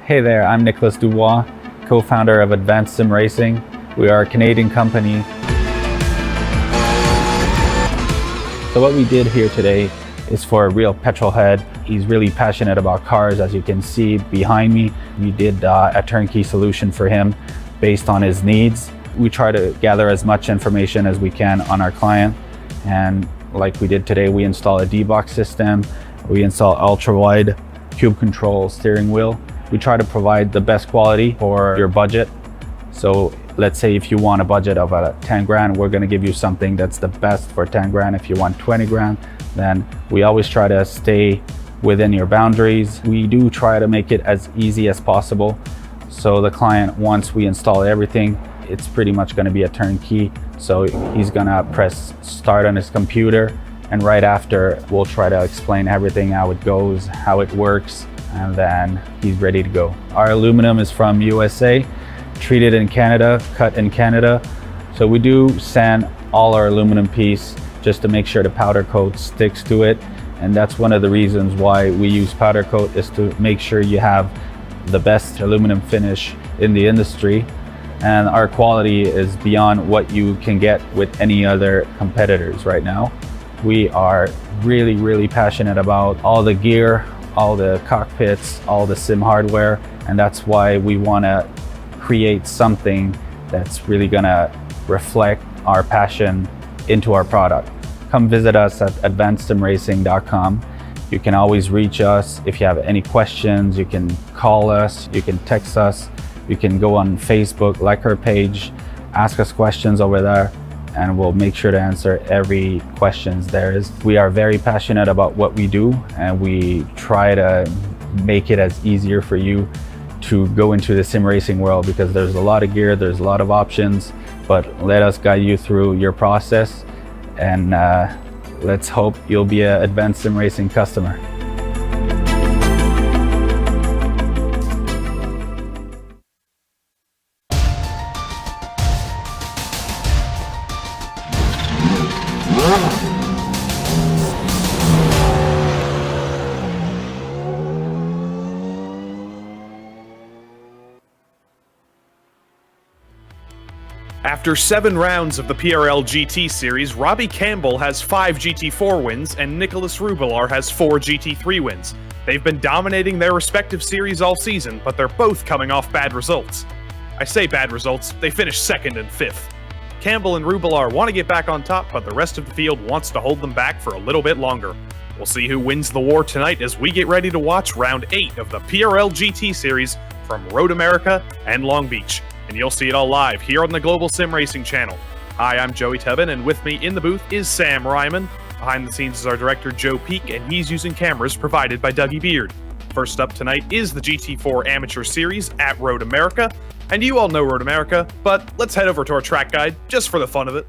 Hey there, I'm Nicholas Dubois, co-founder of Advanced SimRacing. We are a Canadian company. So what we did here today is for a real petrol head. He's really passionate about cars, as you can see behind me. We did a turnkey solution for him based on his needs. We try to gather as much information as we can on our client. And like we did today, we install a D-box system. We install ultra-wide cube control steering wheel. We try to provide the best quality for your budget. So let's say if you want a budget of 10 grand, we're gonna give you something that's the best for 10 grand. If you want 20 grand, then we always try to stay within your boundaries. We do try to make it as easy as possible. So the client, once we install everything, it's pretty much gonna be a turnkey. So he's gonna press start on his computer, and right after, we'll try to explain everything, how it goes, how it works, and then he's ready to go. Our aluminum is from USA, treated in Canada, cut in Canada. So we do sand all our aluminum piece just to make sure the powder coat sticks to it. And that's one of the reasons why we use powder coat, is to make sure you have the best aluminum finish in the industry. And our quality is beyond what you can get with any other competitors right now. We are really, really passionate about all the gear, all the cockpits, all the sim hardware, and that's why we want to create something that's really gonna reflect our passion into our product. Come visit us at advancedsimracing.com. You can always reach us if you have any questions. You can call us, you can text us, you can go on Facebook, like our page, ask us questions over there, and we'll make sure to answer every questions there is. We are very passionate about what we do, and we try to make it as easier for you to go into the sim racing world, because there's a lot of gear, there's a lot of options, but let us guide you through your process, and let's hope you'll be an Advanced Sim Racing customer. After 7 rounds of the PRL GT series, Robbie Campbell has 5 GT4 wins and Nicholas Rubilar has 4 GT3 wins. They've been dominating their respective series all season, but they're both coming off bad results. I say bad results, they finished 2nd and 5th. Campbell and Rubilar want to get back on top, but the rest of the field wants to hold them back for a little bit longer. We'll see who wins the war tonight as we get ready to watch round 8 of the PRL GT series from Road America and Long Beach. And you'll see it all live here on the Global Sim Racing channel. Hi, I'm Joey Tubman, and with me in the booth is Sam Ryman. Behind the scenes is our director, Joe Peak, and he's using cameras provided by Dougie Beard. First up tonight is the GT4 Amateur Series at Road America. And you all know Road America, but let's head over to our track guide, just for the fun of it.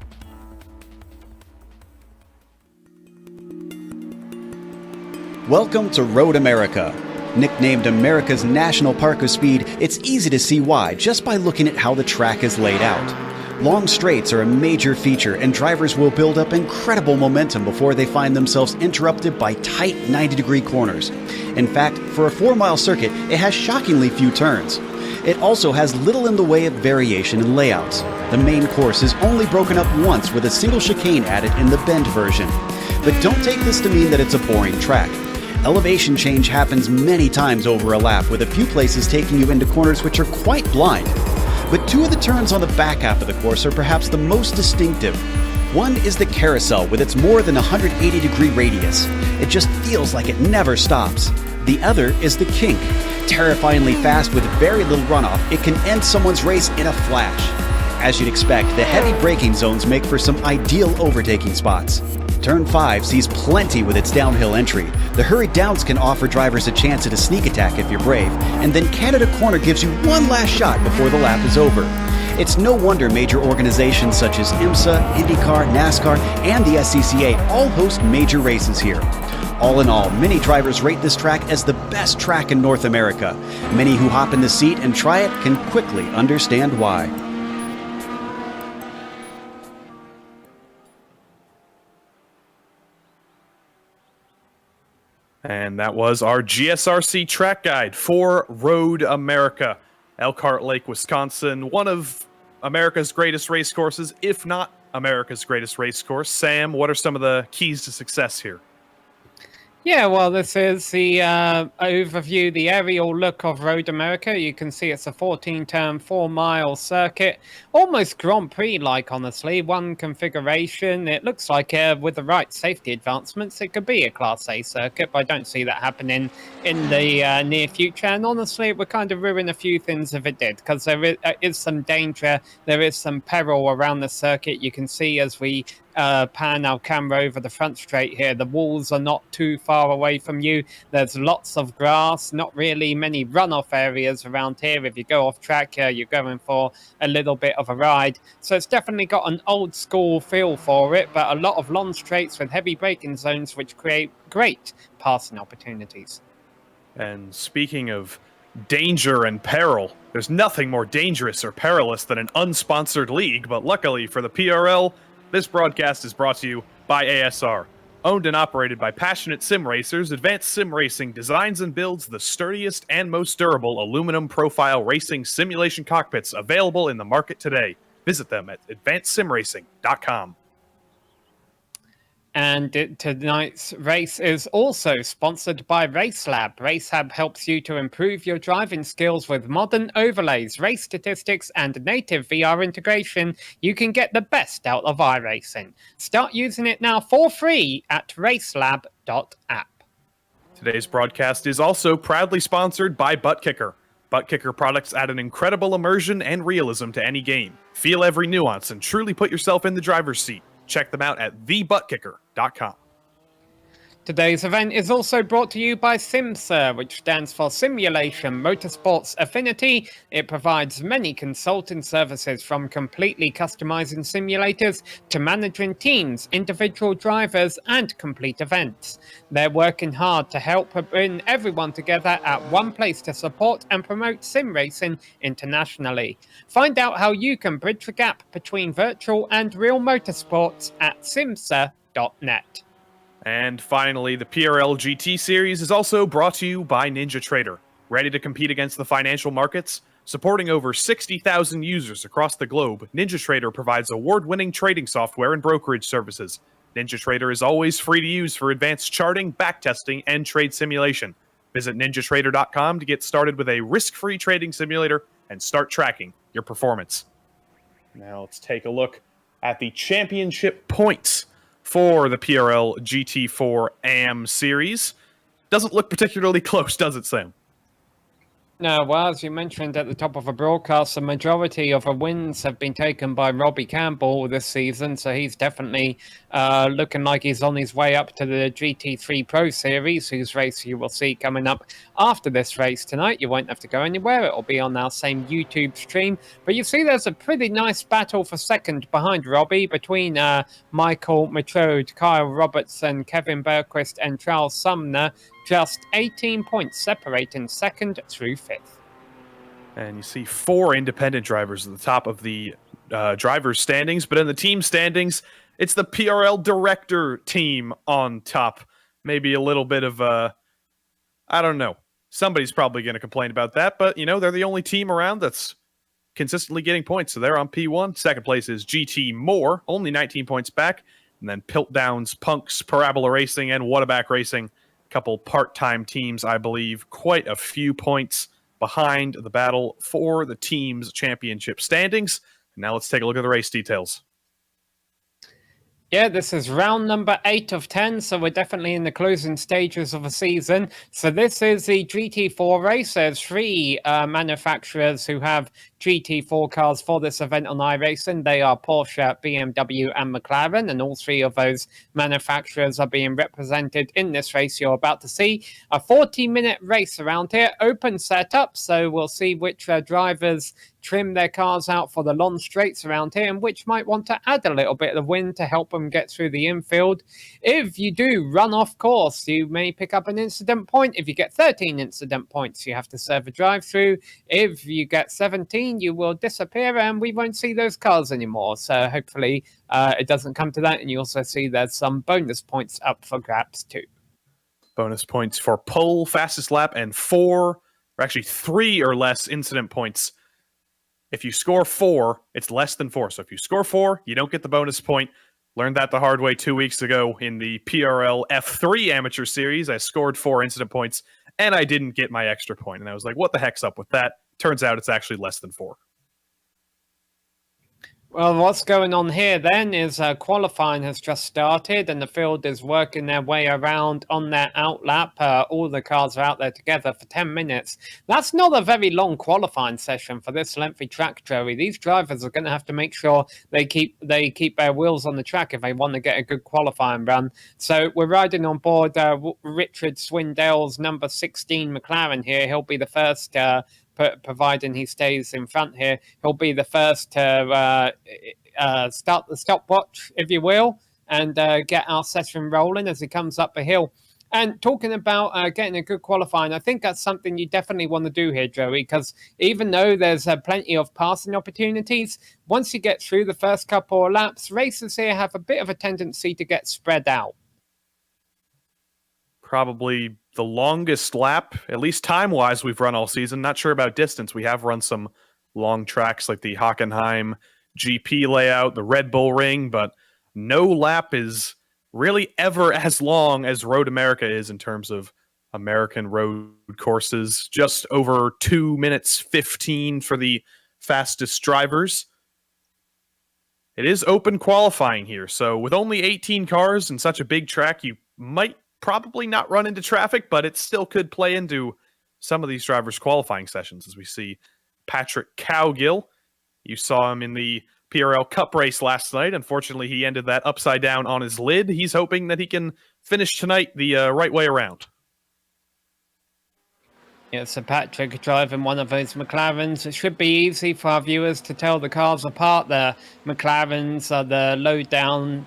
Welcome to Road America. Nicknamed America's National Park of Speed, it's easy to see why just by looking at how the track is laid out. Long straights are a major feature, and drivers will build up incredible momentum before they find themselves interrupted by tight 90-degree corners. In fact, for a 4-mile circuit, it has shockingly few turns. It also has little in the way of variation in layouts. The main course is only broken up once with a single chicane added in the bend version. But don't take this to mean that it's a boring track. Elevation change happens many times over a lap, with a few places taking you into corners which are quite blind. But 2 of the turns on the back half of the course are perhaps the most distinctive. One is the carousel with its more than 180-degree radius. It just feels like it never stops. The other is the kink. Terrifyingly fast with very little runoff, it can end someone's race in a flash. As you'd expect, the heavy braking zones make for some ideal overtaking spots. Turn 5 sees plenty with its downhill entry. The hurried downs can offer drivers a chance at a sneak attack if you're brave, and then Canada Corner gives you one last shot before the lap is over. It's no wonder major organizations such as IMSA, IndyCar, NASCAR, and the SCCA all host major races here. All in all, many drivers rate this track as the best track in North America. Many who hop in the seat and try it can quickly understand why. And that was our GSRC track guide for Road America. Elkhart Lake, Wisconsin, one of America's greatest race courses, if not America's greatest race course. Sam, what are some of the keys to success here? Yeah, well, this is the overview, the aerial look of Road America. You can see it's a 14-turn, 4-mile circuit, almost Grand Prix-like, honestly. One configuration. It looks like, with the right safety advancements, it could be a Class A circuit, but I don't see that happening in the near future. And honestly, it would kind of ruin a few things if it did, because there is some danger, there is some peril around the circuit. You can see as we pan our camera over the front straight here, the walls are not too far away from you. There's lots of grass, not really many runoff areas around here. If you go off track here, you're going for a little bit of a ride. So it's definitely got an old school feel for it, but a lot of long straights with heavy braking zones, which create great passing opportunities. And speaking of danger and peril, there's nothing more dangerous or perilous than an unsponsored league, but luckily for the PRL, this broadcast is brought to you by ASR. Owned and operated by passionate SimRacers, Advanced SimRacing designs and builds the sturdiest and most durable aluminum profile racing simulation cockpits available in the market today. Visit them at advancedsimracing.com. And tonight's race is also sponsored by RaceLab. RaceLab helps you to improve your driving skills with modern overlays, race statistics, and native VR integration. You can get the best out of iRacing. Start using it now for free at racelab.app. Today's broadcast is also proudly sponsored by ButtKicker. ButtKicker products add an incredible immersion and realism to any game. Feel every nuance and truly put yourself in the driver's seat. Check them out at thebuttkicker.com. Today's event is also brought to you by SimMSA, which stands for Simulation Motorsports Affinity. It provides many consulting services, from completely customizing simulators to managing teams, individual drivers, and complete events. They're working hard to help bring everyone together at one place to support and promote sim racing internationally. Find out how you can bridge the gap between virtual and real motorsports at simsa.net. And finally, the PRL GT series is also brought to you by NinjaTrader. Ready to compete against the financial markets? Supporting over 60,000 users across the globe, NinjaTrader provides award-winning trading software and brokerage services. NinjaTrader is always free to use for advanced charting, backtesting, and trade simulation. Visit ninjatrader.com to get started with a risk-free trading simulator and start tracking your performance. Now let's take a look at the championship points for the PRL GT4 AM series. Doesn't look particularly close, does it, Sam? No, well, as you mentioned at the top of the broadcast, the majority of the wins have been taken by Robbie Campbell this season, so he's definitely looking like he's on his way up to the GT3 Pro Series, whose race you will see coming up after this race tonight. You won't have to go anywhere. It will be on our same YouTube stream. But you see there's a pretty nice battle for second behind Robbie between Michael Matrode, Kyle Robertson, Kevin Berquist, and Charles Sumner. Just 18 points separating second through fifth. And you see 4 independent drivers at the top of the drivers' standings, but in the team standings, it's the PRL director team on top. Maybe a little bit of I don't know. Somebody's probably going to complain about that, but, you know, they're the only team around that's consistently getting points, so they're on P1. Second place is GT Moore, only 19 points back, and then Piltdowns, Punks, Parabola Racing, and Whataback Racing. Couple part-time teams, I believe, quite a few points behind the battle for the team's championship standings. Now let's take a look at the race details. Yeah, this is round number 8 of 10, so we're definitely in the closing stages of the season. So this is the GT4 race. There's 3 manufacturers who have GT4 cars for this event on iRacing. They are Porsche, BMW, and McLaren, and all 3 of those manufacturers are being represented in this race you're about to see. A 40-minute race around here, open setup, so we'll see which drivers trim their cars out for the long straights around here, and which might want to add a little bit of wind to help them get through the infield. If you do run off course, you may pick up an incident point. If you get 13 incident points, you have to serve a drive-through. If you get 17, you will disappear and we won't see those cars anymore. So hopefully it doesn't come to that, and you also see there's some bonus points up for grabs too. Bonus points for pole, fastest lap, and 4, or actually 3 or less incident points. If you score 4, it's less than 4. So if you score 4, you don't get the bonus point. Learned that the hard way 2 weeks ago in the PRL F3 Amateur Series. I scored 4 incident points, and I didn't get my extra point. And I was like, what the heck's up with that? Turns out it's actually less than 4. Well, what's going on here then is qualifying has just started and the field is working their way around on their outlap. All the cars are out there together for 10 minutes. That's not a very long qualifying session for this lengthy track, Joey. These drivers are going to have to make sure they keep their wheels on the track if they want to get a good qualifying run. So we're riding on board Richard Swindell's number 16 McLaren here. He'll be the first... providing he stays in front here, he'll be the first to start the stopwatch, if you will, and get our session rolling as he comes up the hill. And talking about getting a good qualifying, I think that's something you definitely want to do here, Joey, because even though there's plenty of passing opportunities, once you get through the first couple of laps, racers here have a bit of a tendency to get spread out. Probably the longest lap, at least time-wise, we've run all season. Not sure about distance. We have run some long tracks like the Hockenheim GP layout, the Red Bull Ring, but no lap is really ever as long as Road America is in terms of American road courses. Just over 2 minutes 15 for the fastest drivers. It is open qualifying here, so with only 18 cars and such a big track, you might probably not run into traffic, but it still could play into some of these drivers' qualifying sessions, as we see Patrick Cowgill. You saw him in the PRL Cup race last night. Unfortunately, he ended that upside down on his lid. He's hoping that he can finish tonight the right way around. Yeah, so Patrick driving one of those McLarens. It should be easy for our viewers to tell the cars apart. The McLarens are the low-down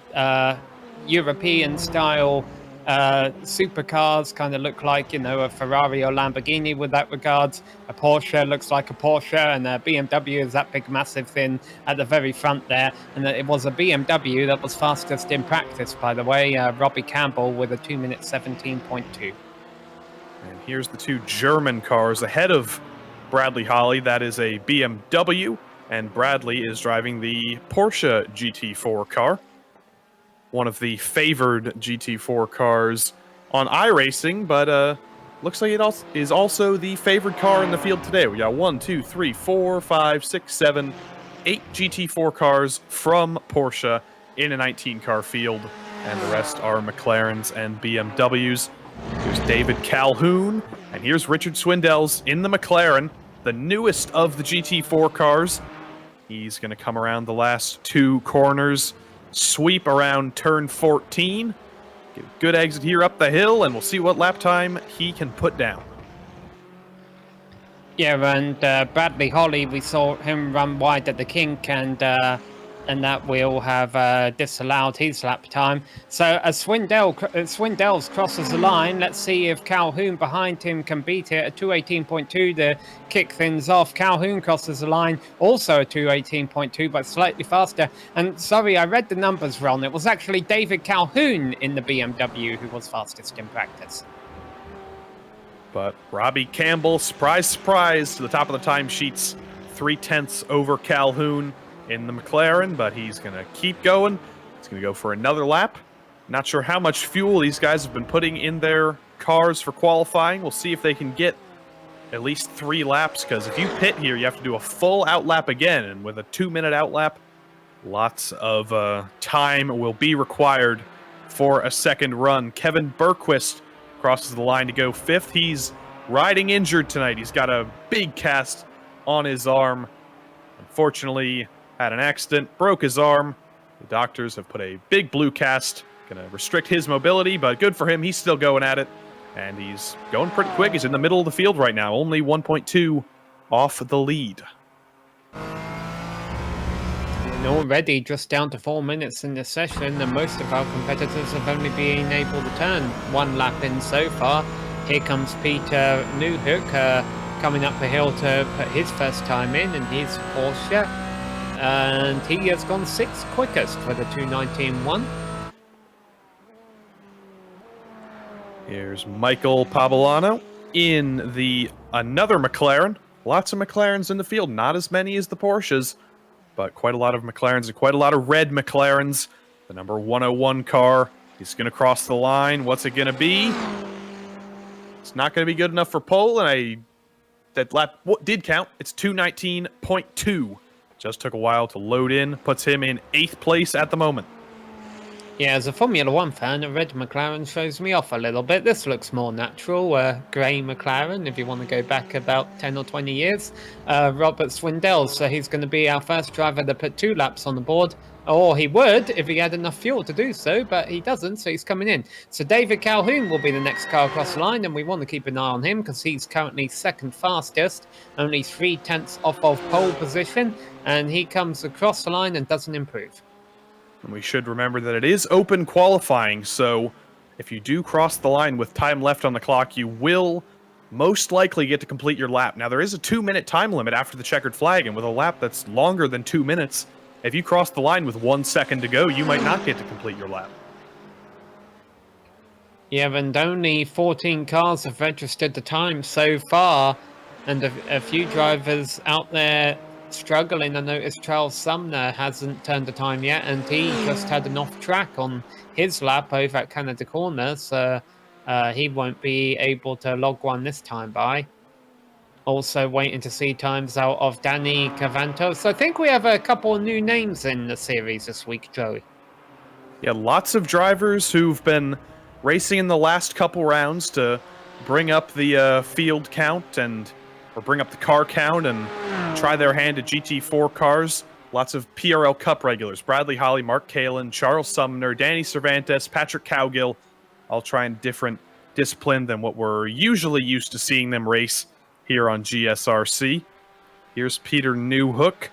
European-style supercars, kind of look like, a Ferrari or Lamborghini with that regards. A Porsche looks like a Porsche, and a BMW is that big massive thing at the very front there. And it was a BMW that was fastest in practice, by the way. Robbie Campbell with a 2 minute 17.2. And here's the 2 German cars ahead of Bradley Holly. That is a BMW, and Bradley is driving the Porsche GT4 car. One of the favored GT4 cars on iRacing, but looks like it is also the favored car in the field today. We got 1, 2, 3, 4, 5, 6, 7, 8 GT4 cars from Porsche in a 19-car field, and the rest are McLarens and BMWs. Here's David Calhoun, and here's Richard Swindell's in the McLaren, the newest of the GT4 cars. He's going to come around the last 2 corners, sweep around turn 14, get a good exit here up the hill, and we'll see what lap time he can put down. Yeah, and Bradley Holly, we saw him run wide at the kink, and that will have disallowed his lap time. So as Swindell's crosses the line, let's see if Calhoun behind him can beat it at 2:18.2 to kick things off. Calhoun crosses the line, also a 2:18.2, but slightly faster. And sorry, I read the numbers wrong. It was actually David Calhoun in the BMW who was fastest in practice. But Robbie Campbell, surprise, surprise, to the top of the timesheets, 0.3 over Calhoun in the McLaren, but he's going to keep going. He's going to go for another lap. Not sure how much fuel these guys have been putting in their cars for qualifying. We'll see if they can get at least 3 laps, because if you pit here, you have to do a full outlap again, and with a 2-minute outlap, lots of time will be required for a second run. Kevin Bergquist crosses the line to go 5th. He's riding injured tonight. He's got a big cast on his arm. Unfortunately, had an accident, broke his arm. The doctors have put a big blue cast, going to restrict his mobility, but good for him. He's still going at it, and he's going pretty quick. He's in the middle of the field right now, only 1.2 off the lead. And already just down to 4 minutes in the session, and most of our competitors have only been able to turn 1 lap in so far. Here comes Peter Newhook coming up the hill to put his first time in his Porsche. And he has gone 6th quickest with a 2:19.1. Here's Michael Pavolano in the another McLaren. Lots of McLarens in the field, not as many as the Porsches, but quite a lot of McLarens and quite a lot of red McLarens. The number 101 car, he's going to cross the line. What's it going to be? It's not going to be good enough for pole, and that lap did count. It's 2:19.2. Just took a while to load in, puts him in 8th place at the moment. Yeah, as a Formula One fan, a red McLaren shows me off a little bit. This looks more natural. Grey McLaren, if you want to go back about 10 or 20 years. Robert Swindell, so he's going to be our first driver to put 2 laps on the board. Or he would if he had enough fuel to do so, but he doesn't, so he's coming in. So David Calhoun will be the next car across the line, and we want to keep an eye on him because he's currently 2nd fastest, only 3/10 off of pole position, and he comes across the line and doesn't improve. And we should remember that it is open qualifying, so if you do cross the line with time left on the clock, you will most likely get to complete your lap. Now, there is a 2-minute time limit after the checkered flag, and with a lap that's longer than 2 minutes, if you cross the line with 1 second to go, you might not get to complete your lap. Yeah, and only 14 cars have registered the time so far, and a few drivers out there struggling. I noticed Charles Sumner hasn't turned the time yet, and he just had an off track on his lap over at Canada Corner, so he won't be able to log one this time by. Also waiting to see times out of Danny Cavanto. So I think we have a couple of new names in the series this week, Joey. Yeah, lots of drivers who've been racing in the last couple rounds to bring up the field count or bring up the car count and try their hand at GT4 cars. Lots of PRL Cup regulars. Bradley Holly, Mark Kalin, Charles Sumner, Danny Cervantes, Patrick Cowgill, all trying different discipline than what we're usually used to seeing them race here on GSRC. Here's Peter Newhook.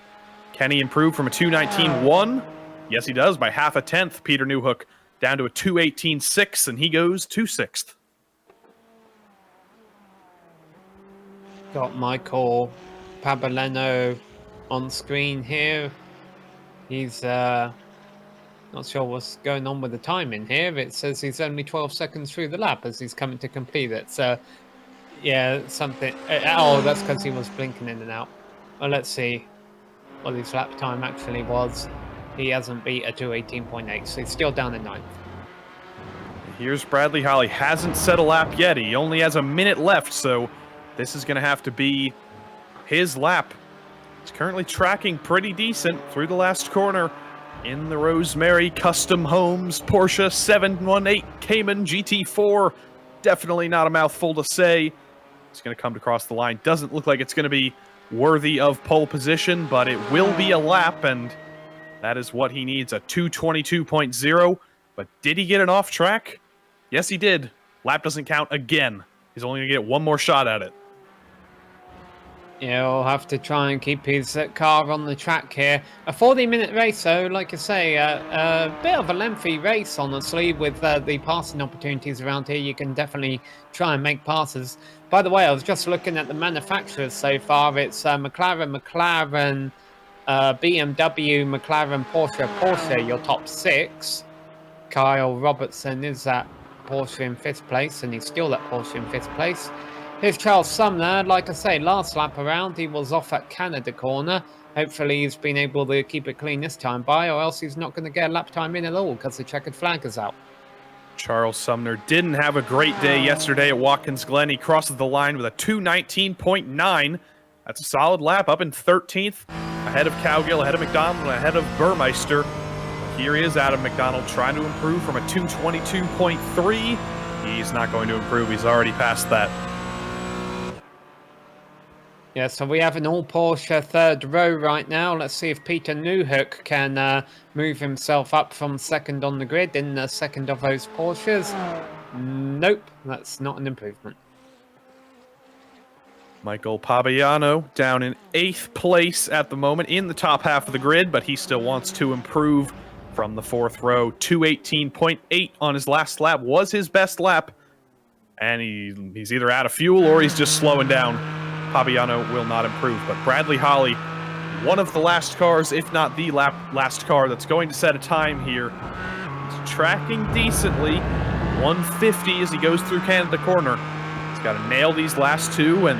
Can he improve from a 2:19.1? Yes, he does, by half a tenth. Peter Newhook down to a 2:18.6, and he goes to 6th. Got Michael Pabaleno on screen here. He's not sure what's going on with the timing here. It says he's only 12 seconds through the lap as he's coming to complete it. So, yeah, something. Oh, that's because he was blinking in and out. Well, let's see what his lap time actually was. He hasn't beat a 2:18.8, so he's still down in 9th. Here's Bradley Holly. Hasn't set a lap yet. He only has a minute left, so this is going to have to be his lap. He's currently tracking pretty decent through the last corner in the Rosemary Custom Homes Porsche 718 Cayman GT4. Definitely not a mouthful to say. He's going to come across the line. Doesn't look like it's going to be worthy of pole position, but it will be a lap, and that is what he needs, a 2:22.0. But did he get an off track? Yes, he did. Lap doesn't count again. He's only going to get one more shot at it. Yeah, we'll have to try and keep his car on the track here. A 40-minute race, though, like I say, a bit of a lengthy race, honestly, with the passing opportunities around here. You can definitely try and make passes. By the way, I was just looking at the manufacturers so far. It's McLaren, BMW, McLaren, Porsche, your top 6. Kyle Robertson is at Porsche in 5th place, and he's still at Porsche in 5th place. Here's Charles Sumner. Like I say, last lap around, he was off at Canada Corner. Hopefully he's been able to keep it clean this time by, or else he's not going to get a lap time in at all because the checkered flag is out. Charles Sumner didn't have a great day yesterday at Watkins Glen. He crosses the line with a 2:19.9. That's a solid lap, up in 13th, ahead of Cowgill, ahead of McDonald, and ahead of Burmeister. Here is Adam McDonald trying to improve from a 2:22.3. He's not going to improve. He's already past that. Yeah, so we have an all-Porsche 3rd row right now. Let's see if Peter Newhook can move himself up from 2nd on the grid in the 2nd of those Porsches. Nope, that's not an improvement. Michael Pabiano down in 8th place at the moment in the top half of the grid, but he still wants to improve from the 4th row. 2:18.8 on his last lap was his best lap, and he's either out of fuel or he's just slowing down. Pabiano will not improve, but Bradley Holly, one of the last cars, if not the last car that's going to set a time here. He's tracking decently. 150 as he goes through Canada corner. He's got to nail these last two and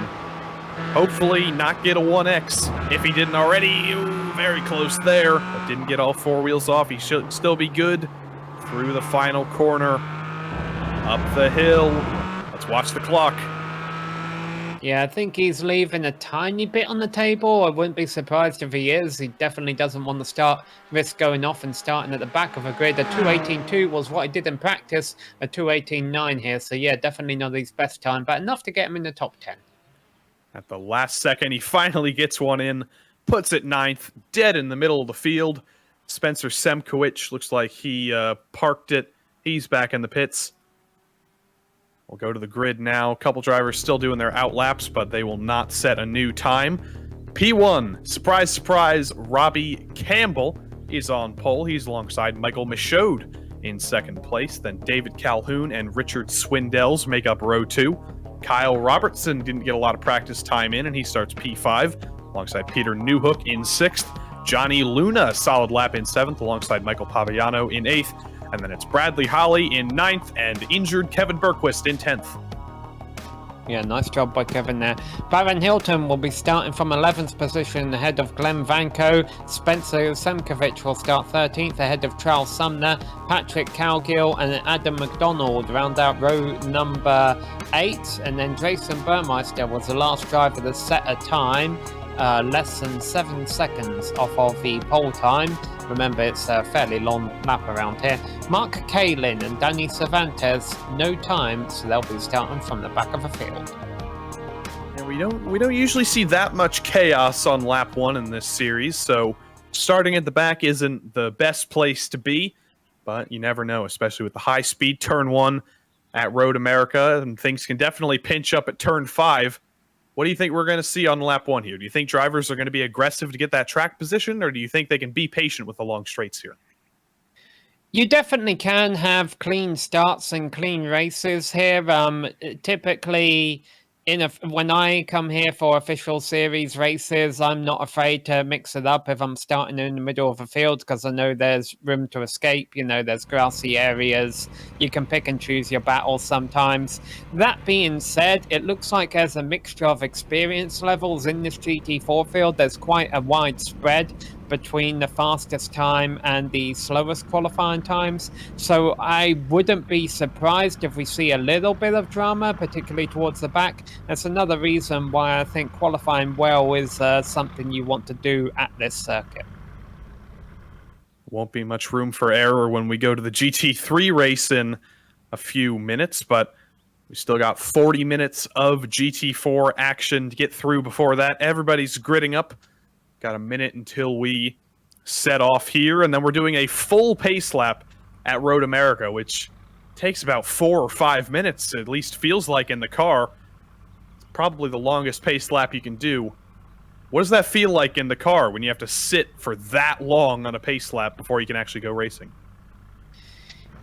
hopefully not get a 1X. If he didn't already, ooh, very close there, but didn't get all four wheels off. He should still be good through the final corner, up the hill. Let's watch the clock. Yeah, I think he's leaving a tiny bit on the table. I wouldn't be surprised if he is. He definitely doesn't want to risk going off and starting at the back of a grid. A 2:18.2 was what I did in practice, a 2:18.9 here. So yeah, definitely not his best time, but enough to get him in the top 10. At the last second, he finally gets one in, puts it ninth, dead in the middle of the field. Spencer Semkowicz looks like he parked it. He's back in the pits. We'll go to the grid now. A couple drivers still doing their outlaps, but they will not set a new time. P1, surprise, surprise, Robbie Campbell is on pole. He's alongside Michael Michaud in second place. Then David Calhoun and Richard Swindells make up row 2. Kyle Robertson didn't get a lot of practice time in, and he starts P5 alongside Peter Newhook in 6th. Johnny Luna, a solid lap in 7th alongside Michael Paviano in 8th. And then it's Bradley Holly in 9th and injured Kevin Berquist in 10th. Yeah, nice job by Kevin there. Baron Hilton will be starting from 11th position ahead of Glenn Vanko. Spencer Semkowicz will start 13th ahead of Charles Sumner. Patrick Cowgill and Adam McDonald round out row number 8. And then Jason Burmeister was the last driver to set a time. Less than 7 seconds off of the pole time. Remember, it's a fairly long lap around here. Mark Kalin and Danny Cervantes, no time, so they'll be starting from the back of the field. And we don't usually see that much chaos on lap 1 in this series, so starting at the back isn't the best place to be, but you never know, especially with the high-speed turn 1 at Road America, and things can definitely pinch up at turn 5. What do you think we're going to see on lap 1 here? Do you think drivers are going to be aggressive to get that track position, or do you think they can be patient with the long straights here? You definitely can have clean starts and clean races here. Typically, when I come here for official series races, I'm not afraid to mix it up if I'm starting in the middle of a field because I know there's room to escape. You know, there's grassy areas. You can pick and choose your battles sometimes. That being said, it looks like there's a mixture of experience levels in this GT4 field. There's quite a wide spread between the fastest time and the slowest qualifying times. So I wouldn't be surprised if we see a little bit of drama, particularly towards the back. That's another reason why I think qualifying well is something you want to do at this circuit. Won't be much room for error when we go to the GT3 race in a few minutes, but we still got 40 minutes of GT4 action to get through before that. Everybody's gridding up. Got a minute until we set off here, and then we're doing a full pace lap at Road America, which takes about 4 or 5 minutes, at least feels like in the car. It's probably the longest pace lap you can do. What does that feel like in the car when you have to sit for that long on a pace lap before you can actually go racing?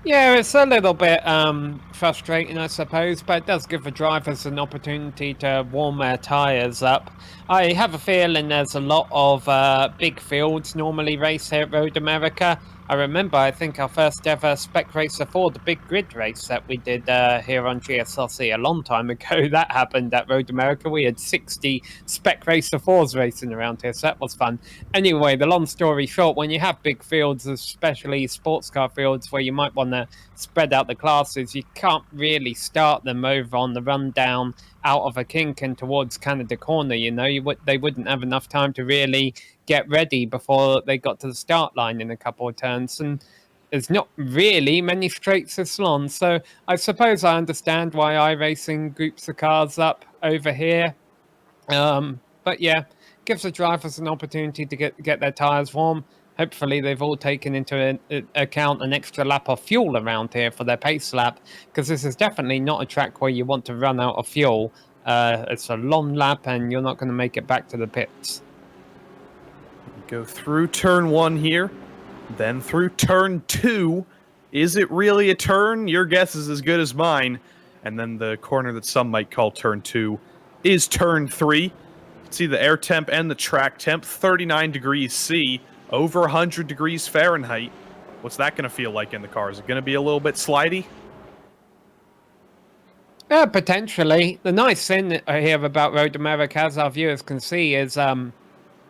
Yeah, it's a little bit frustrating, I suppose, but it does give the drivers an opportunity to warm their tyres up. I have a feeling there's a lot of big fields normally race here at Road America. I remember, I think our first ever Spec Racer 4, the big grid race that we did here on GSLC a long time ago, that happened at Road America. We had 60 Spec Racer 4s racing around here, so that was fun. Anyway, the long story short, when you have big fields, especially sports car fields where you might want to spread out the classes, you can't really start them over on the rundown out of a kink and towards Canada corner. You know, they wouldn't have enough time to really get ready before they got to the start line in a couple of turns, and there's not really many straights this long. So I suppose I understand why iRacing groups the cars up over here, but yeah, gives the drivers an opportunity to get their tires warm. Hopefully they've all taken into account an extra lap of fuel around here for their pace lap, because this is definitely not a track where you want to run out of fuel. It's a long lap and you're not going to make it back to the pits. Go through turn 1 here, then through turn 2. Is it really a turn? Your guess is as good as mine. And then the corner that some might call turn 2 is turn 3. You can see the air temp and the track temp, 39 degrees C, over 100 degrees Fahrenheit. What's that going to feel like in the car? Is it going to be a little bit slidey? Potentially. The nice thing here about Road America, as our viewers can see, is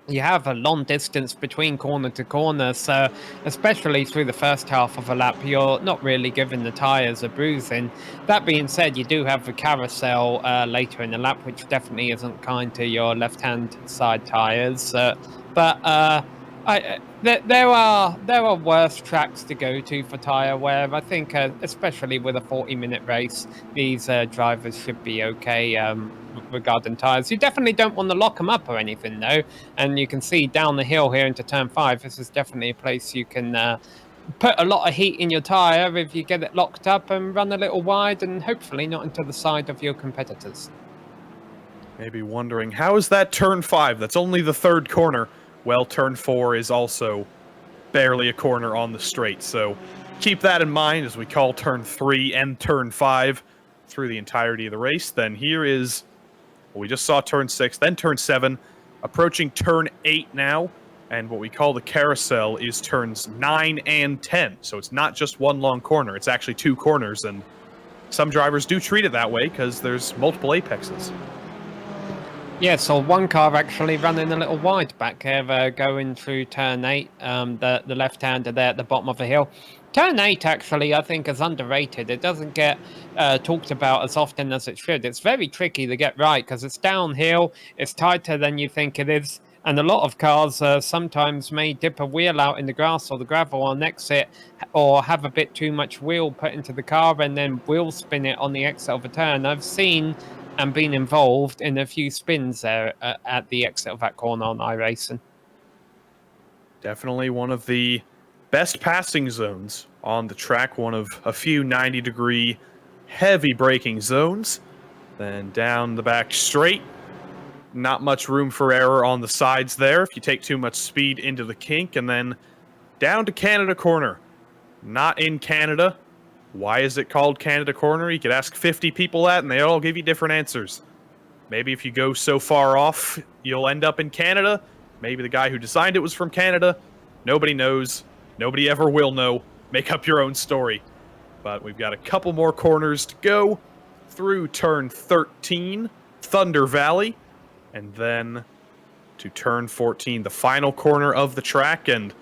you have a long distance between corner to corner, so especially through the first half of a lap, you're not really giving the tyres a bruising. That being said, you do have the carousel later in the lap, which definitely isn't kind to your left-hand side tyres. There are worse tracks to go to for tyre wear. I think, especially with a 40-minute race, these drivers should be okay regarding tyres. You definitely don't want to lock them up or anything, though. And you can see down the hill here into turn 5, this is definitely a place you can put a lot of heat in your tyre if you get it locked up and run a little wide and hopefully not into the side of your competitors. Maybe wondering, how is that turn 5? That's only the third corner. Well, turn 4 is also barely a corner on the straight, so keep that in mind as we call turn 3 and turn 5 through the entirety of the race. Then here is, well, we just saw turn 6, then turn 7, approaching turn 8 now, and what we call the carousel is turns 9 and 10, so it's not just one long corner, it's actually 2 corners, and some drivers do treat it that way because there's multiple apexes. Yeah, so one car actually running a little wide back here, going through turn 8, the left-hander there at the bottom of the hill. Turn 8, actually, I think is underrated. It doesn't get talked about as often as it should. It's very tricky to get right because it's downhill, it's tighter than you think it is, and a lot of cars sometimes may dip a wheel out in the grass or the gravel on exit, or have a bit too much wheel put into the car and then wheel spin it on the exit of a turn. I've seen and been involved in a few spins there at the exit of that corner on iRacing. Definitely one of the best passing zones on the track, one of a few 90-degree heavy braking zones. Then down the back straight, not much room for error on the sides there if you take too much speed into the kink. And then down to Canada Corner. Not in Canada. Why is it called Canada Corner? You could ask 50 people that, and they all give you different answers. Maybe if you go so far off, you'll end up in Canada. Maybe the guy who designed it was from Canada. Nobody knows. Nobody ever will know. Make up your own story. But we've got a couple more corners to go through turn 13, Thunder Valley, and then to turn 14, the final corner of the track, and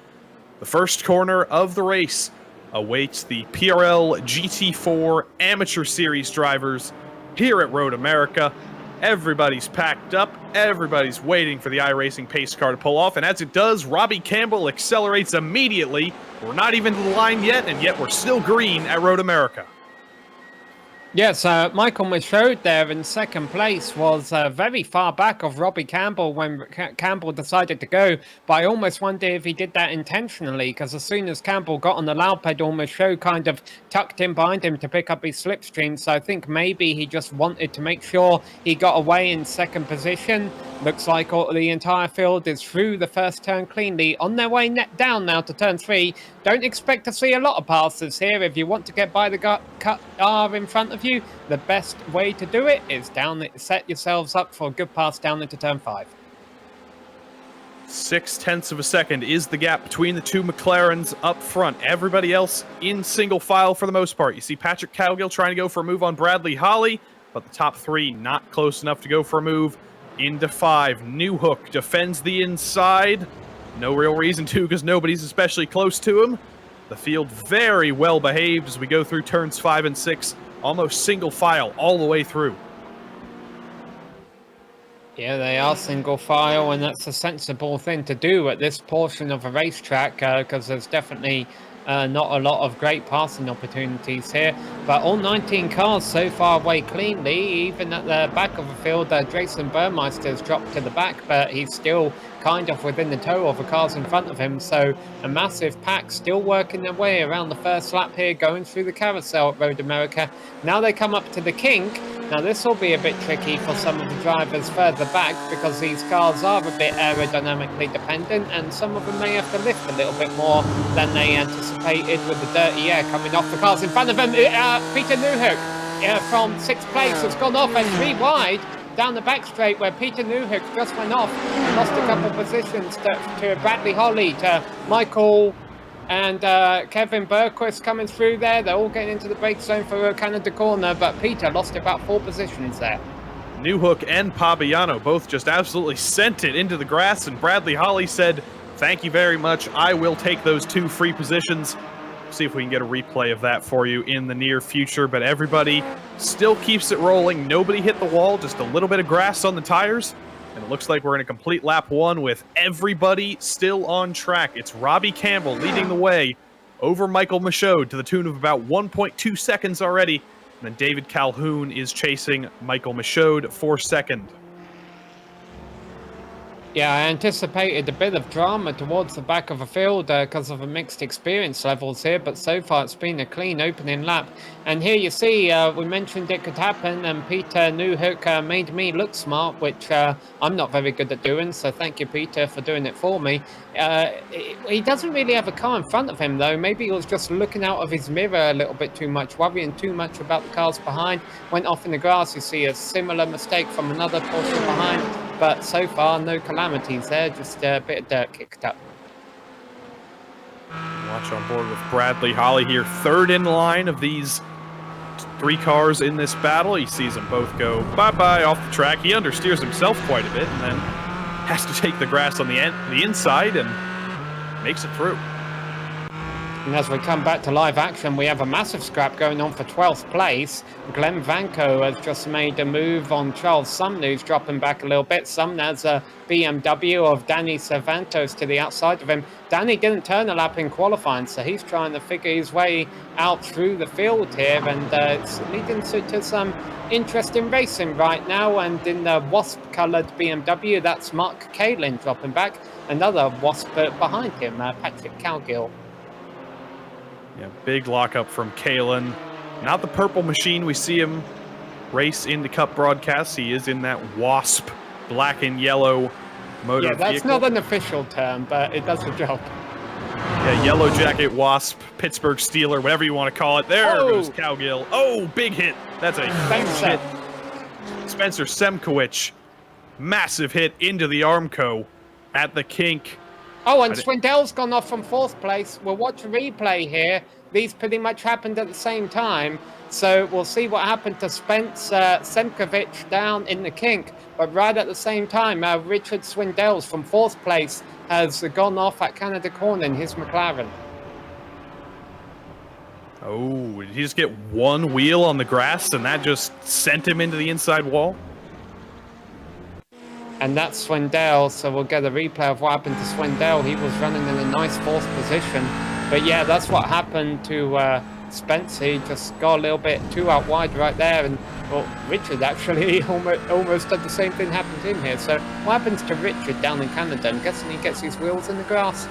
the first corner of the race awaits the PRL GT4 Amateur Series drivers here at Road America. Everybody's packed up. Everybody's waiting for the iRacing pace car to pull off. And as it does, Robbie Campbell accelerates immediately. We're not even to the line yet, and yet we're still green at Road America. Yes, Michael Michaud there in second place was very far back of Robbie Campbell when Campbell decided to go. But I almost wonder if he did that intentionally, because as soon as Campbell got on the loud pedal, Michaud kind of tucked in behind him to pick up his slipstream. So I think maybe he just wanted to make sure he got away in second position. Looks like the entire field is through the first turn cleanly, on their way down now to turn 3. Don't expect to see a lot of passes here. If you want to get by the car in front of you, the best way to do it is set yourselves up for a good pass down into turn 5. 0.6 of a second is the gap between the two McLarens up front. Everybody else in single file for the most part. You see Patrick Cowgill trying to go for a move on Bradley Holly, but the top 3 not close enough to go for a move. Into 5, Newhook defends the inside. No real reason to, because nobody's especially close to him. The field very well behaved as we go through turns 5 and 6, almost single file all the way through. Yeah, they are single file, and that's a sensible thing to do at this portion of a racetrack, because there's definitely not a lot of great passing opportunities here. But all 19 cars so far away cleanly. Even at the back of the field, Jason Burmeister's dropped to the back, but he's still kind of within the tow of the cars in front of him. So a massive pack still working their way around the first lap here, going through the carousel at Road America. Now they come up to the kink. Now this will be a bit tricky for some of the drivers further back, because these cars are a bit aerodynamically dependent, and some of them may have to lift a little bit more than they anticipated with the dirty air coming off the cars in front of them. Peter Newhook from 6th place has gone off and 3 wide down the back straight, where Peter Newhook just went off and lost a couple of positions to Bradley Holly, to Michael And Kevin Berquist coming through there. They're all getting into the brake zone for Canada corner, but Peter lost about 4 positions there. Newhook and Pabiano both just absolutely sent it into the grass, and Bradley Holly said, "Thank you very much. I will take those 2 free positions." See if we can get a replay of that for you in the near future, but everybody still keeps it rolling. Nobody hit the wall, just a little bit of grass on the tires, and it looks like we're in a complete lap 1 with everybody still on track. It's Robbie Campbell leading the way over Michael Michaud to the tune of about 1.2 seconds already. And then David Calhoun is chasing Michael Michaud for second. Yeah, I anticipated a bit of drama towards the back of the field because of the mixed experience levels here, but so far it's been a clean opening lap. And here you see, we mentioned it could happen, and Peter Newhook made me look smart, which I'm not very good at doing, so thank you, Peter, for doing it for me. He doesn't really have a car in front of him, though. Maybe he was just looking out of his mirror a little bit too much, worrying too much about the cars behind. Went off in the grass. You see a similar mistake from another portion behind. But so far, no calamities there, just a bit of dirt kicked up. Watch on board with Bradley Holly here, third in line of these 3 cars in this battle. He sees them both go bye-bye off the track. He understeers himself quite a bit and then has to take the grass on the inside and makes it through. And as we come back to live action, we have a massive scrap going on for 12th place. Glenn Vanko has just made a move on Charles Sumner, who's dropping back a little bit. Sumner has a BMW of Danny Cervantes to the outside of him. Danny didn't turn a lap in qualifying, so he's trying to figure his way out through the field here, and it's leading to some interesting racing right now. And in the wasp-coloured BMW, that's Mark Kalin dropping back. Another wasp behind him, Patrick Cowgill. Yeah, big lockup from Kalin. Not the purple machine we see him race in the Cup broadcasts. He is in that Wasp black and yellow motor vehicle. vehicle. Not an official term, but it does the job. Yeah, Yellow Jacket Wasp, Pittsburgh Steeler, whatever you want to call it. There goes Cowgill. Oh, big hit. That's a huge hit. Spencer Semkowicz. Massive hit into the Armco at the kink. Oh, and Swindell's gone off from 4th place. We'll watch a replay here. These pretty much happened at the same time. So we'll see what happened to Spencer Semkowicz down in the kink. But right at the same time, Richard Swindell's from 4th place has gone off at Canada Corner in his McLaren. Oh, did he just get one wheel on the grass and that just sent him into the inside wall? And that's Swindell, so we'll get a replay of what happened to Swindell. He was running in a nice 4th position. But yeah, that's what happened to Spence. He just got a little bit too out wide right there. And well, Richard actually almost had the same thing happen to him here. So what happens to Richard down in Canada? I'm guessing he gets his wheels in the grass.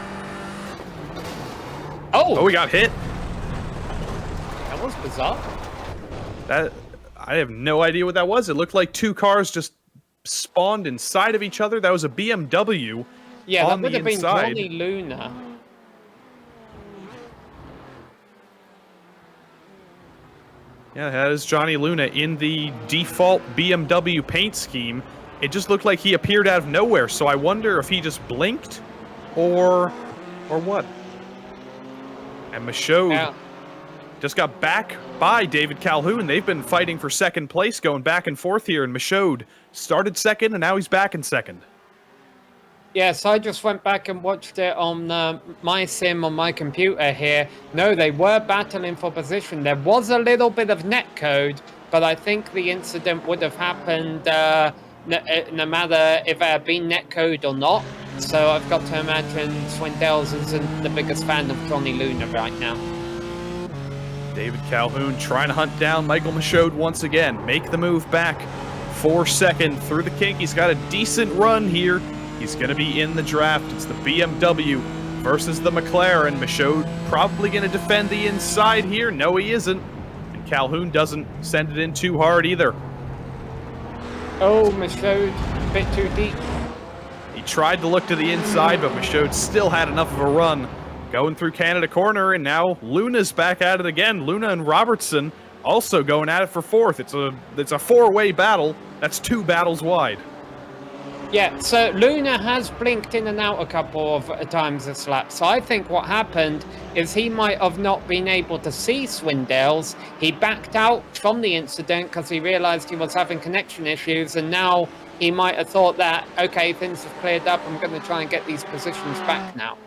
Oh, we got hit. That was bizarre. I have no idea what that was. It looked like 2 cars just spawned inside of each other. That was a BMW. Yeah, on that would the have been inside. Johnny Luna. Yeah, that is Johnny Luna in the default BMW paint scheme. It just looked like he appeared out of nowhere, so I wonder if he just blinked or what. And Michaud just got back by David Calhoun. They've been fighting for second place, going back and forth here, and Michaud started second, and now he's back in second. Yes, I just went back and watched it on my sim on my computer here. No, they were battling for position. There was a little bit of netcode, but I think the incident would have happened no matter if it had been netcode or not. So I've got to imagine Swindell's isn't the biggest fan of Johnny Luna right now. David Calhoun trying to hunt down Michael Michaud once again. Make the move back for second through the kink. He's got a decent run here. He's going to be in the draft. It's the BMW versus the McLaren. Michaud probably going to defend the inside here. No, he isn't. And Calhoun doesn't send it in too hard either. Oh, Michaud, a bit too deep. He tried to look to the inside, but Michaud still had enough of a run. Going through Canada Corner, and now Luna's back at it again. Luna and Robertson also going at it for 4th. It's a 4-way battle. That's 2 battles wide. Yeah, so Luna has blinked in and out a couple of times this lap. So I think what happened is he might have not been able to see Swindell's. He backed out from the incident because he realized he was having connection issues, and now he might have thought that, okay, things have cleared up, I'm going to try and get these positions back now.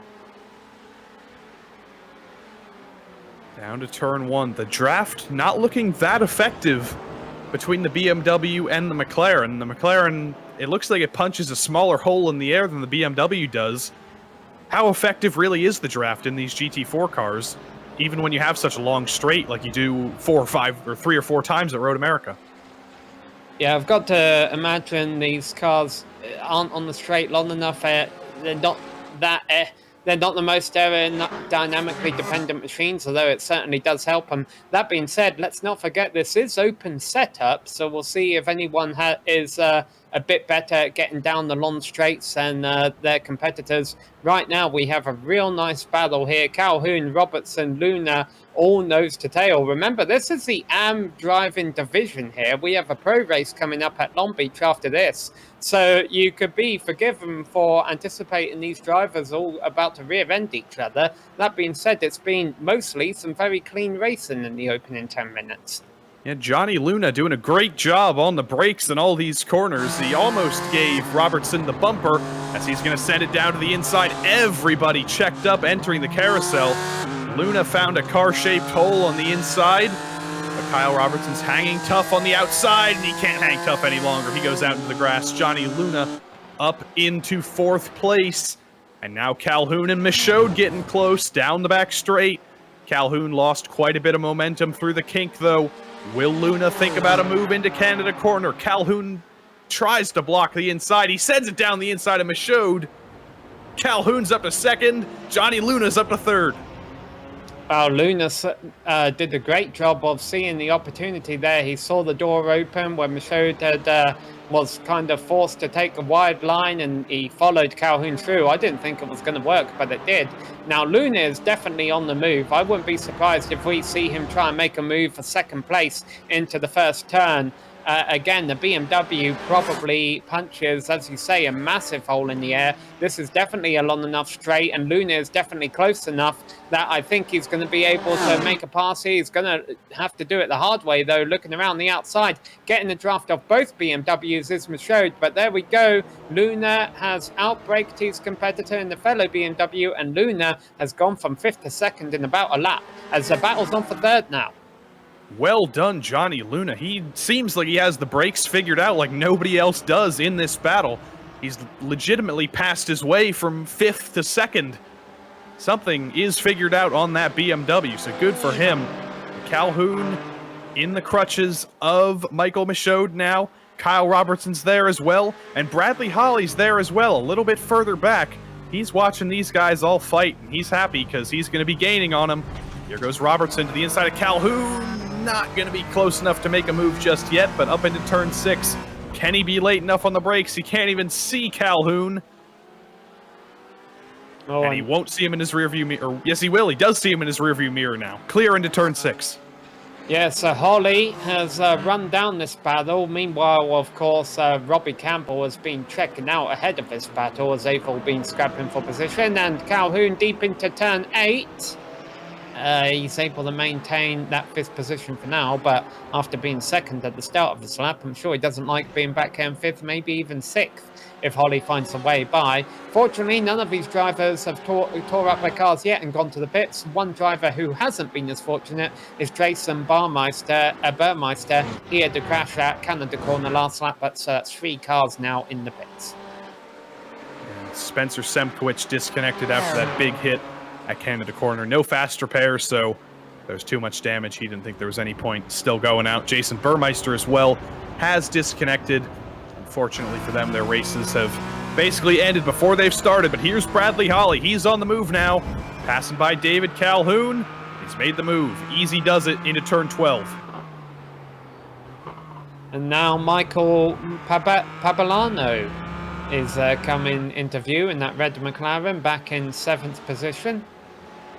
Down to turn 1. The draft not looking that effective between the BMW and the McLaren. The McLaren, it looks like it punches a smaller hole in the air than the BMW does. How effective really is the draft in these GT4 cars, even when you have such a long straight like you do 4 or 5 or 3 or 4 times at Road America? Yeah, I've got to imagine these cars aren't on the straight long enough. They're not that... They're not the most aerodynamically dependent machines, although it certainly does help them. That being said, let's not forget this is open setup, so we'll see if anyone is a bit better at getting down the long straights than their competitors. Right now, we have a real nice battle here. Calhoun, Robertson, Luna, all nose to tail. Remember, this is the AM driving division here. We have a pro race coming up at Long Beach after this. So you could be forgiven for anticipating these drivers all about to rear-end each other. That being said, it's been mostly some very clean racing in the opening 10 minutes. Yeah, Johnny Luna doing a great job on the brakes in all these corners. He almost gave Robertson the bumper as he's going to send it down to the inside. Everybody checked up entering the carousel. Luna found a car-shaped hole on the inside. But Kyle Robertson's hanging tough on the outside, and he can't hang tough any longer. He goes out into the grass. Johnny Luna up into 4th place. And now Calhoun and Michaud getting close down the back straight. Calhoun lost quite a bit of momentum through the kink, though. Will Luna think about a move into Canada corner? Calhoun tries to block the inside. He sends it down the inside of Michaud. Calhoun's up to 2nd. Johnny Luna's up to 3rd. Well, Luna did a great job of seeing the opportunity there. He saw the door open when Michaud was kind of forced to take a wide line, and he followed Calhoun through. I didn't think it was going to work, but it did. Now, Luna is definitely on the move. I wouldn't be surprised if we see him try and make a move for 2nd place into the first turn. Again, the BMW probably punches, as you say, a massive hole in the air. This is definitely a long enough straight, and Luna is definitely close enough that I think he's going to be able to make a pass here. He's going to have to do it the hard way, though, looking around the outside. Getting the draft off both BMWs is Michaud, but there we go. Luna has outbraked his competitor in the fellow BMW, and Luna has gone from 5th to 2nd in about a lap, as the battle's on for 3rd now. Well done, Johnny Luna. He seems like he has the brakes figured out like nobody else does in this battle. He's legitimately passed his way from 5th to 2nd. Something is figured out on that BMW, so good for him. Calhoun in the crutches of Michael Michaud now. Kyle Robertson's there as well, and Bradley Holly's there as well, a little bit further back. He's watching these guys all fight, and he's happy because he's going to be gaining on them. Here goes Robertson to the inside of Calhoun. Not going to be close enough to make a move just yet, but up into turn 6. Can he be late enough on the brakes? He can't even see Calhoun. Oh, and he won't see him in his rearview mirror. Yes, he will. He does see him in his rearview mirror now. Clear into turn 6. Yeah, so Holly has run down this battle. Meanwhile, of course, Robbie Campbell has been checking out ahead of this battle as they've all been scrapping for position. And Calhoun deep into turn 8. He's able to maintain that 5th position for now, but after being 2nd at the start of this lap, I'm sure he doesn't like being back here in 5th, maybe even 6th, if Holly finds a way by. Fortunately, none of these drivers have tore up their cars yet and gone to the pits. One driver who hasn't been as fortunate is Jason Burmeister. He had to crash at Canada corner last lap, but so that's 3 cars now in the pits. And Spencer Semkowicz disconnected after that big hit at Canada corner. No fast repair, so there's too much damage. He didn't think there was any point still going out. Jason Burmeister as well has disconnected. Unfortunately for them, their races have basically ended before they've started, but here's Bradley Holly. He's on the move now, passing by David Calhoun. He's made the move. Easy does it into turn 12. And now Michael Pabalano is coming into view in that red McLaren, back in 7th position.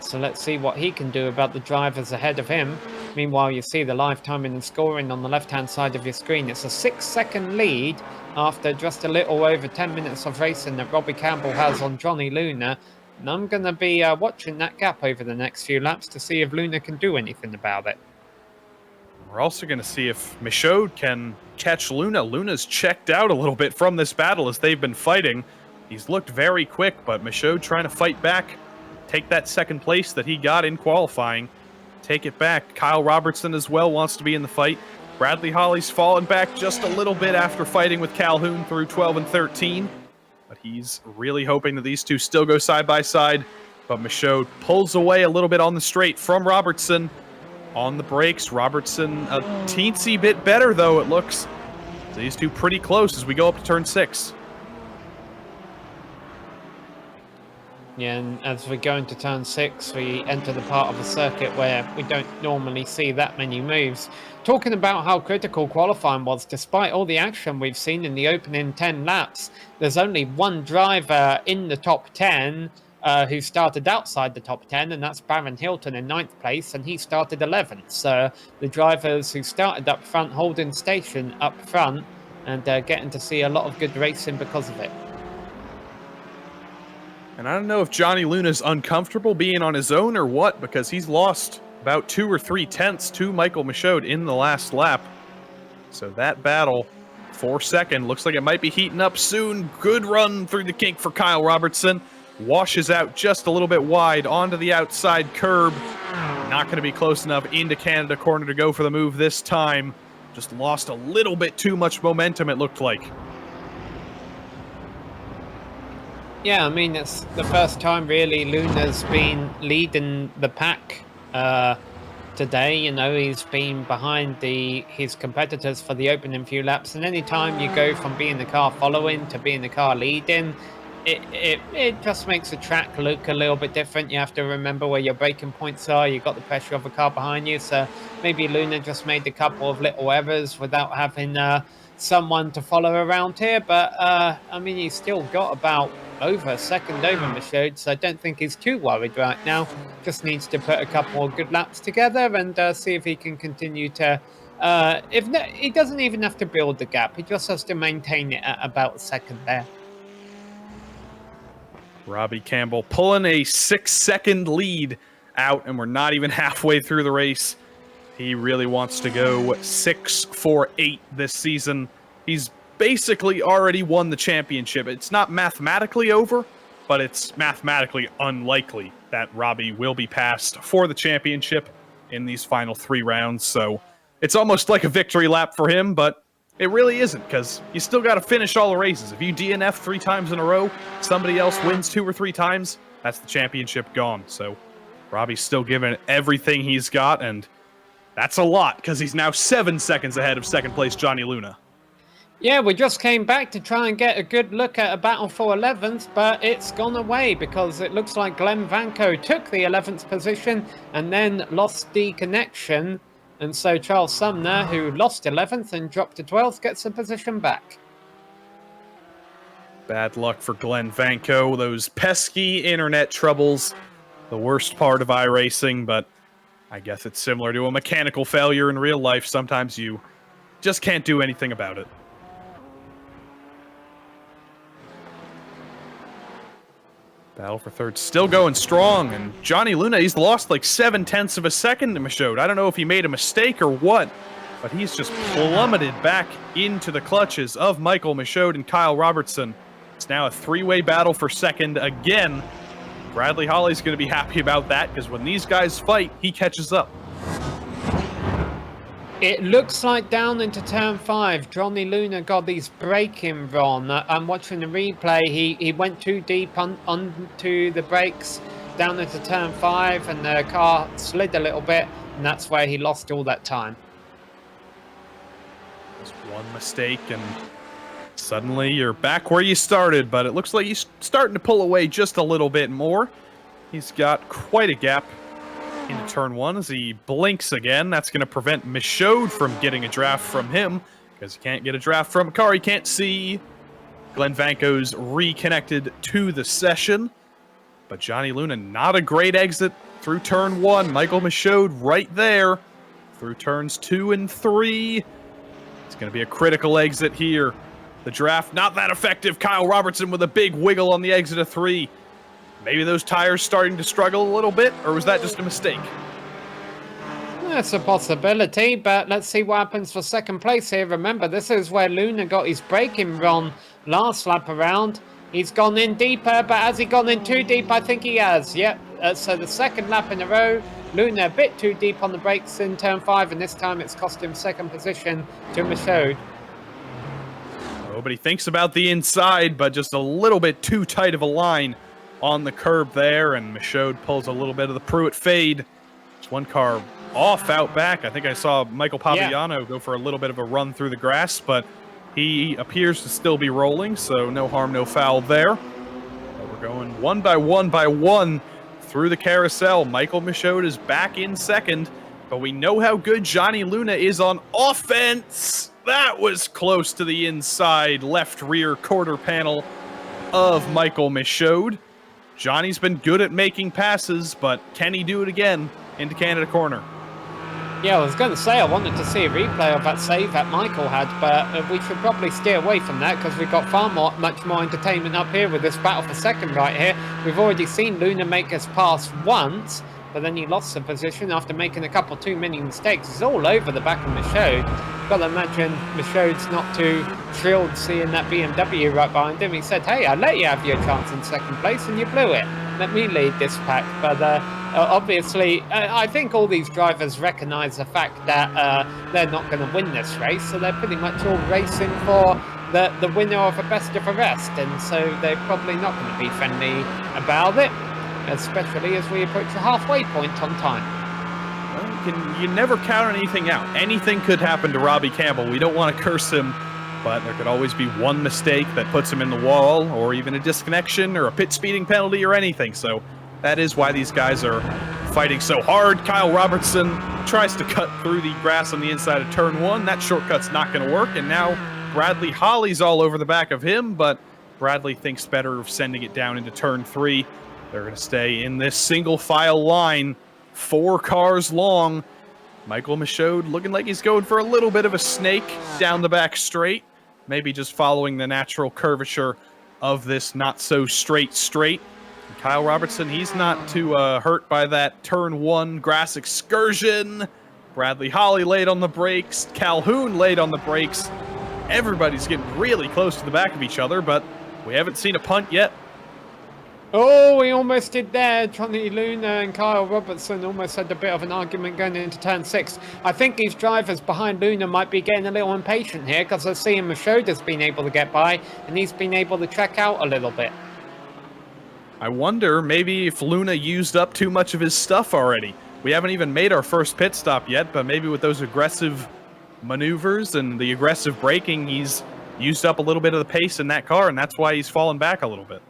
So let's see what he can do about the drivers ahead of him. Meanwhile, you see the live timing and scoring on the left-hand side of your screen. It's a 6-second lead after just a little over 10 minutes of racing that Robbie Campbell has on Johnny Luna. And I'm going to be watching that gap over the next few laps to see if Luna can do anything about it. We're also going to see if Michaud can catch Luna. Luna's checked out a little bit from this battle as they've been fighting. He's looked very quick, but Michaud trying to fight back, take that second place that he got in qualifying, take it back. Kyle Robertson as well wants to be in the fight. Bradley Holly's fallen back just a little bit after fighting with Calhoun through 12 and 13, but he's really hoping that these two still go side by side. But Michaud pulls away a little bit on the straight from Robertson. On the brakes, Robertson a teensy bit better, though, it looks. So these two pretty close as we go up to turn 6. Yeah, and as we go into turn 6, we enter the part of the circuit where we don't normally see that many moves. Talking about how critical qualifying was, despite all the action we've seen in the opening 10 laps, there's only one driver in the top 10 who started outside the top 10, and that's Baron Hilton in 9th place, and he started 11th. So the drivers who started up front holding station up front and getting to see a lot of good racing because of it. And I don't know if Johnny Luna's uncomfortable being on his own or what, because he's lost about 2 or 3 tenths to Michael Michaud in the last lap. So that battle for second looks like it might be heating up soon. Good run through the kink for Kyle Robertson. Washes out just a little bit wide onto the outside curb. Not going to be close enough into Canada corner to go for the move this time. Just lost a little bit too much momentum, it looked like. Yeah, I mean, it's the first time really Luna's been leading the pack today. You know, he's been behind his competitors for the opening few laps, and any time you go from being the car following to being the car leading, it just makes the track look a little bit different. You have to remember where your braking points are. You've got the pressure of a car behind you, so maybe Luna just made a couple of little errors without having someone to follow around here, but I mean, he's still got about over a second over Michaud, so I don't think he's too worried right now. Just needs to put a couple of good laps together and see if he can continue to he doesn't even have to build the gap, he just has to maintain it at about a second there. Robbie Campbell pulling a 6-second lead out, and we're not even halfway through the race. He really wants to go 6-4-8 this season. He's basically already won the championship. It's not mathematically over, but it's mathematically unlikely that Robbie will be passed for the championship in these final 3 rounds. So it's almost like a victory lap for him, but it really isn't, because you still got to finish all the races. If you DNF 3 times in a row, somebody else wins 2 or 3 times, that's the championship gone. So Robbie's still giving everything he's got, and that's a lot, because he's now 7 seconds ahead of second place Johnny Luna. Yeah, we just came back to try and get a good look at a battle for 11th, but it's gone away because it looks like Glenn Vanko took the 11th position and then lost the connection. And so Charles Sumner, who lost 11th and dropped to 12th, gets the position back. Bad luck for Glenn Vanko. Those pesky internet troubles, the worst part of iRacing, but I guess it's similar to a mechanical failure in real life. Sometimes you just can't do anything about it. Battle for third still going strong, and Johnny Luna, he's lost like 7/10 of a second to Michaud. I don't know if he made a mistake or what, but he's just plummeted back into the clutches of Michael Michaud and Kyle Robertson. It's now a 3-way battle for second again. Bradley Holly's going to be happy about that, because when these guys fight, he catches up. It looks like down into turn 5, Johnny Luna got his braking wrong. I'm watching the replay. He went too deep onto the brakes down into turn 5, and the car slid a little bit, and that's where he lost all that time. Just one mistake, and suddenly you're back where you started, but it looks like he's starting to pull away just a little bit more. He's got quite a gap into turn 1 as he blinks again. That's going to prevent Michaud from getting a draft from him, because he can't get a draft from a car he can't see. Glenn Vanko's reconnected to the session, but Johnny Luna, not a great exit through turn 1. Michael Michaud right there. through turns 2 and 3. It's going to be a critical exit here. The draft, not that effective. Kyle Robertson with a big wiggle on the exit of 3. Maybe those tires starting to struggle a little bit, or was that just a mistake? That's a possibility, but let's see what happens for second place here. Remember, this is where Luna got his braking run last lap around. He's gone in deeper, but has he gone in too deep? I think he has, yep. So the second lap in a row, Luna a bit too deep on the brakes in turn 5, and this time it's cost him second position to Michaud. Nobody thinks about the inside, but just a little bit too tight of a line on the curb there, and Michaud pulls a little bit of the Pruitt fade. Just one car off out back. I think I saw Michael Paviano go for a little bit of a run through the grass, but he appears to still be rolling, so no harm, no foul there. But we're going one by one through the carousel. Michael Michaud is back in second, but we know how good Johnny Luna is on offense. That was close to the inside left rear quarter panel of Michael Michaud. Johnny's been good at making passes, but can he do it again into Canada corner? Yeah, I was going to say I wanted to see a replay of that save that Michael had, but we should probably steer away from that because we've got much more entertainment up here with this battle for second right here. We've already seen Luna make us pass once, but then he lost the position after making a couple too many mistakes. It's all over the back of Michaud. Got to imagine Michaud's not too thrilled seeing that BMW right behind him. He said, hey, I let you have your chance in second place and you blew it. Let me lead this pack. But obviously, I think all these drivers recognize the fact that they're not going to win this race. So they're pretty much all racing for the winner of a best of the rest. And so they're probably not going to be friendly about it, especially as we approach the halfway point on time. Well, you never count anything out. Anything could happen to Robbie Campbell. We don't want to curse him, but there could always be one mistake that puts him in the wall, or even a disconnection, or a pit speeding penalty, or anything. So that is why these guys are fighting so hard. Kyle Robertson tries to cut through the grass on the inside of turn 1. That shortcut's not going to work, and now Bradley Holly's all over the back of him, but Bradley thinks better of sending it down into turn 3. They're going to stay in this single file line, 4 cars long. Michael Michaud looking like he's going for a little bit of a snake down the back straight. Maybe just following the natural curvature of this not so straight. And Kyle Robertson, he's not too hurt by that turn 1 grass excursion. Bradley Holly laid on the brakes. Calhoun laid on the brakes. Everybody's getting really close to the back of each other, but we haven't seen a punt yet. Oh, we almost did there. Johnny Luna and Kyle Robertson almost had a bit of an argument going into turn 6. I think these drivers behind Luna might be getting a little impatient here because I see Michaud has been able to get by and he's been able to track out a little bit. I wonder maybe if Luna used up too much of his stuff already. We haven't even made our first pit stop yet, but maybe with those aggressive maneuvers and the aggressive braking, he's used up a little bit of the pace in that car, and that's why he's fallen back a little bit.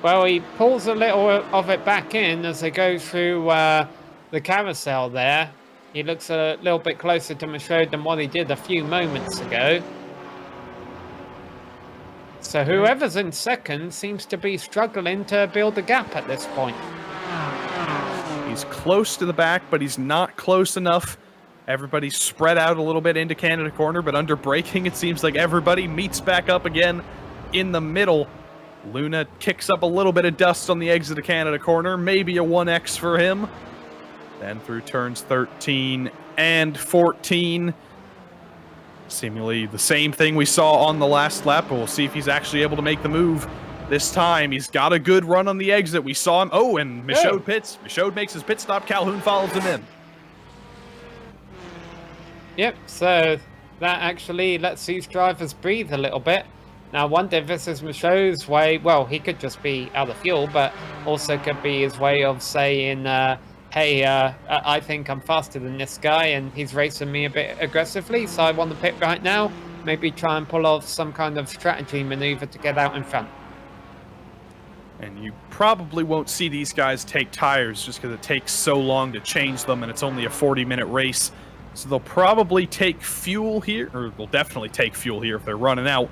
Well, he pulls a little of it back in as they go through the carousel there. He looks a little bit closer to Michaud than what he did a few moments ago. So whoever's in second seems to be struggling to build a gap at this point. He's close to the back, but he's not close enough. Everybody's spread out a little bit into Canada corner, but under braking, it seems like everybody meets back up again in the middle. Luna kicks up a little bit of dust on the exit of Canada corner, maybe a 1X for him. Then through turns 13 and 14. Seemingly the same thing we saw on the last lap, but we'll see if he's actually able to make the move this time. He's got a good run on the exit. We saw him. Oh, and Michaud pits. Michaud makes his pit stop. Calhoun follows him in. Yep, so that actually lets these drivers breathe a little bit. Now, I wonder if this is Michaud's way. Well, he could just be out of fuel, but also could be his way of saying, hey, I think I'm faster than this guy, and he's racing me a bit aggressively, so I want to pit right now. Maybe try and pull off some kind of strategy maneuver to get out in front. And you probably won't see these guys take tires just because it takes so long to change them, and it's only a 40-minute race. So they'll probably take fuel here, or they'll definitely take fuel here if they're running out.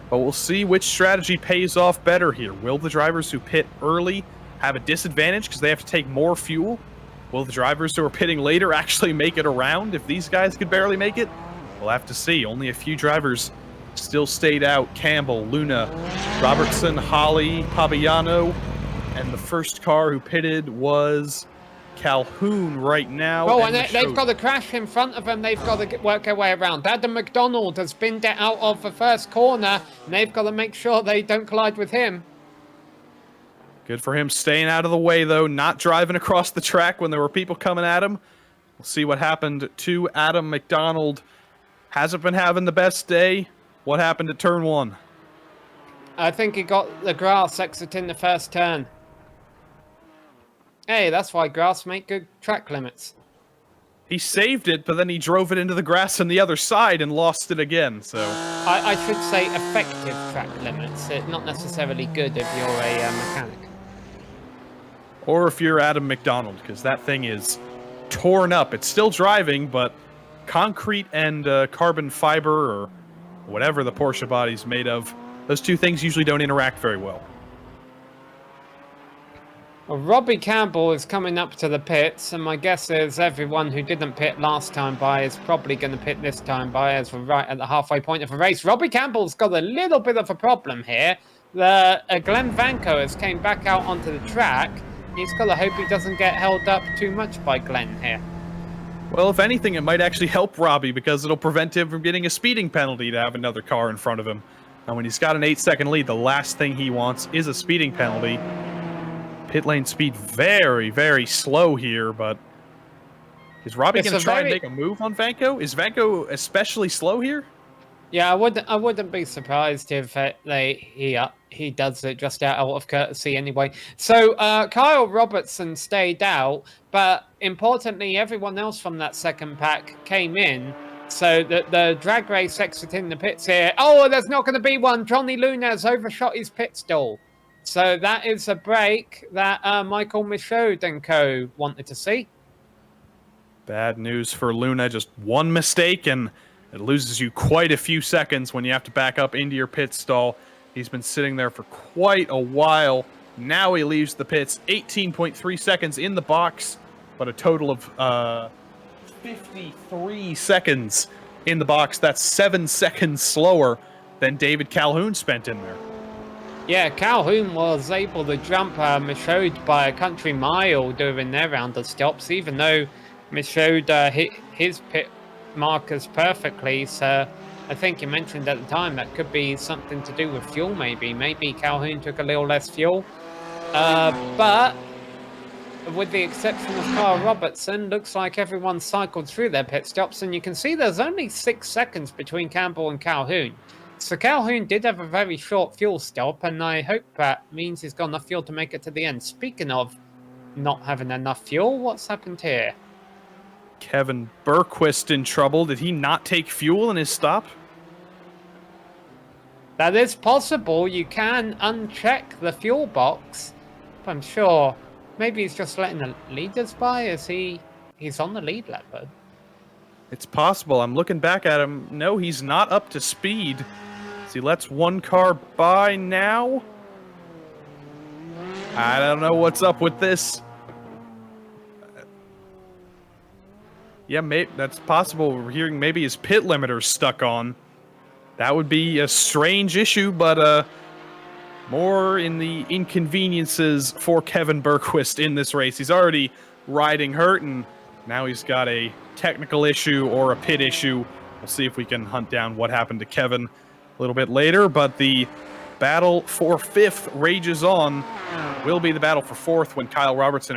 But we'll see which strategy pays off better here. Will the drivers who pit early have a disadvantage because they have to take more fuel? Will the drivers who are pitting later actually make it around if these guys could barely make it? We'll have to see. Only a few drivers still stayed out. Campbell, Luna, Robertson, Holly, Pabiano, and the first car who pitted was Calhoun right now. Oh, and they've got a crash in front of them. They've got to work their way around. Adam McDonald has been out of the first corner, and they've got to make sure they don't collide with him. Good for him staying out of the way, though, not driving across the track when there were people coming at him. We'll see what happened to Adam McDonald. Hasn't been having the best day. What happened at turn 1? I think he got the grass exiting the first turn. Hey, that's why grass make good track limits. He saved it, but then he drove it into the grass on the other side and lost it again, so... I should say effective track limits, not necessarily good if you're a mechanic. Or if you're Adam McDonald, because that thing is torn up. It's still driving, but concrete and carbon fiber, or whatever the Porsche body's made of, those two things usually don't interact very well. Well, Robbie Campbell is coming up to the pits, and my guess is everyone who didn't pit last time by is probably going to pit this time by, as we're right at the halfway point of the race. Robbie Campbell's got a little bit of a problem here. Glenn Vanko has came back out onto the track. He's got to hope he doesn't get held up too much by Glenn here. Well, if anything, it might actually help Robbie, because it'll prevent him from getting a speeding penalty to have another car in front of him. And when he's got an 8-second lead, the last thing he wants is a speeding penalty. Pit lane speed very, very slow here, but is Robbie going to try and make a move on Vanko? Is Vanko especially slow here? Yeah, I wouldn't be surprised if he does it just out of courtesy anyway. So Kyle Robertson stayed out, but importantly, everyone else from that second pack came in. So the drag race exiting the pits here. Oh, there's not going to be one. Johnny Luna has overshot his pit stall. So that is a break that Michael Michaud and co. wanted to see. Bad news for Luna. Just one mistake, and it loses you quite a few seconds when you have to back up into your pit stall. He's been sitting there for quite a while. Now he leaves the pits. 18.3 seconds in the box, but a total of 53 seconds in the box. That's 7 seconds slower than David Calhoun spent in there. Yeah, Calhoun was able to jump Michaud by a country mile during their round of stops, even though Michaud hit his pit markers perfectly. So I think you mentioned at the time that could be something to do with fuel, maybe. Maybe Calhoun took a little less fuel. But with the exception of Kyle Robertson, looks like everyone cycled through their pit stops, and you can see there's only 6 seconds between Campbell and Calhoun. So Calhoun did have a very short fuel stop, and I hope that means he's got enough fuel to make it to the end. Speaking of not having enough fuel, what's happened here? Kevin Berquist in trouble. Did he not take fuel in his stop? That is possible. You can uncheck the fuel box. But I'm sure maybe he's just letting the leaders by. He's on the lead lap, bud. It's possible. I'm looking back at him. No, he's not up to speed. So he lets one car by now. I don't know what's up with this. Yeah, maybe that's possible. We're hearing maybe his pit limiter's stuck on. That would be a strange issue, but more in the inconveniences for Kevin Berquist in this race. He's already riding hurt, and now he's got a technical issue or a pit issue. We'll see if we can hunt down what happened to Kevin a little bit later, but the battle for 5th rages on. Will be the battle for 4th when Kyle Robertson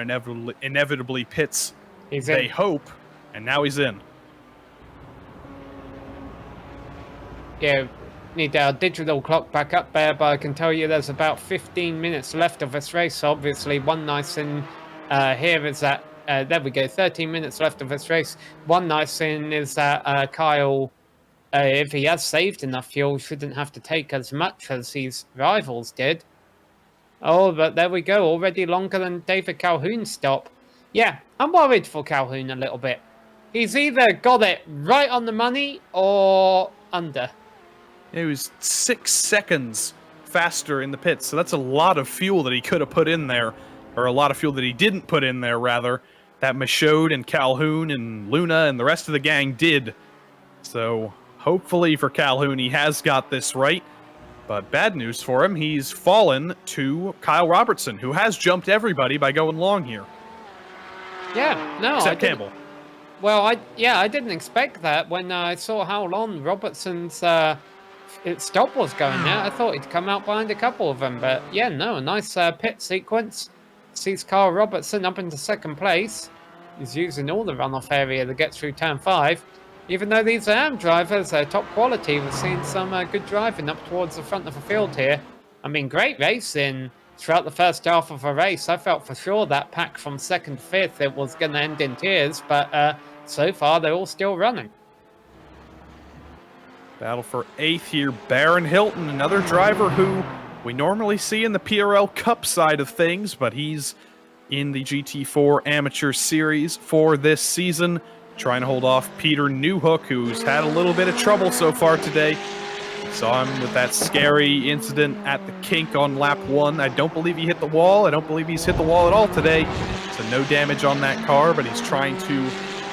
inevitably pits. They hope, and now he's in. Yeah, need our digital clock back up there, but I can tell you there's about 15 minutes left of this race. Obviously, one nice thing here is that, there we go, 13 minutes left of this race. One nice thing is that Kyle, if he has saved enough fuel, shouldn't have to take as much as his rivals did. Oh, but there we go, already longer than David Calhoun's stop. Yeah, I'm worried for Calhoun a little bit. He's either got it right on the money or under. It was 6 seconds faster in the pits, so that's a lot of fuel that he could have put in there, or a lot of fuel that he didn't put in there, rather. that Michaud and Calhoun and Luna and the rest of the gang did. So hopefully for Calhoun, he has got this right. But bad news for him, he's fallen to Kyle Robertson, who has jumped everybody by going long here. Yeah, no, Except Campbell. Well, I didn't expect that when I saw how long Robertson's stop was going there. I thought he'd come out behind a couple of them, but yeah, no, a nice pit sequence. Sees Kyle Robertson up into second place. He's using all the runoff area to get through turn 5. Even though these AM drivers are top quality, we're seeing some good driving up towards the front of the field here. I mean, great racing throughout the first half of a race. I felt for sure that pack from 2nd to 5th, it was going to end in tears, but so far they're all still running. Battle for 8th here, Baron Hilton, another driver who we normally see in the PRL Cup side of things, but he's in the GT4 Amateur Series for this season, trying to hold off Peter Newhook, who's had a little bit of trouble so far today. Saw him with that scary incident at the kink on lap 1. I don't believe he hit the wall. I don't believe he's hit the wall at all today. So no damage on that car, but he's trying to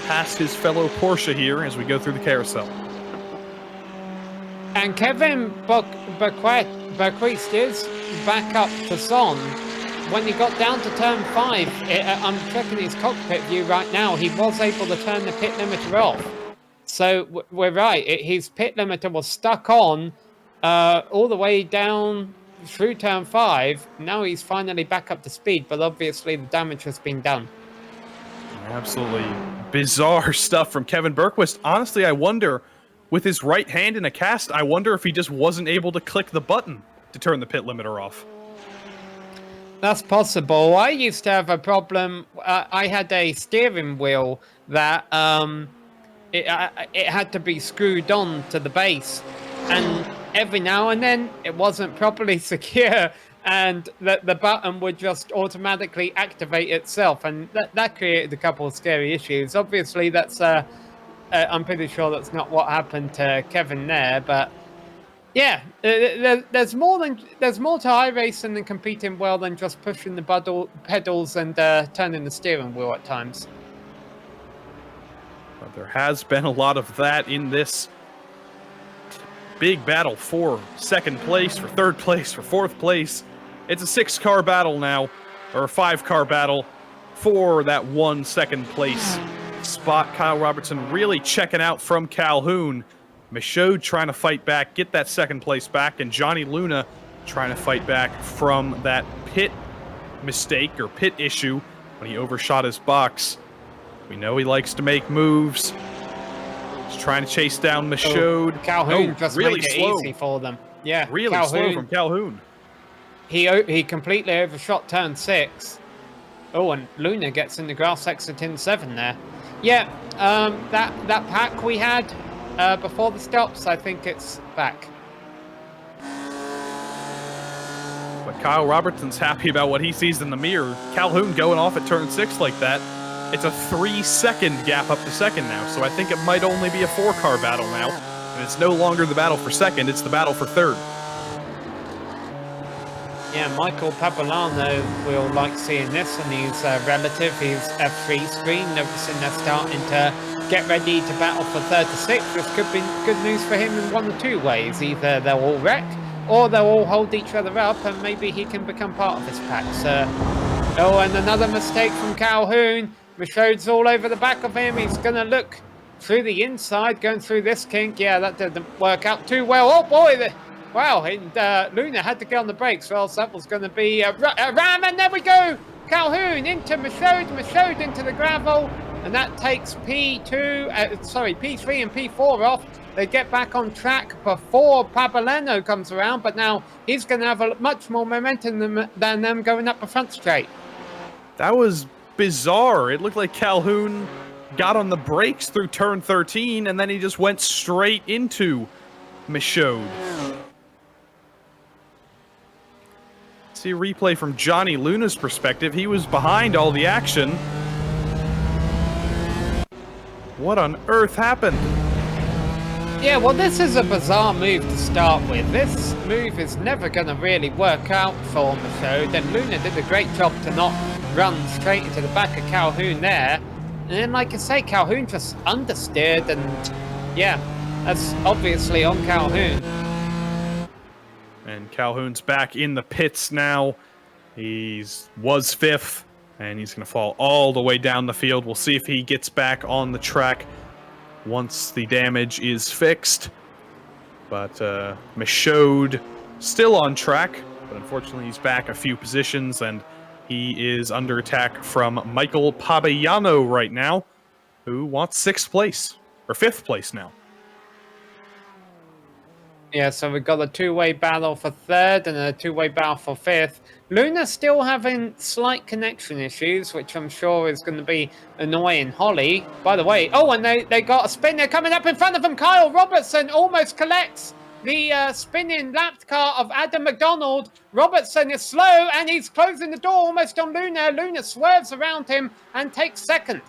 pass his fellow Porsche here as we go through the carousel. And Kevin Bequist is back up to Son. When he got down to turn 5, I'm checking his cockpit view right now, he was able to turn the pit limiter off. So we're right, his pit limiter was stuck on all the way down through turn 5. Now he's finally back up to speed, but obviously the damage has been done. Absolutely bizarre stuff from Kevin Bergquist. Honestly, I wonder, with his right hand in a cast, I wonder if he just wasn't able to click the button to turn the pit limiter off. That's possible. I used to have a problem. I had a steering wheel that it had to be screwed on to the base, and every now and then it wasn't properly secure, and the button would just automatically activate itself, and that created a couple of scary issues. Obviously, that's I'm pretty sure that's not what happened to Kevin there, but yeah, there's more to iRacing than competing well than just pushing the pedals and turning the steering wheel at times. But there has been a lot of that in this big battle for 2nd place, for 3rd place, for 4th place. It's a 6-car battle now, or a 5-car battle for that 1 2nd place spot. Kyle Robertson really checking out from Calhoun. Michaud trying to fight back, get that 2nd place back, and Johnny Luna trying to fight back from that pit mistake or pit issue when he overshot his box. We know he likes to make moves. He's trying to chase down Michaud. Calhoun just really made it easy for them. Yeah, really Calhoun, slow from Calhoun. He completely overshot turn 6. Oh, and Luna gets in the grass exit in 7 there. Yeah, that pack we had before the stops, I think it's back. But Kyle Robertson's happy about what he sees in the mirror. Calhoun going off at turn 6 like that. It's a 3-second gap up to 2nd now, so I think it might only be a 4-car battle now. And it's no longer the battle for 2nd, it's the battle for 3rd. Yeah, Michael Papalano will like seeing this on his relative, his F3 screen, noticing they're starting to get ready to battle for 3rd to 6th. This could be good news for him in one of 2 ways. Either they'll all wreck, or they'll all hold each other up, and maybe he can become part of this pack. So, oh, and another mistake from Calhoun. Michaud's all over the back of him. He's going to look through the inside, going through this kink. Yeah, that didn't work out too well. Oh, boy. Wow, and Luna had to get on the brakes, or else that was going to be a ram. And there we go. Calhoun into Michaud into the gravel. And that takes P3 and P4 off. They get back on track before Papaleno comes around, but now he's going to have much more momentum than them going up the front straight. That was bizarre. It looked like Calhoun got on the brakes through turn 13, and then he just went straight into Michaud. See a replay from Johnny Luna's perspective. He was behind all the action. What on earth happened? Yeah, well, this is a bizarre move to start with. This move is never going to really work out for Michaud, and Luna did a great job to not run straight into the back of Calhoun there. And then, like I say, Calhoun just understeered, and yeah, that's obviously on Calhoun. And Calhoun's back in the pits now. Was fifth, and he's going to fall all the way down the field. We'll see if he gets back on the track once the damage is fixed. But Michaud still on track, but unfortunately he's back a few positions, and he is under attack from Michael Pabiano right now, who wants 6th place, or 5th place now. Yeah, so we've got a two-way battle for 3rd and a two-way battle for 5th. Luna's still having slight connection issues, which I'm sure is going to be annoying Holly. By the way, oh, and they got a spin. They're coming up in front of them. Kyle Robertson almost collects the spinning lapped car of Adam McDonald. Robertson is slow, and he's closing the door almost on Luna. Luna swerves around him and takes 2nd.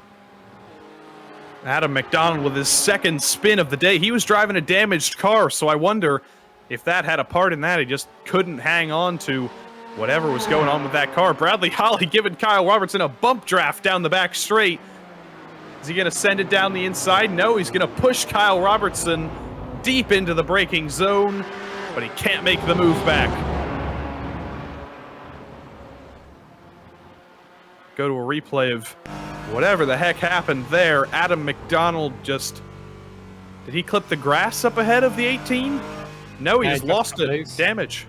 Adam McDonald with his 2nd spin of the day. He was driving a damaged car, so I wonder if that had a part in that. He just couldn't hang on to whatever was going on with that car. Bradley Holly giving Kyle Robertson a bump draft down the back straight. Is he going to send it down the inside? No, he's going to push Kyle Robertson deep into the braking zone, but he can't make the move back. Go to a replay of whatever the heck happened there. Adam McDonald just... Did he clip the grass up ahead of the 18? No, he just lost it. Damage.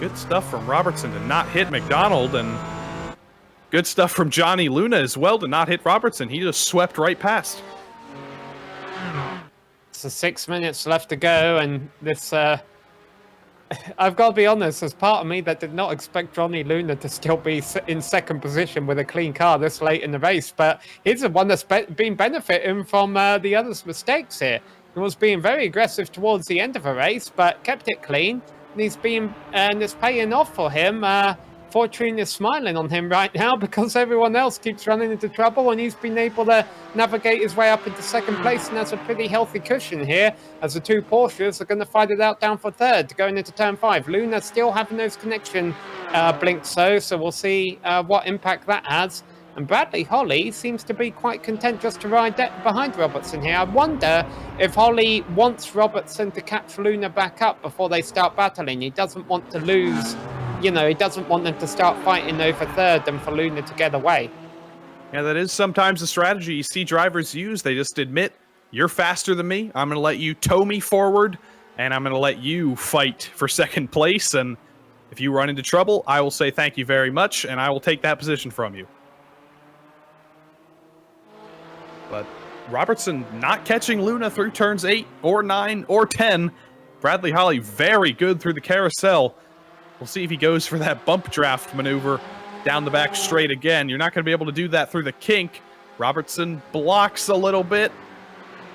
Good stuff from Robertson to not hit McDonald, and good stuff from Johnny Luna as well to not hit Robertson. He just swept right past. So 6 minutes left to go, and this... I've got to be honest, there's part of me that did not expect Johnny Luna to still be in 2nd position with a clean car this late in the race, but he's the one that's been benefiting from the others' mistakes here. He was being very aggressive towards the end of the race, but kept it clean. And it's paying off for him. Fortune is smiling on him right now because everyone else keeps running into trouble, and he's been able to navigate his way up into 2nd place, and that's a pretty healthy cushion here as the two Porsches are going to fight it out down for 3rd going into turn 5. Luna still having those connection blinks, so we'll see what impact that has. And Bradley Holly seems to be quite content just to ride behind Robertson here. I wonder if Holly wants Robertson to catch Luna back up before they start battling. He doesn't want to lose, he doesn't want them to start fighting over 3rd and for Luna to get away. Yeah, that is sometimes a strategy you see drivers use. They just admit, you're faster than me. I'm going to let you tow me forward, and I'm going to let you fight for 2nd place. And if you run into trouble, I will say thank you very much, and I will take that position from you. But Robertson not catching Luna through turns 8 or 9 or 10. Bradley Holly very good through the carousel. We'll see if he goes for that bump draft maneuver down the back straight again. You're not going to be able to do that through the kink. Robertson blocks a little bit.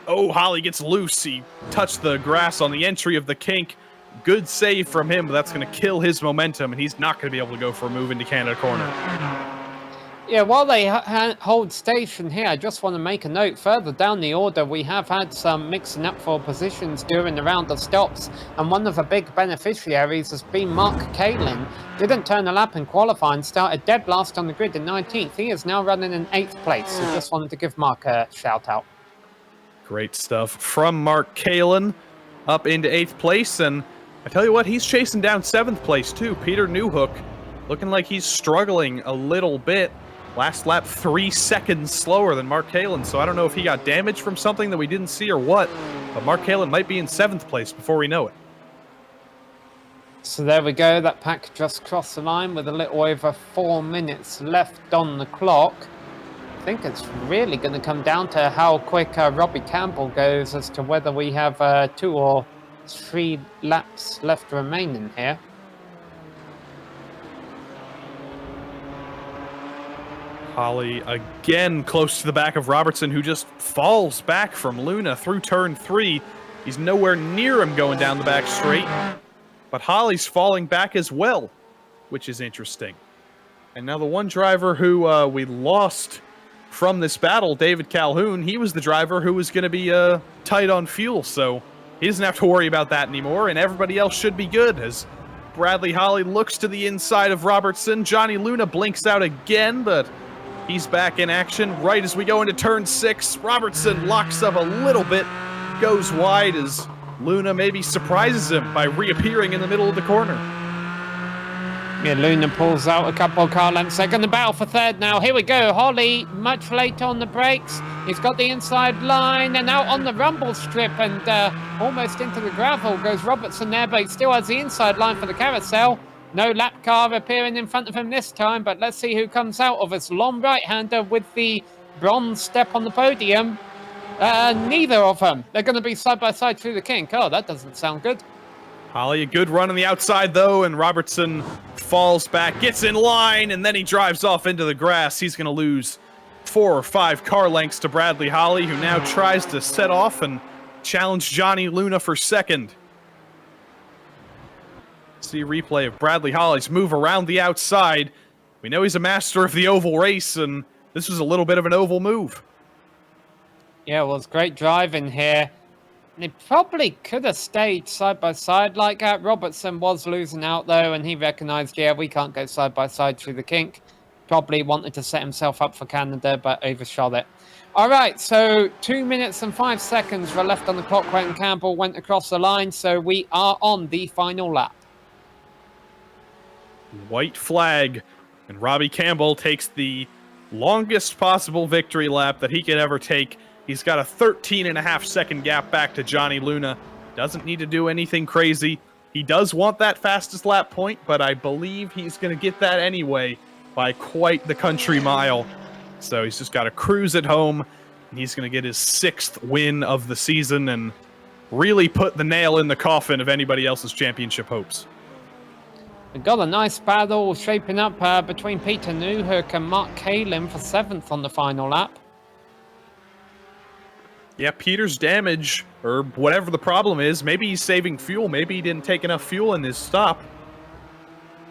Oh, Holly gets loose. He touched the grass on the entry of the kink. Good save from him, but that's going to kill his momentum, and he's not going to be able to go for a move into Canada corner. Yeah, while they hold station here, I just want to make a note. Further down the order, we have had some mixing up for positions during the round of stops, and one of the big beneficiaries has been Mark Kalin. Didn't turn a lap in qualifying, started dead last on the grid in 19th. He is now running in 8th place, so just wanted to give Mark a shout out. Great stuff from Mark Kalin up into 8th place, and I tell you what, he's chasing down 7th place too. Peter Newhook looking like he's struggling a little bit. Last lap 3 seconds slower than Mark Kalin, so I don't know if he got damaged from something that we didn't see or what, but Mark Kalin might be in 7th place before we know it. So there we go, that pack just crossed the line with a little over 4 minutes left on the clock. I think it's really going to come down to how quick Robbie Campbell goes as to whether we have 2 or 3 laps left remaining here. Holly again close to the back of Robertson, who just falls back from Luna through turn 3. He's nowhere near him going down the back straight, but Holly's falling back as well, which is interesting. And now the one driver who we lost from this battle, David Calhoun, he was the driver who was going to be tight on fuel, so he doesn't have to worry about that anymore, and everybody else should be good, as Bradley Holly looks to the inside of Robertson. Johnny Luna blinks out again, but he's back in action right as we go into turn 6. Robertson locks up a little bit, goes wide as Luna maybe surprises him by reappearing in the middle of the corner. Yeah, Luna pulls out a couple of car lengths. Second, the battle for third now. Here we go. Holly, much later on the brakes. He's got the inside line and out on the rumble strip and almost into the gravel goes Robertson there, but he still has the inside line for the carousel. No lap car appearing in front of him this time, but let's see who comes out of this long right-hander with the bronze step on the podium. Neither of them. They're going to be side-by-side through the kink. Oh, that doesn't sound good. Holly, a good run on the outside, though, and Robertson falls back, gets in line, and then he drives off into the grass. He's going to lose 4 or 5 car lengths to Bradley Holly, who now tries to set off and challenge Johnny Luna for second. See a replay of Bradley Holly's move around the outside. We know he's a master of the oval race, and this was a little bit of an oval move. Yeah, it was great driving here. They probably could have stayed side by side like that. Robertson was losing out though, and he recognized, yeah, we can't go side by side through the kink. Probably wanted to set himself up for Canada, but overshot it. All right, so 2 minutes and 5 seconds were left on the clock when Campbell went across the line, so we are on the final lap. White flag, and Robbie Campbell takes the longest possible victory lap that he could ever take. He's got a 13.5-second gap back to Johnny Luna. Doesn't need to do anything crazy. He does want that fastest lap point, but I believe he's going to get that anyway by quite the country mile. So he's just got to cruise at home, and he's going to get his 6th win of the season and really put the nail in the coffin of anybody else's championship hopes. We've got a nice battle shaping up between Peter Newhook and Mark Kalin for 7th on the final lap. Yeah, Peter's damage, or whatever the problem is, maybe he's saving fuel, maybe he didn't take enough fuel in his stop.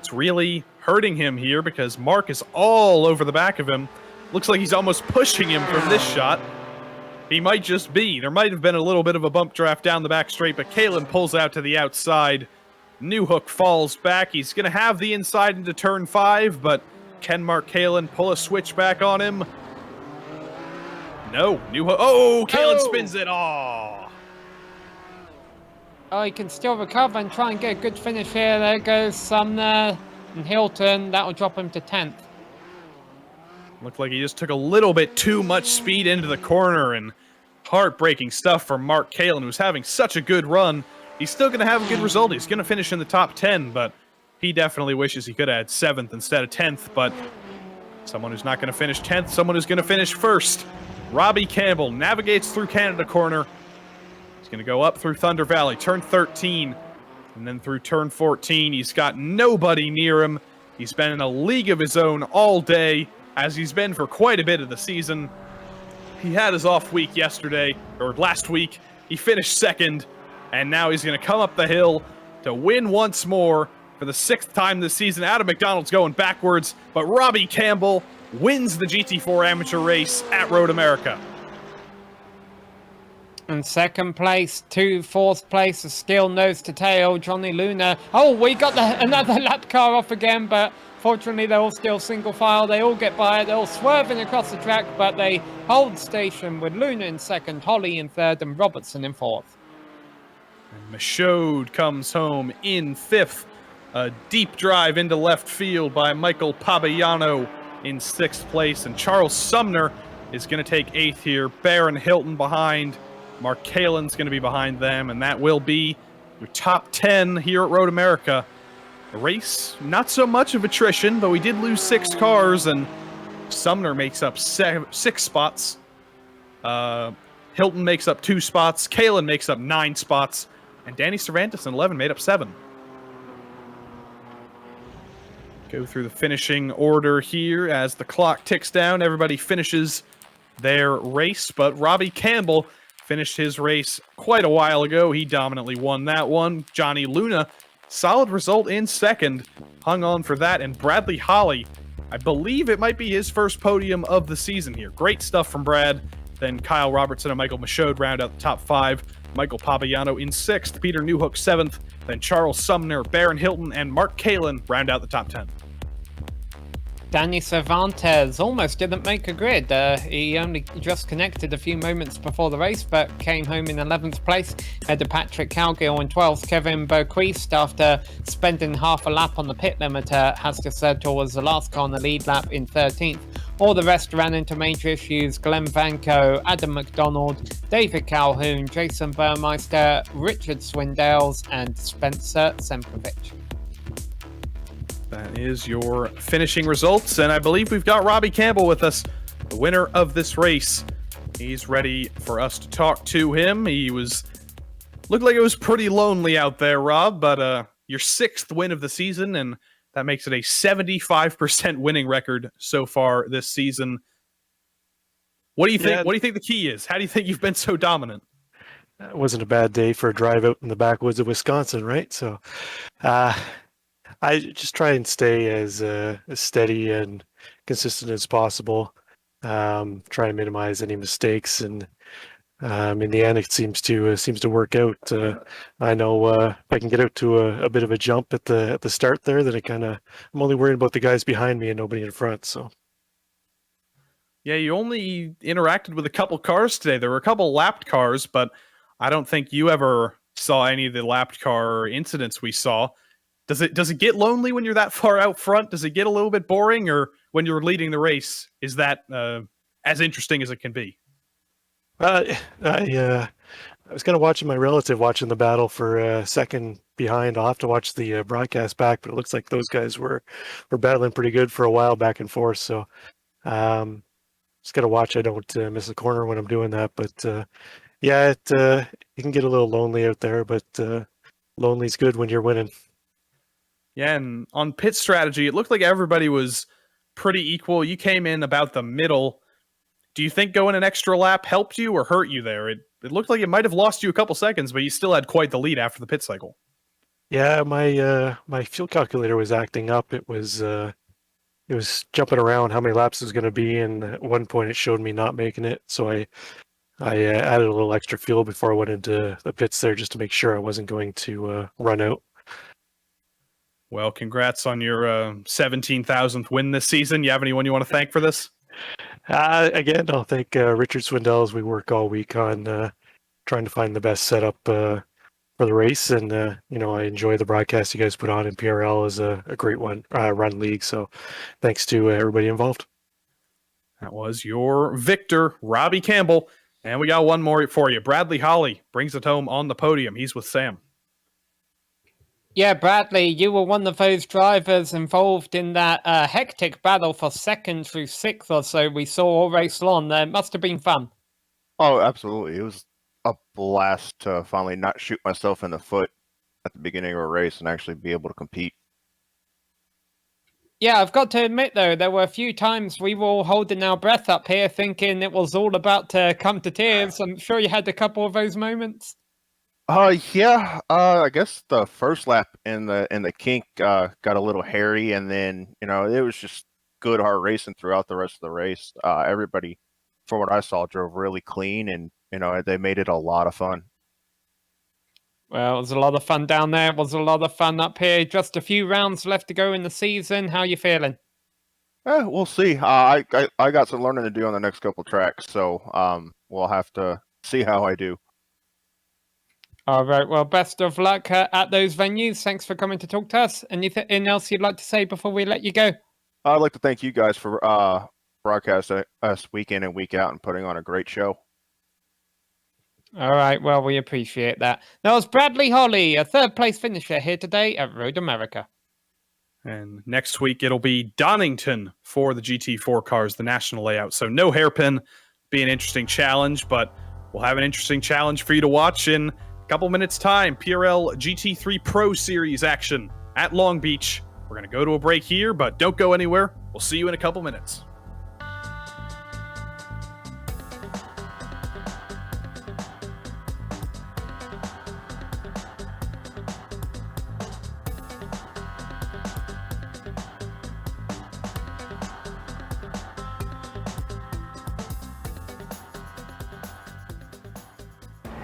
It's really hurting him here because Mark is all over the back of him. Looks like he's almost pushing him from this shot. He might just be. There might have been a little bit of a bump draft down the back straight, but Kalin pulls out to the outside. Newhook falls back. He's going to have the inside into turn 5, but can Mark Kalin pull a switch back on him? No, Newhook. Oh, Kalin spins it. Oh, he can still recover and try and get a good finish here. There goes Sumner and Hilton. That will drop him to 10th. Looked like he just took a little bit too much speed into the corner, and heartbreaking stuff for Mark Kalin, who's having such a good run. He's still going to have a good result. He's going to finish in the top 10, but he definitely wishes he could have had 7th instead of 10th. But someone who's not going to finish 10th, someone who's going to finish 1st. Robbie Campbell navigates through Canada Corner. He's going to go up through Thunder Valley, turn 13, and then through turn 14. He's got nobody near him. He's been in a league of his own all day, as he's been for quite a bit of the season. He had his off week yesterday, or last week. He finished 2nd, and now he's going to come up the hill to win once more for the 6th time this season. Adam McDonald's going backwards, but Robbie Campbell wins the GT4 amateur race at Road America. And 2nd place to 4th place is still nose to tail, Johnny Luna. Oh, we got another lap car off again, but fortunately they're all still single file. They all get by, they're all swerving across the track, but they hold station with Luna in 2nd, Holly in 3rd, and Robertson in 4th. And Michaud comes home in 5th. A deep drive into left field by Michael Pabiano in 6th place, and Charles Sumner is going to take 8th here. Barron Hilton behind. Mark Kalin's going to be behind them, and that will be your top 10 here at Road America. The race, not so much of attrition, but we did lose 6 cars, and Sumner makes up 6 spots. Hilton makes up 2 spots. Kalin makes up 9 spots, and Danny Cervantes in 11 made up 7. Go through the finishing order here as the clock ticks down. Everybody finishes their race, but Robbie Campbell finished his race quite a while ago. He dominantly won that one. Johnny Luna, solid result in 2nd, hung on for that. And Bradley Holly, I believe it might be his first podium of the season here. Great stuff from Brad. Then Kyle Robertson and Michael Michaud round out the top 5. Michael Papagiano in 6th, Peter Newhook 7th, then Charles Sumner, Baron Hilton, and Mark Kalin round out the top 10. Danny Cervantes almost didn't make a grid. He only just connected a few moments before the race, but came home in 11th place. Had to Patrick Cowgill in 12th. Kevin Boquist, after spending half a lap on the pit limiter, has to settle towards the last car on the lead lap in 13th. All the rest ran into major issues. Glenn Vanko, Adam McDonald, David Calhoun, Jason Burmeister, Richard Swindell, and Spencer Semprovic. That is your finishing results, and I believe we've got Robbie Campbell with us, the winner of this race. He's ready for us to talk to him. Looked like it was pretty lonely out there, Rob, but your 6th win of the season, and that makes it a 75% winning record so far this season. What do you think? Yeah. What do you think the key is? How do you think you've been so dominant? It wasn't a bad day for a drive out in the backwoods of Wisconsin, right? So I just try and stay as steady and consistent as possible. Try and minimize any mistakes, and in the end, it seems to work out. I know if I can get out to a bit of a jump at the start there, then I'm only worried about the guys behind me and nobody in front. So Yeah, you only interacted with a couple cars today. There were a couple lapped cars, but I don't think you ever saw any of the lapped car incidents we saw. Does it get lonely when you're that far out front? Does it get a little bit boring, or when you're leading the race, is that as interesting as it can be? I was kind of watching my relative watching the battle for second behind. I'll have to watch the broadcast back, but it looks like those guys were battling pretty good for a while back and forth. So just got to watch I don't miss a corner when I'm doing that. But yeah, it can get a little lonely out there, but lonely's good when you're winning. Yeah, and on pit strategy, it looked like everybody was pretty equal. You came in about the middle. Do you think going an extra lap helped you or hurt you there? It looked like it might have lost you a couple seconds, but you still had quite the lead after the pit cycle. Yeah, my fuel calculator was acting up. It was jumping around how many laps it was going to be, and at one point it showed me not making it. So I added a little extra fuel before I went into the pits there just to make sure I wasn't going to run out. Well, congrats on your 17,000th win this season. You have anyone you want to thank for this? Again, I'll thank Richard Swindell as we work all week on trying to find the best setup for the race. And, I enjoy the broadcast you guys put on, and PRL is a great run league. So thanks to everybody involved. That was your victor, Robbie Campbell. And we got one more for you. Bradley Holly brings it home on the podium. He's with Sam. Yeah, Bradley, you were one of those drivers involved in that hectic battle for 2nd through 6th or so we saw all race long. It must have been fun. Oh, absolutely. It was a blast to finally not shoot myself in the foot at the beginning of a race and actually be able to compete. Yeah, I've got to admit, though, there were a few times we were all holding our breath up here thinking it was all about to come to tears. I'm sure you had a couple of those moments. Yeah. I guess the first lap in the kink got a little hairy, and then it was just good hard racing throughout the rest of the race. Everybody, from what I saw, drove really clean, and they made it a lot of fun. Well, it was a lot of fun down there. It was a lot of fun up here. Just a few rounds left to go in the season. How you feeling? We'll see. I got some learning to do on the next couple tracks, so we'll have to see how I do. All right. Well, best of luck at those venues. Thanks for coming to talk to us. Anything else you'd like to say before we let you go? I'd like to thank you guys for broadcasting us week in and week out and putting on a great show. All right. Well, we appreciate that. That was Bradley Holly, a 3rd place finisher here today at Road America. And next week, it'll be Donington for the GT4 cars, the national layout. So no hairpin, be an interesting challenge, but we'll have an interesting challenge for you to watch in a couple minutes' time. PRL GT3 Pro Series action at Long Beach. We're going to go to a break here, but don't go anywhere. We'll see you in a couple minutes.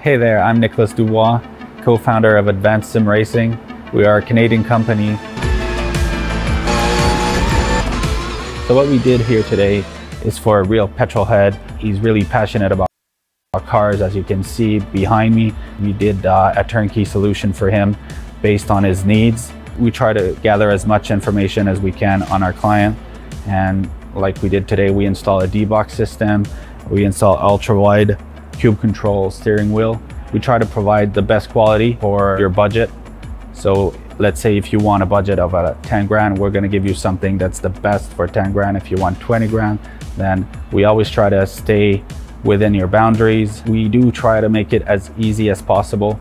Hey there, I'm Nicholas Dubois, co-founder of Advanced SimRacing. We are a Canadian company. So what we did here today is for a real petrol head. He's really passionate about cars, as you can see behind me. We did a turnkey solution for him based on his needs. We try to gather as much information as we can on our client, and like we did today, we install a D-box system, we install ultra-wide cube control steering wheel. We try to provide the best quality for your budget. So let's say if you want a budget of 10 grand, we're going to give you something that's the best for 10 grand. If you want 20 grand, then we always try to stay within your boundaries. We do try to make it as easy as possible.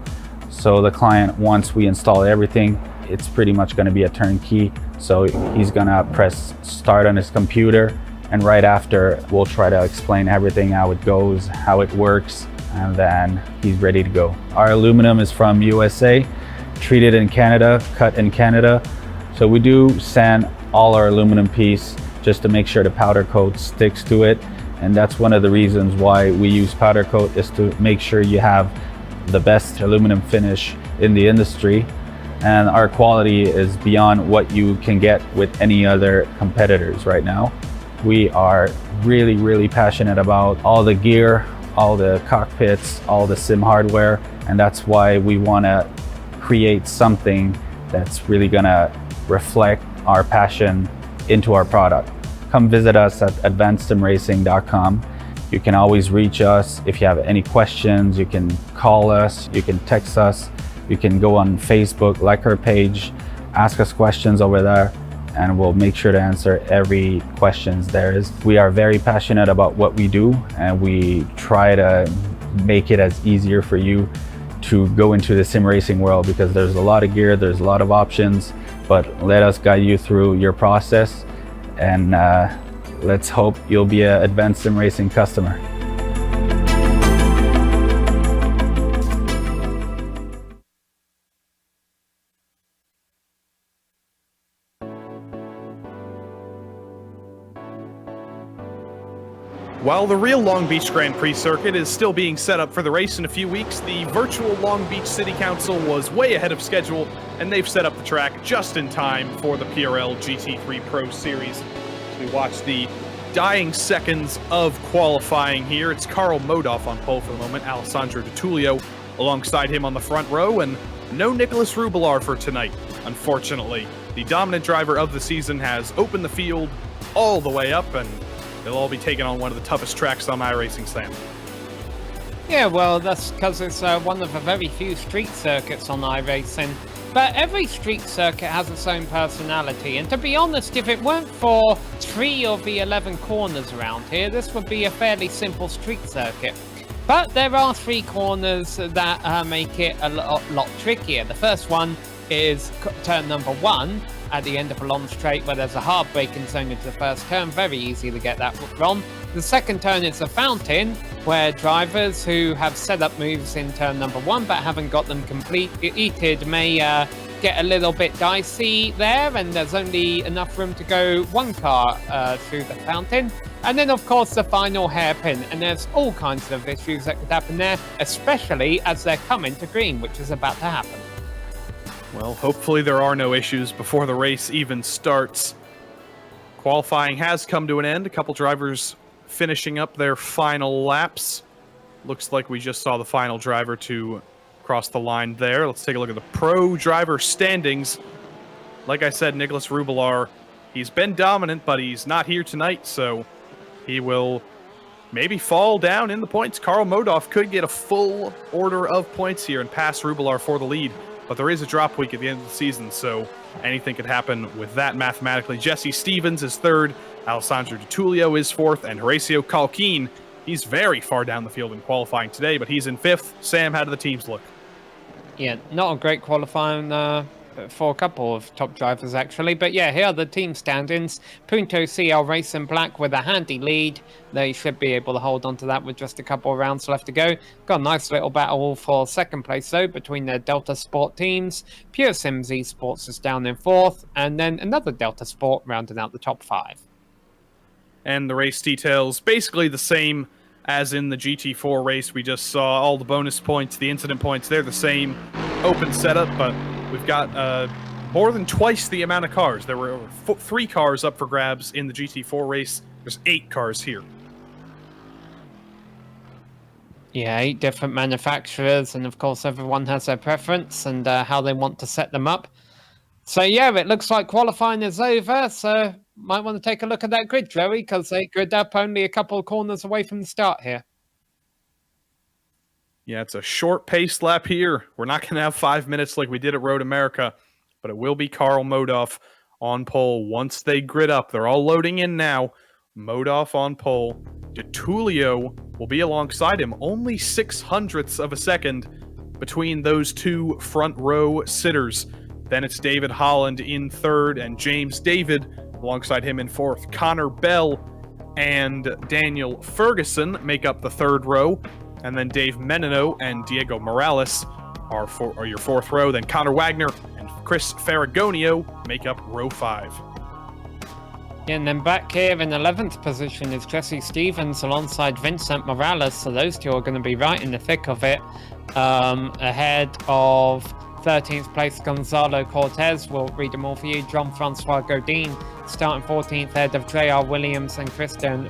So the client, once we install everything, it's pretty much going to be a turnkey. So he's going to press start on his computer, and right after we'll try to explain everything, how it goes, how it works, and then he's ready to go. Our aluminum is from USA, treated in Canada, cut in Canada. So we do sand all our aluminum piece just to make sure the powder coat sticks to it. And that's one of the reasons why we use powder coat, is to make sure you have the best aluminum finish in the industry. And our quality is beyond what you can get with any other competitors right now. We are really, really passionate about all the gear, all the cockpits, all the sim hardware, and that's why we want to create something that's really going to reflect our passion into our product. Come visit us at advancedsimracing.com. You can always reach us if you have any questions. You can call us, you can text us, you can go on Facebook, like our page, ask us questions over there, and we'll make sure to answer every questions there is. We are very passionate about what we do, and we try to make it as easier for you to go into the sim racing world, because there's a lot of gear, there's a lot of options, but let us guide you through your process, and let's hope you'll be an Advanced Sim Racing customer. While the real Long Beach Grand Prix circuit is still being set up for the race in a few weeks, the virtual Long Beach City Council was way ahead of schedule, and they've set up the track just in time for the PRL GT3 Pro Series. We watch the dying seconds of qualifying here. It's Carl Modoff on pole for the moment, Alessandro Di Tullio alongside him on the front row, and no Nicholas Rubelar for tonight, unfortunately. The dominant driver of the season has opened the field all the way up, and they'll all be taking on one of the toughest tracks on iRacing, Sam. Yeah, well, that's because it's one of the very few street circuits on iRacing. But every street circuit has its own personality, and to be honest, if it weren't for 3 of the 11 corners around here, this would be a fairly simple street circuit. But there are 3 corners that make it a lot trickier. The first one is turn number 1 at the end of a long straight, where there's a hard braking zone into the first turn. Very easy to get that wrong. The second turn is a fountain, where drivers who have set up moves in turn number 1 but haven't got them completed may get a little bit dicey there, and there's only enough room to go 1 car through the fountain. And then of course the final hairpin, and there's all kinds of issues that could happen there, especially as they're coming to green, which is about to happen. Well, hopefully there are no issues before the race even starts. Qualifying has come to an end. A couple drivers finishing up their final laps. Looks like we just saw the final driver to cross the line there. Let's take a look at the pro driver standings. Like I said, Nicholas Rubelar, he's been dominant, but he's not here tonight, so he will maybe fall down in the points. Carl Modoff could get a full order of points here and pass Rubelar for the lead. But there is a drop week at the end of the season, so anything could happen with that mathematically. Jesse Stevens is 3rd, Alessandro Di Tullio is 4th, and Horacio Calhoun, he's very far down the field in qualifying today, but he's in 5th. Sam, how do the teams look? Yeah, not a great qualifying for a couple of top drivers, actually. But yeah, here are the team standings. Punto CL Racing Black with a handy lead. They should be able to hold on to that with just a couple of rounds left to go. Got a nice little battle for second place, though, between their Delta Sport teams. Pure Sims Esports is down in 4th, and then another Delta Sport rounding out the top 5. And the race details basically the same as in the GT4 race. We just saw all the bonus points, the incident points, they're the same. Open setup, but we've got more than twice the amount of cars. There were 3 cars up for grabs in the GT4 race. There's 8 cars here. Yeah, 8 different manufacturers, and of course everyone has their preference and how they want to set them up. So yeah, it looks like qualifying is over, so might want to take a look at that grid, Joey, because they grid up only a couple of corners away from the start here. Yeah, it's a short paced lap here. We're not going to have 5 minutes like we did at Road America, but it will be Karl Modoff on pole once they grid up. They're all loading in now. Modoff on pole. DeTulio will be alongside him. Only 0.06 of a second between those 2 front row sitters. Then it's David Holland in 3rd and James David alongside him in 4th. Connor Bell and Daniel Ferguson make up the 3rd row. And then Dave Menino and Diego Morales are your 4th row. Then Connor Wagner and Chris Ferragonio make up row 5. And then back here in 11th position is Jesse Stevens alongside Vincent Morales. So those two are going to be right in the thick of it. Ahead of 13th place Gonzalo Cortez. We'll read them all for you. Jean-Francois Godin starting 14th ahead of J.R. Williams and Christian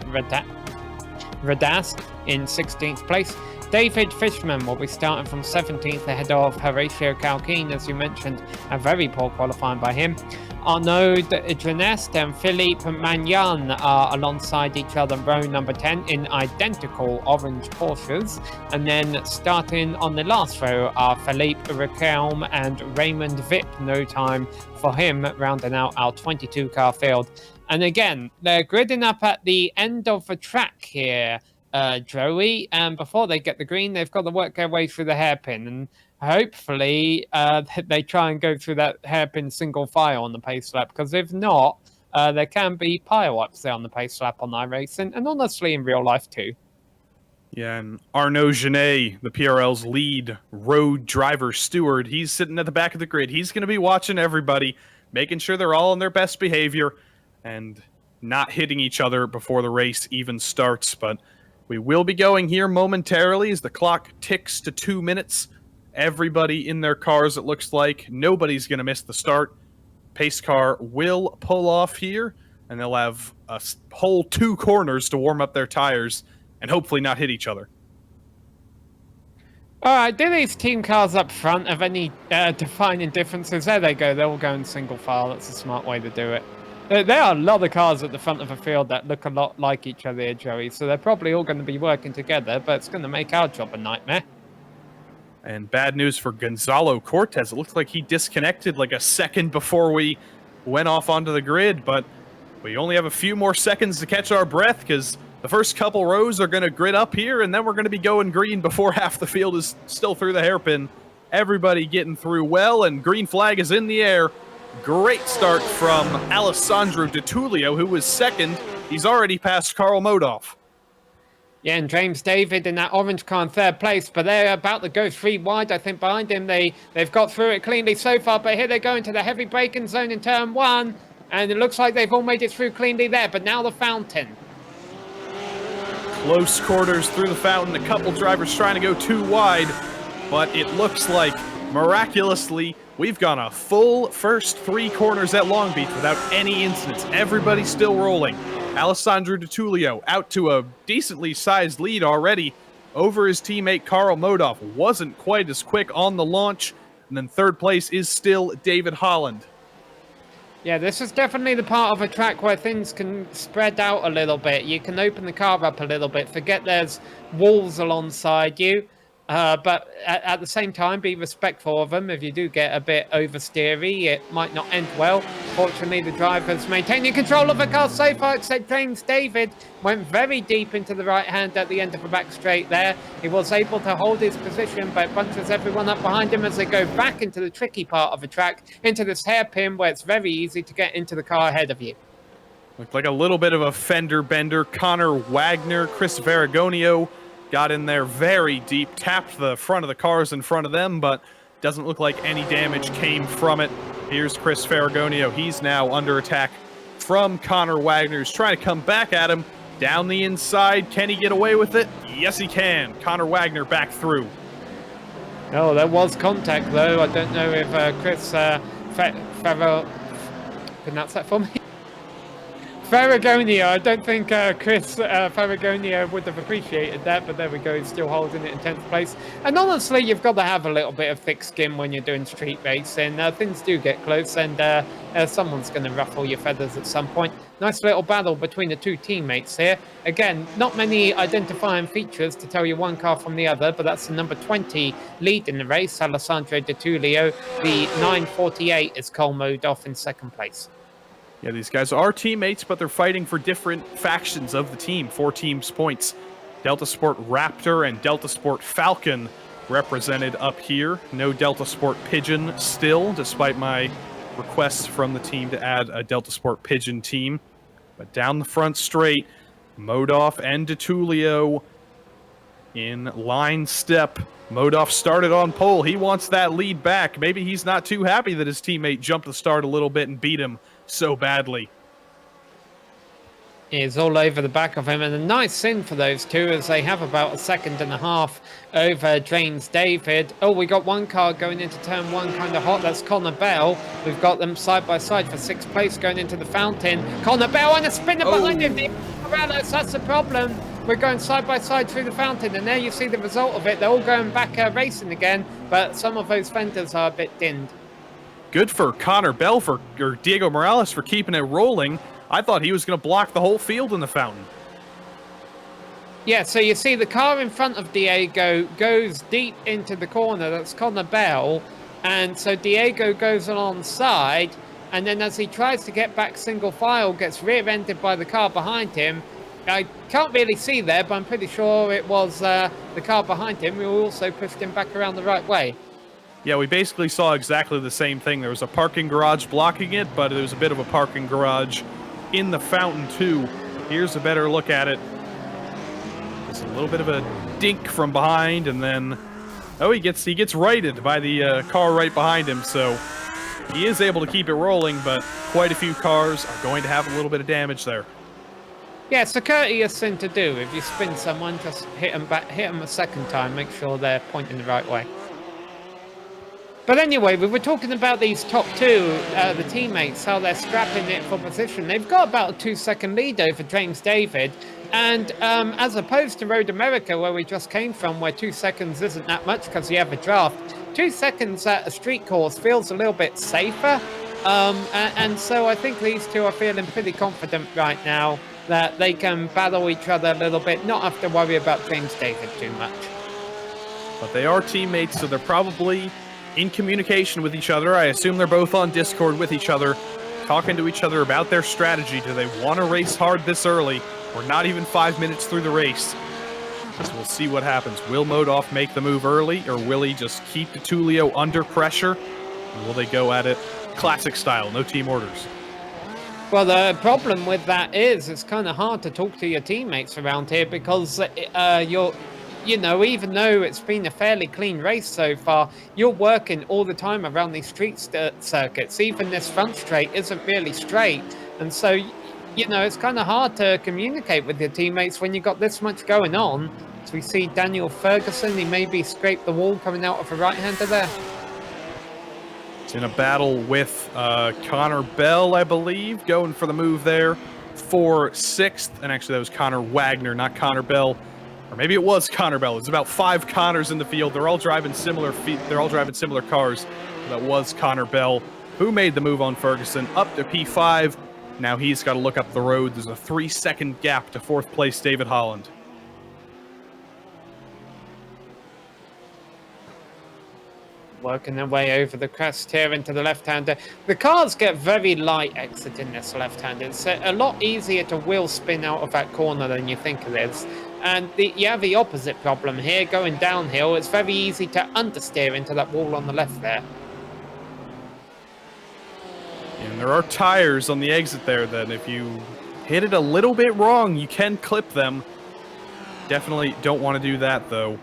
Radast in 16th place. David Fishman will be starting from 17th ahead of Horatio Calhoun, as you mentioned, a very poor qualifying by him. Arnaud Drenest and Philippe Magnan are alongside each other in row number 10 in identical orange Porsches. And then starting on the last row are Philippe Riquelme and Raymond Vip, no time for him, rounding out our 22 car field. And again, they're gridding up at the end of the track here, Joey, and before they get the green, they've got to work their way through the hairpin, and hopefully they try and go through that hairpin single file on the pace lap, because if not, there can be pile-ups there on the pace lap on iRacing, and honestly in real life too. Yeah, and Arnaud Genet, the PRL's lead road driver steward, he's sitting at the back of the grid. He's going to be watching everybody, making sure they're all on their best behavior and not hitting each other before the race even starts. But we will be going here momentarily as the clock ticks to 2 minutes. Everybody in their cars, it looks like. Nobody's going to miss the start. Pace car will pull off here, and they'll have a whole 2 corners to warm up their tires and hopefully not hit each other. All right, do these team cars up front have any defining differences? There they go. They're all going single file. That's a smart way to do it. There are a lot of cars at the front of the field that look a lot like each other here, Joey, so they're probably all going to be working together, but it's going to make our job a nightmare. And bad news for Gonzalo Cortez. It looks like he disconnected like a second before we went off onto the grid, but we only have a few more seconds to catch our breath because the first couple rows are going to grid up here, and then we're going to be going green before half the field is still through the hairpin. Everybody getting through well, and green flag is in the air. Great start from Alessandro DeTulio, who was second. He's already passed Karl Modoff. Yeah, and James David in that orange car in 3rd place, but they're about to go 3 wide. I think behind him they've got through it cleanly so far, but here they go into the heavy braking zone in turn 1, and it looks like they've all made it through cleanly there, but now the fountain. Close quarters through the fountain. A couple drivers trying to go 2 wide, but it looks like miraculously we've gone a full first 3 corners at Long Beach without any incidents. Everybody's still rolling. Alessandro DeTulio out to a decently sized lead already over his teammate Karl Modoff. Wasn't quite as quick on the launch. And then 3rd place is still David Holland. Yeah, this is definitely the part of a track where things can spread out a little bit. You can open the car up a little bit. Forget there's walls alongside you. But at the same time, be respectful of them. If you do get a bit oversteery, it might not end well. Fortunately, the driver's maintaining control of the car so far, except James David went very deep into the right hand at the end of the back straight there. He was able to hold his position, but bunches everyone up behind him as they go back into the tricky part of the track, into this hairpin where it's very easy to get into the car ahead of you. Looked like a little bit of a fender bender. Connor Wagner, Chris Ferragonio got in there very deep, tapped the front of the cars in front of them, but doesn't look like any damage came from it. Here's Chris Ferragonio. He's now under attack from Connor Wagner, who's trying to come back at him. Down the inside, can he get away with it? Yes, he can. Connor Wagner back through. Oh, there was contact, though. I don't know if Chris Farrow pronounce that for me. Farragonia. I don't think Chris Farragonia would have appreciated that, but there we go. He's still holding it in 10th place. And honestly, you've got to have a little bit of thick skin when you're doing street racing. Things do get close, and someone's going to ruffle your feathers at some point. Nice little battle between the two teammates here. Again, not many identifying features to tell you one car from the other, but that's the number 20 lead in the race, Alessandro De Tullio. The 948 is Cole Modoff in 2nd place. Yeah, these guys are teammates, but they're fighting for different factions of the team. 4 teams points. Delta Sport Raptor and Delta Sport Falcon represented up here. No Delta Sport Pigeon still, despite my requests from the team to add a Delta Sport Pigeon team. But down the front straight, Modoff and De Tullio in line step. Modoff started on pole. He wants that lead back. Maybe he's not too happy that his teammate jumped the start a little bit and beat him so badly. Is all over the back of him, and a nice thing for those two as they have about 1.5 seconds over James David. Oh, we got one car going into turn 1 kind of hot. That's Connor Bell. We've got them side by side for 6th place going into the fountain. Connor Bell and a spinner behind him. Morales, that's the problem. We're going side by side through the fountain, and there you see the result of it. They're all going back racing again, but some of those fenders are a bit dinned. Good for Connor Bell or Diego Morales for keeping it rolling. I thought he was going to block the whole field in the fountain. Yeah, so you see the car in front of Diego goes deep into the corner. That's Connor Bell. And so Diego goes alongside, and then as he tries to get back single file, gets rear-ended by the car behind him. I can't really see there, but I'm pretty sure it was the car behind him who also pushed him back around the right way. Yeah, we basically saw exactly the same thing. There was a parking garage blocking it, but there was a bit of a parking garage in the fountain too. Here's a better look at it. Just a little bit of a dink from behind, and then he gets righted by the car right behind him, so he is able to keep it rolling, but quite a few cars are going to have a little bit of damage there. Yeah, it's a courteous thing to do. If you spin someone, just hit them a second time, make sure they're pointing the right way. But anyway, we were talking about these top two, the teammates, how they're scrapping it for position. They've got about a 2-second lead over James David. And as opposed to Road America, where we just came from, where 2 seconds isn't that much because you have a draft, 2 seconds at a street course feels a little bit safer. And so I think these two are feeling pretty confident right now that they can battle each other a little bit, not have to worry about James David too much. But they are teammates, so they're probably in communication with each other. I assume they're both on Discord with each other, talking to each other about their strategy. Do they want to race hard this early? We're not even 5 minutes through the race. So we'll see what happens. Will Modoff make the move early, or will he just keep De Tullio under pressure? And will they go at it classic style, no team orders? Well, the problem with that is it's kind of hard to talk to your teammates around here because even though it's been a fairly clean race so far, you're working all the time around these street circuits. Even this front straight isn't really straight. And so, it's kind of hard to communicate with your teammates when you've got this much going on. So we see Daniel Ferguson, he maybe scraped the wall coming out of a right-hander there. It's in a battle with Connor Bell, I believe, going for the move there for 6th. And actually, that was Connor Wagner, not Connor Bell. Or maybe it was Connor Bell. There's about 5 Connors in the field. They're all driving similar cars. That was Connor Bell, who made the move on Ferguson up to P5. Now he's got to look up the road. There's a 3-second gap to 4th place David Holland. Working their way over the crest here into the left-hander. The cars get very light exiting this left-hander. It's a lot easier to wheel spin out of that corner than you think it is. And you have the opposite problem here. Going downhill, it's very easy to understeer into that wall on the left there. And there are tires on the exit there that if you hit it a little bit wrong, you can clip them. Definitely don't want to do that, though.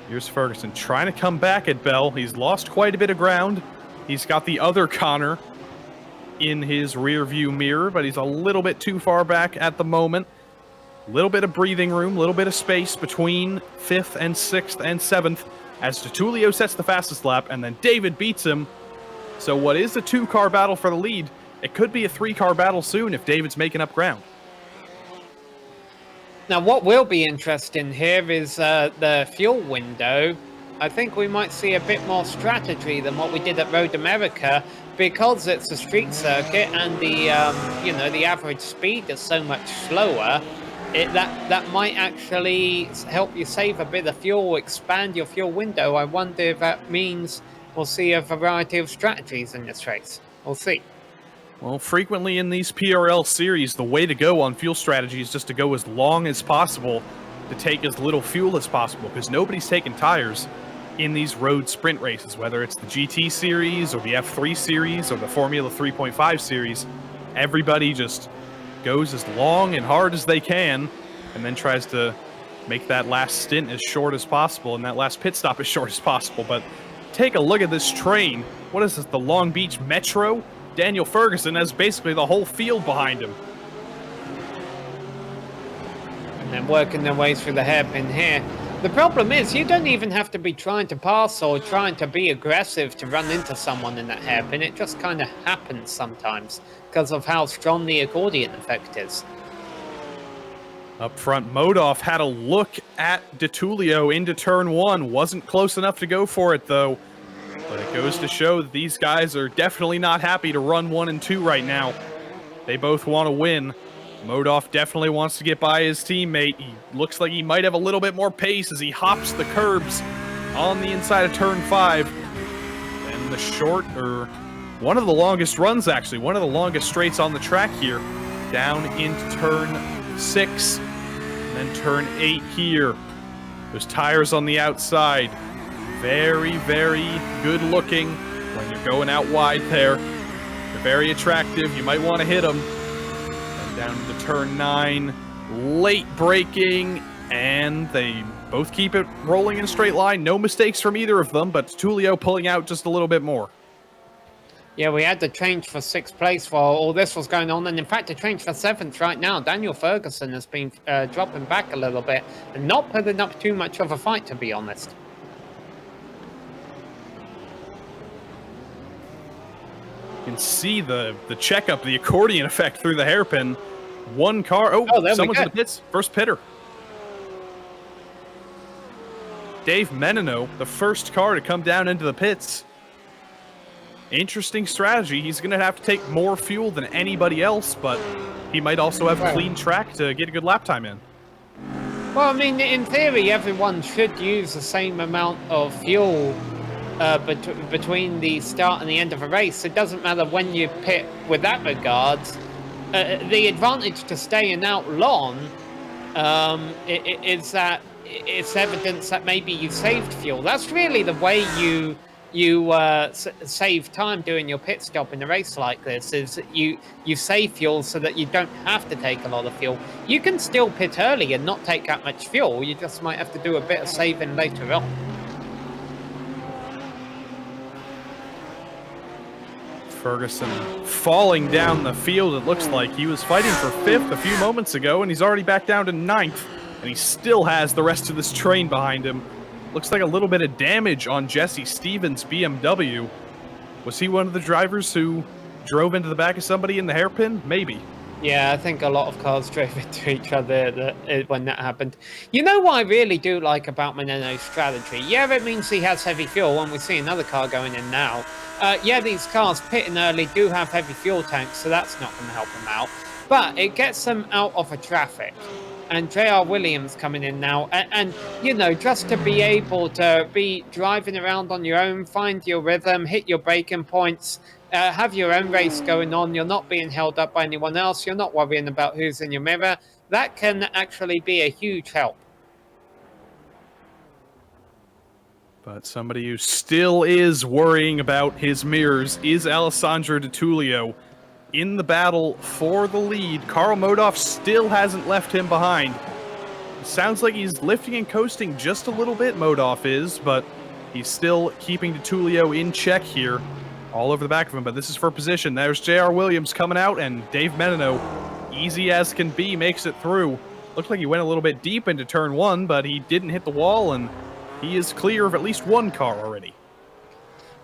Here's Ferguson trying to come back at Bell. He's lost quite a bit of ground. He's got the other Connor in his rear view mirror, but he's a little bit too far back at the moment. Little bit of breathing room, little bit of space between 5th and 6th and 7th as DeTulio sets the fastest lap, and then David beats him. So what is a 2-car battle for the lead, it could be a 3-car battle soon if David's making up ground. Now, what will be interesting here is the fuel window. I think we might see a bit more strategy than what we did at Road America, because it's a street circuit and the the average speed is so much slower. That might actually help you save a bit of fuel, expand your fuel window. I wonder if that means we'll see a variety of strategies in this race. We'll see. Well, frequently in these PRL series, the way to go on fuel strategy is just to go as long as possible to take as little fuel as possible, because nobody's taking tires in these road sprint races, whether it's the GT series or the F3 series or the Formula 3.5 series. Everybody just goes as long and hard as they can and then tries to make that last stint as short as possible and that last pit stop as short as possible. But take a look at this train. What is this, the Long Beach Metro? Daniel Ferguson has basically the whole field behind him. And then working their way through the hairpin here. The problem is you don't even have to be trying to pass or trying to be aggressive to run into someone in that hairpin. It just kind of happens sometimes because of how strong the accordion effect is. Up front, Modoff had a look at DeTulio into turn 1. Wasn't close enough to go for it, though. But it goes to show that these guys are definitely not happy to run 1 and 2 right now. They both want to win. Modoff definitely wants to get by his teammate. He looks like he might have a little bit more pace as he hops the curbs on the inside of turn 5. And the short, or one of the longest runs actually, one of the longest straights on the track here, down into turn 6, and then turn 8 here. There's tires on the outside. Very, very good looking when you're going out wide there. They're very attractive. You might want to hit them. Down to turn 9, late braking, and they both keep it rolling in a straight line. No mistakes from either of them, but Tulio pulling out just a little bit more. Yeah, we had to change for 6th place while all this was going on, and in fact to change for 7th right now. Daniel Ferguson has been dropping back a little bit and not putting up too much of a fight, to be honest. You can see the checkup, the accordion effect through the hairpin. One car. Oh, someone's in the pits. First pitter. Dave Menino, the first car to come down into the pits. Interesting strategy. He's going to have to take more fuel than anybody else, but he might also have a clean track to get a good lap time in. Well, I mean, in theory, everyone should use the same amount of fuel between the start and the end of a race. It doesn't matter when you pit with that regards. The advantage to staying out long is that it's evidence that maybe you saved fuel. That's really the way you save time doing your pit stop in a race like this, is you save fuel so that you don't have to take a lot of fuel. You can still pit early and not take that much fuel. You just might have to do a bit of saving later on. Ferguson falling down the field. It looks like he was fighting for 5th a few moments ago, and he's already back down to 9th, and he still has the rest of this train behind him. Looks like a little bit of damage on Jesse Stevens' BMW. Was he one of the drivers who drove into the back of somebody in the hairpin? Maybe. Yeah, I think a lot of cars drove into each other when that happened. You know what I really do like about Menino's strategy? Yeah, it means he has heavy fuel, and we see another car going in now. Yeah, these cars pitting early do have heavy fuel tanks, so that's not going to help them out. But it gets them out of the traffic. And J.R. Williams coming in now. And, you know, just to be able to be driving around on your own, find your rhythm, hit your braking points, have your own race going on. You're not being held up by anyone else. You're not worrying about who's in your mirror. That can actually be a huge help. But somebody who still is worrying about his mirrors is Alessandro DeTulio in the battle for the lead. Karl Modoff still hasn't left him behind. It sounds like he's lifting and coasting just a little bit, Modoff is, but he's still keeping DeTulio in check here, all over the back of him. But this is for position. There's J.R. Williams coming out, and Dave Menino, easy as can be, makes it through. Looked like he went a little bit deep into turn 1, but he didn't hit the wall, and he is clear of at least one car already.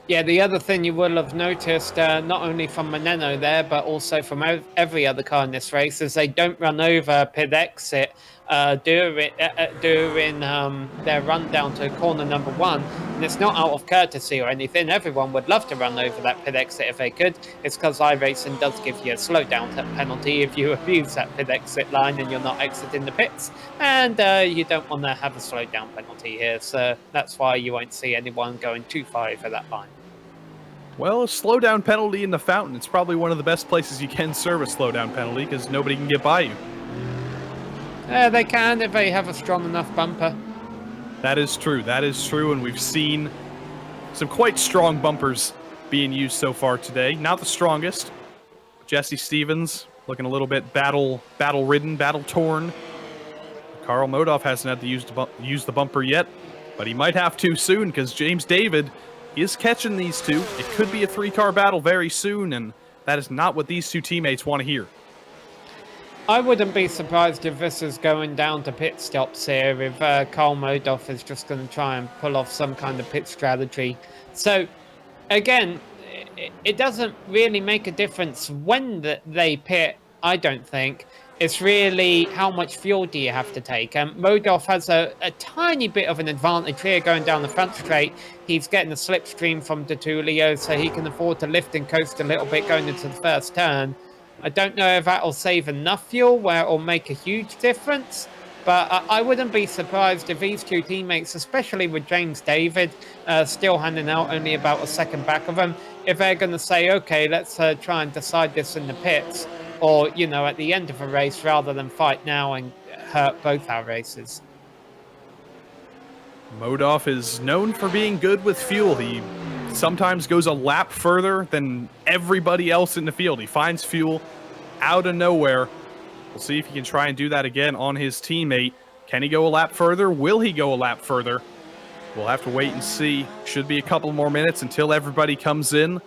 Yeah, the other thing you will have noticed, not only from Meneno there, but also from every other car in this race, is they don't run over pit exit during their run down to corner number 1. And it's not out of courtesy or anything. Everyone would love to run over that pit exit if they could. It's because iRacing does give you a slowdown penalty if you abuse that pit exit line and you're not exiting the pits. And you don't want to have a slowdown penalty here, so that's why you won't see anyone going too far over that line. Well, a slowdown penalty in the fountain. It's probably one of the best places you can serve a slowdown penalty because nobody can get by you. They can if they have a strong enough bumper. That is true, and we've seen some quite strong bumpers being used so far today. Not the strongest. Jesse Stevens looking a little bit battle-ridden, battle-torn. Carl Modoff hasn't had to use the bumper yet, but he might have to soon because James David is catching these two. It could be a 3-car battle very soon, and that is not what these two teammates want to hear. I wouldn't be surprised if this is going down to pit stops here, if Carl Modoff is just going to try and pull off some kind of pit strategy. So, again, it doesn't really make a difference when they pit, I don't think. It's really how much fuel do you have to take. Modoff has a tiny bit of an advantage here going down the front straight. He's getting a slipstream from DeTulio, so he can afford to lift and coast a little bit going into the first turn. I don't know if that'll save enough fuel where it'll make a huge difference, but I wouldn't be surprised if these two teammates, especially with James David, still handing out only about a second back of him, if they're going to say, okay, let's try and decide this in the pits, or, you know, at the end of a race rather than fight now and hurt both our races. Modoff is known for being good with fuel. He sometimes goes a lap further than everybody else in the field. He finds fuel out of nowhere. We'll see if he can try and do that again on his teammate. Can he go a lap further? Will he go a lap further? We'll have to wait and see. Should be a couple more minutes until everybody comes in.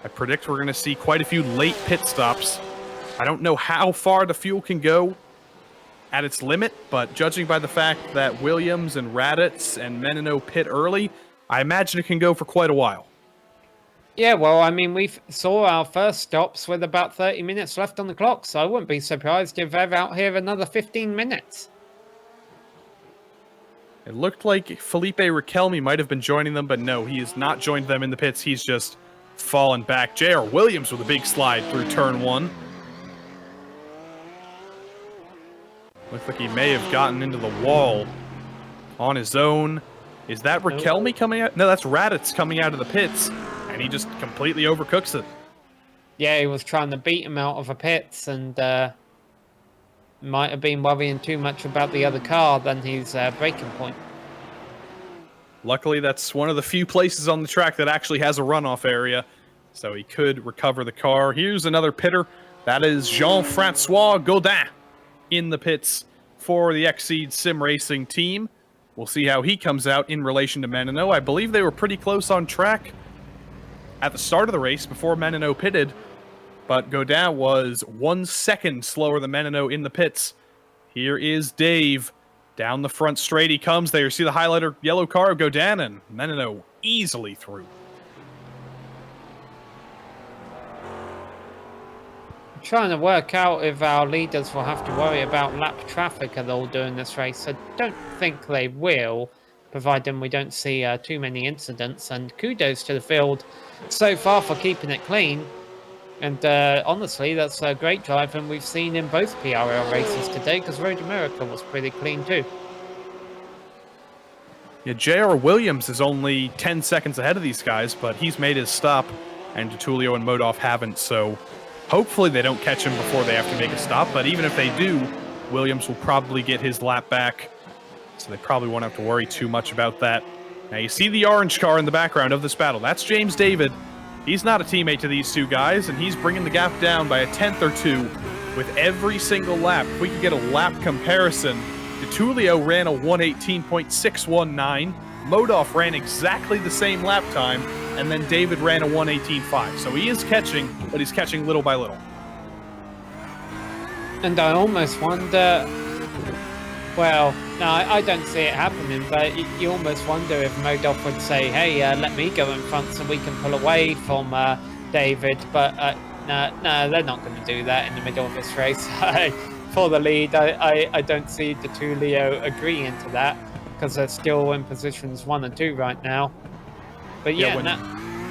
I predict we're going to see quite a few late pit stops. I don't know how far the fuel can go at its limit, but judging by the fact that Williams and Raditz and Menino pit early, I imagine it can go for quite a while. Yeah, well, I mean, we saw our first stops with about 30 minutes left on the clock, so I wouldn't be surprised if they're out here another 15 minutes. It looked like Felipe Riquelme might have been joining them, but no, he has not joined them in the pits. He's just fallen back. J.R. Williams with a big slide through turn 1. Looks like he may have gotten into the wall on his own. Is that Riquelme coming out? No, that's Raditz coming out of the pits, and he just completely overcooks it. Yeah, he was trying to beat him out of the pits, and might have been worrying too much about the other car than his braking point. Luckily, that's one of the few places on the track that actually has a runoff area, so he could recover the car. Here's another pitter. That is Jean-Francois Gaudin in the pits for the Exceed SimRacing team. We'll see how he comes out in relation to Menino. I believe they were pretty close on track at the start of the race before Menino pitted, but Gaudin was 1 second slower than Menino in the pits. Here is Dave. Down the front straight he comes there. You see the highlighter yellow car of Gaudin, and Menino easily through. I'm trying to work out if our leaders will have to worry about lap traffic at all during this race. I don't think they will, providing we don't see too many incidents. And kudos to the field so far for keeping it clean. And honestly, that's a great driving we've seen in both PRL races today, because Road America was pretty clean too. Yeah, J.R. Williams is only 10 seconds ahead of these guys, but he's made his stop, and DeTulio and Modoff haven't, so hopefully they don't catch him before they have to make a stop, but even if they do, Williams will probably get his lap back, so they probably won't have to worry too much about that. Now you see the orange car in the background of this battle. That's James David. He's not a teammate to these two guys, and he's bringing the gap down by a tenth or two with every single lap. If we could get a lap comparison, DeTulio ran a 118.619, Modoff ran exactly the same lap time, and then David ran a 118.5. So he is catching, but he's catching little by little. And I almost wonder, well, no, I don't see it happening, but you almost wonder if Modolf would say, hey, let me go in front so we can pull away from David, but no, they're not going to do that in the middle of this race. For the lead, I don't see DeTulio agreeing to that, because they're still in positions 1 and 2 right now. But yeah,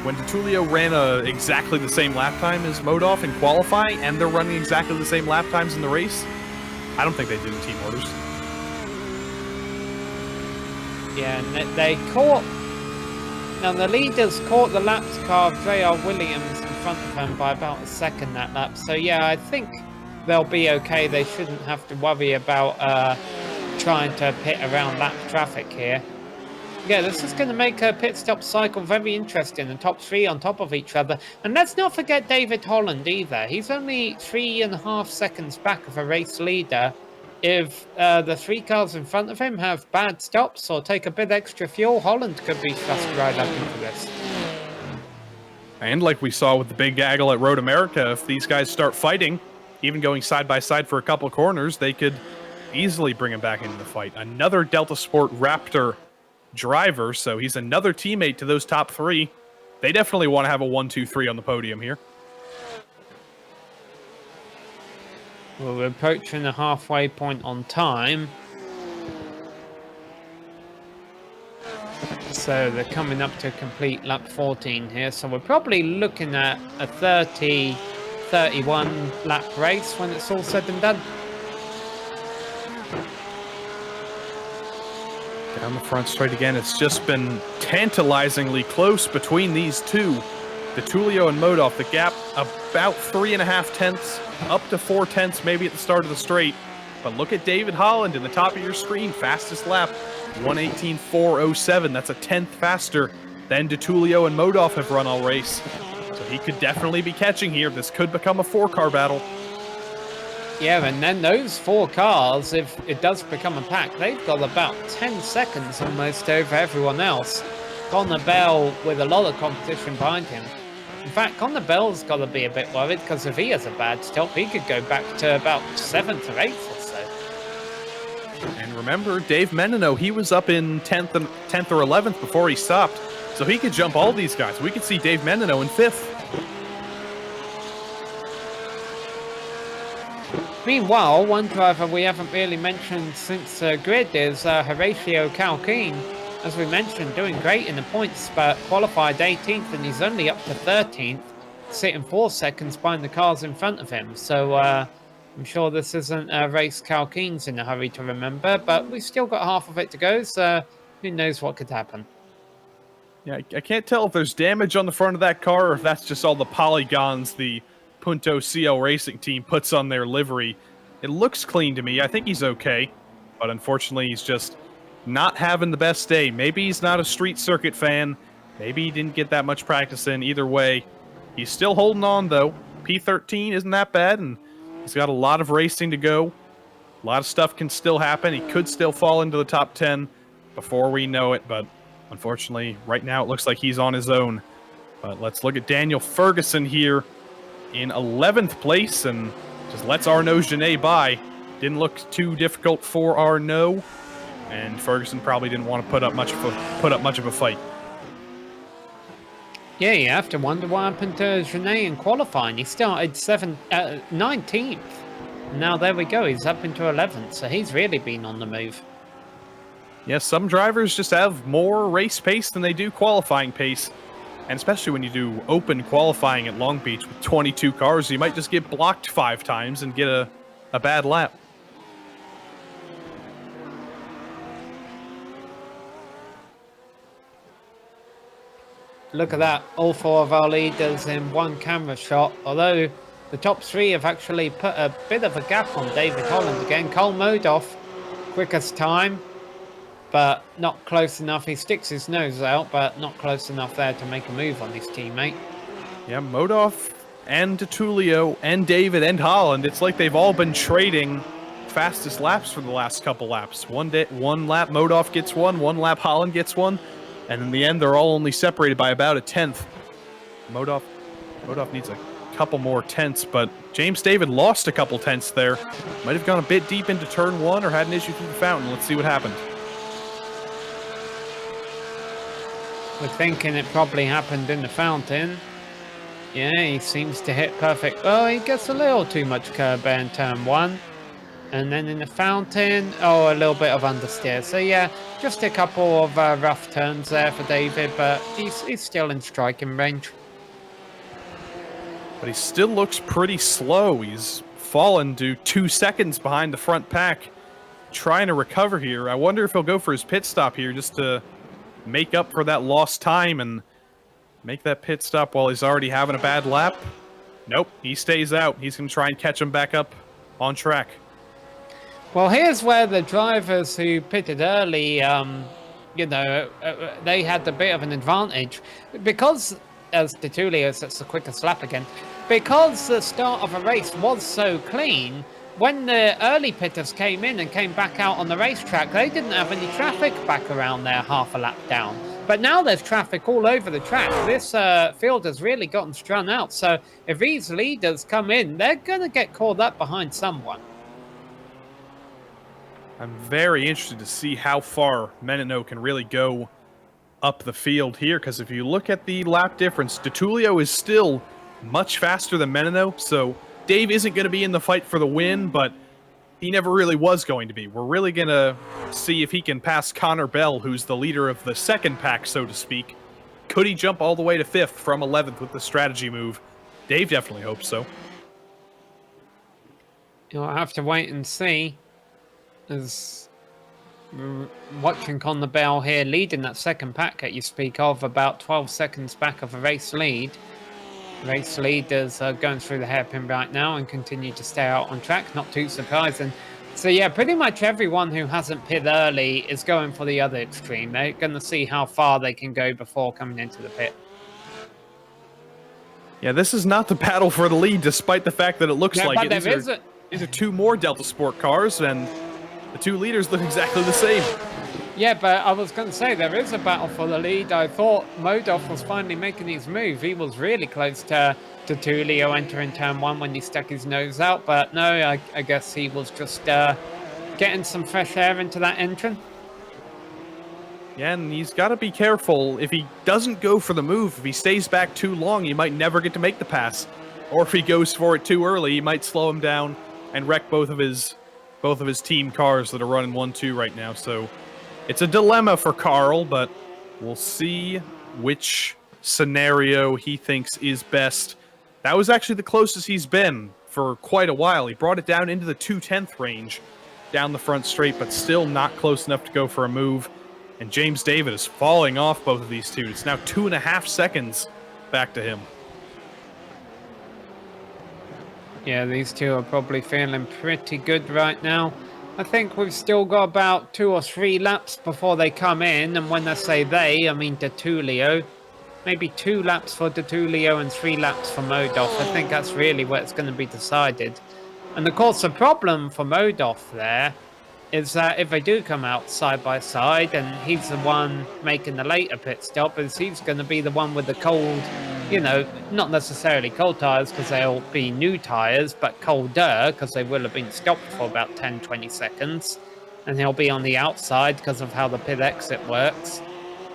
when DeTulio ran exactly the same lap time as Modolf in qualifying, and they're running exactly the same lap times in the race, I don't think they did the team orders. Yeah, and they caught... Now, the leaders caught the laps car of J.R. Williams in front of them by about a second that lap. So, yeah, I think they'll be okay. They shouldn't have to worry about trying to pit around lap traffic here. Yeah, this is going to make a pit stop cycle very interesting. The top 3 on top of each other. And let's not forget David Holland either. He's only 3.5 seconds back of a race leader. If the 3 cars in front of him have bad stops or take a bit extra fuel, Holland could be thrust right up into this. And like we saw with the big gaggle at Road America, if these guys start fighting, even going side by side for a couple of corners, they could easily bring him back into the fight. Another Delta Sport Raptor driver, so he's another teammate to those top 3. They definitely want to have a 1-2-3 on the podium here. Well, we're approaching the halfway point on time. So they're coming up to complete lap 14 here. So we're probably looking at a 30-31 lap race when it's all said and done. Down the front straight again, it's just been tantalizingly close between these two. DeTulio and Modolf, the gap about 3.5 tenths, up to 4 tenths maybe at the start of the straight. But look at David Holland in the top of your screen, fastest lap, 1:18.407. That's a tenth faster than DeTulio and Modolf have run all race. So he could definitely be catching here. This could become a 4-car battle. Yeah, and then those 4 cars, if it does become a pack, they've got about 10 seconds almost over everyone else. Connor Bell with a lot of competition behind him. In fact, Connor Bell's got to be a bit worried, because if he has a bad stop, he could go back to about 7th or 8th or so. And remember, Dave Menino, he was up in 10th or 11th before he stopped, so he could jump all these guys. We could see Dave Menino in 5th. Meanwhile, one driver we haven't really mentioned since grid is Horatio Calhoun. As we mentioned, doing great in the points, but qualified 18th, and he's only up to 13th, sitting 4 seconds behind the cars in front of him. So I'm sure this isn't a race Calhoun's in a hurry to remember, but we've still got half of it to go, so who knows what could happen. Yeah, I can't tell if there's damage on the front of that car or if that's just all the polygons the Punto CL Racing team puts on their livery. It looks clean to me. I think he's okay, but unfortunately he's just not having the best day. Maybe he's not a street circuit fan. Maybe he didn't get that much practice in. Either way, he's still holding on, though. P13 isn't that bad, and he's got a lot of racing to go. A lot of stuff can still happen. He could still fall into the top 10 before we know it, but unfortunately, right now it looks like he's on his own. But let's look at Daniel Ferguson here in 11th place, and just lets Arnaud Genet by. Didn't look too difficult for Arnaud, and Ferguson probably didn't want to put up much of a fight. Yeah, you have to wonder what happened to Genet in qualifying. He started 19th. Now there we go, he's up into 11th, so he's really been on the move. Yes, some drivers just have more race pace than they do qualifying pace. And especially when you do open qualifying at Long Beach with 22 cars, you might just get blocked 5 times and get a bad lap. Look at that, all 4 of our leaders in one camera shot, although the top 3 have actually put a bit of a gap on David Holland again. Cole Modolf, quickest time, but not close enough. He sticks his nose out, but not close enough there to make a move on his teammate. Yeah, Modolf and DeTulio and David and Holland, it's like they've all been trading fastest laps for the last couple laps. One lap Modolf gets one lap Holland gets one, and in the end they're all only separated by about a tenth. Modolf needs a couple more tenths, but James David lost a couple tenths there. Might have gone a bit deep into turn 1 or had an issue through the fountain. Let's see what happened. We're thinking it probably happened in the fountain. Yeah, he seems to hit perfect. Oh, he gets a little too much curb in turn 1. And then in the fountain, a little bit of understeer. So yeah, just a couple of rough turns there for David, but he's still in striking range. But he still looks pretty slow. He's fallen to 2 seconds behind the front pack, trying to recover here. I wonder if he'll go for his pit stop here just to make up for that lost time and make that pit stop while he's already having a bad lap. Nope, he stays out. He's going to try and catch him back up on track. Well, here's where the drivers who pitted early, they had a bit of an advantage. Because, as Tertulio sets the quickest lap again, because the start of a race was so clean, when the early pitters came in and came back out on the racetrack, they didn't have any traffic back around there half a lap down. But now there's traffic all over the track. This field has really gotten strung out. So if these leaders come in, they're going to get caught up behind someone. I'm very interested to see how far Menino can really go up the field here, because if you look at the lap difference, Tertulio is still much faster than Menino, so Dave isn't going to be in the fight for the win, but he never really was going to be. We're really going to see if he can pass Connor Bell, who's the leader of the second pack, so to speak. Could he jump all the way to 5th from 11th with the strategy move? Dave definitely hopes so. You'll have to wait and see. As watching Connor Bell here leading that second pack that you speak of, about 12 seconds back of a race lead. Race leaders are going through the hairpin right now and continue to stay out on track, not too surprising. So yeah, pretty much everyone who hasn't pit early is going for the other extreme. They're going to see how far they can go before coming into the pit. Yeah, this is not the battle for the lead, despite the fact that it looks like it. These are 2 more Delta Sport cars, and the 2 leaders look exactly the same. Yeah, but I was going to say, there is a battle for the lead. I thought Modov was finally making his move. He was really close to Tertulio entering turn 1 when he stuck his nose out. But no, I guess he was just getting some fresh air into that engine. Yeah, and he's got to be careful. If he doesn't go for the move, if he stays back too long, he might never get to make the pass. Or if he goes for it too early, he might slow him down and wreck both of his team cars that are running 1-2 right now. So it's a dilemma for Carl, but we'll see which scenario he thinks is best. That was actually the closest he's been for quite a while. He brought it down into the 2/10 range down the front straight, but still not close enough to go for a move. And James David is falling off both of these two. It's now 2.5 seconds back to him. Yeah, these two are probably feeling pretty good right now. I think we've still got about 2 or 3 laps before they come in. And when I say they, I mean Tertulio. Maybe 2 laps for Tertulio and 3 laps for Modov. I think that's really where it's going to be decided. And of course, the problem for Modov there is that if they do come out side by side and he's the one making the later pit stop, is he's going to be the one with the cold, not necessarily cold tyres because they'll be new tyres, but colder because they will have been stopped for about 10-20 seconds. And he'll be on the outside because of how the pit exit works.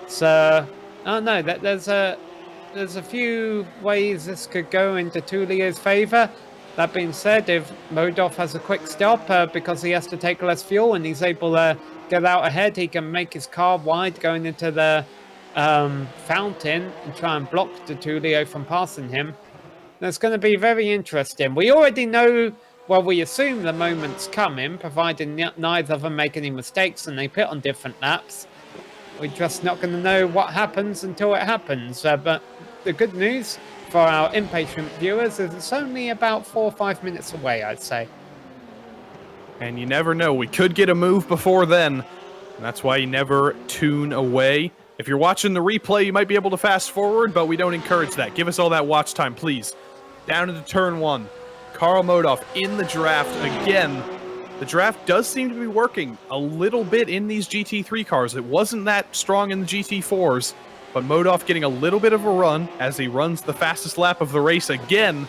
So, there's a few ways this could go into Tertulio's favour. That being said, if Modov has a quick stop because he has to take less fuel and he's able to get out ahead, he can make his car wide going into the fountain and try and block Tertulio from passing him. That's going to be very interesting. We already know, we assume the moment's coming, providing neither of them make any mistakes and they pit on different laps. We're just not going to know what happens until it happens. But the good news for our impatient viewers is it's only about 4 or 5 minutes away, I'd say. And you never know. We could get a move before then. And that's why you never tune away. If you're watching the replay, you might be able to fast forward, but we don't encourage that. Give us all that watch time, please. Down into turn 1. Karl Modov in the draft again. The draft does seem to be working a little bit in these GT3 cars. It wasn't that strong in the GT4s. But Modov getting a little bit of a run as he runs the fastest lap of the race again.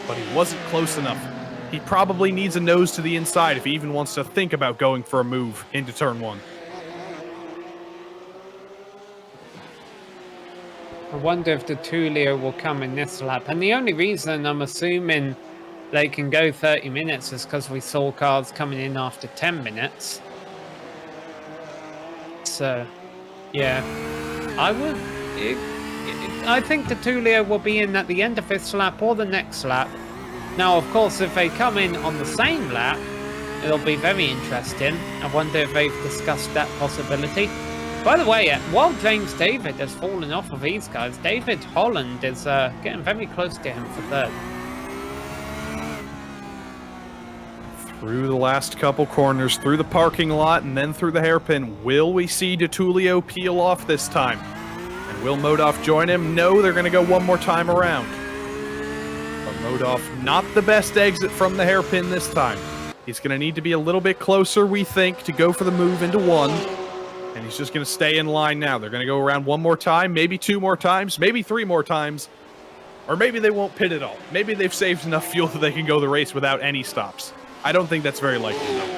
but he wasn't close enough. He probably needs a nose to the inside if he even wants to think about going for a move into turn 1. I wonder if the Tullio will come in this lap. And the only reason I'm assuming they can go 30 minutes is because we saw cars coming in after 10 minutes. So, yeah. I think the Tullio will be in at the end of this lap or the next lap. Now, of course, if they come in on the same lap, it'll be very interesting. I wonder if they've discussed that possibility. By the way, while James David has fallen off of these guys, David Holland is getting very close to him for third. Through the last couple corners, through the parking lot, and then through the hairpin. Will we see DeTullio peel off this time? And will Modoff join him? No, they're going to go one more time around. But Modoff, not the best exit from the hairpin this time. He's going to need to be a little bit closer, we think, to go for the move into 1. And he's just going to stay in line now. They're going to go around one more time, maybe 2 more times, maybe 3 more times. Or maybe they won't pit at all. Maybe they've saved enough fuel that they can go the race without any stops. I don't think that's very likely, though.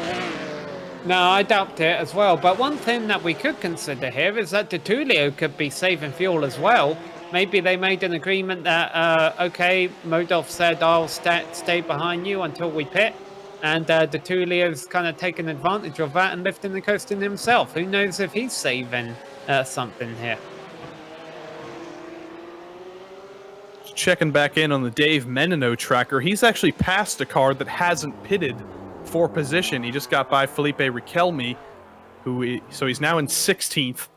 No, I doubt it as well. But one thing that we could consider here is that DeTullio could be saving fuel as well. Maybe they made an agreement that, okay, Modoff said, I'll stay behind you until we pit. And DeTullio's kind of taken advantage of that and lifting the coasting himself. Who knows if he's saving something here. Checking back in on the Dave Menino tracker, he's actually passed a car that hasn't pitted for position. He just got by Felipe Riquelme, so he's now in 16th.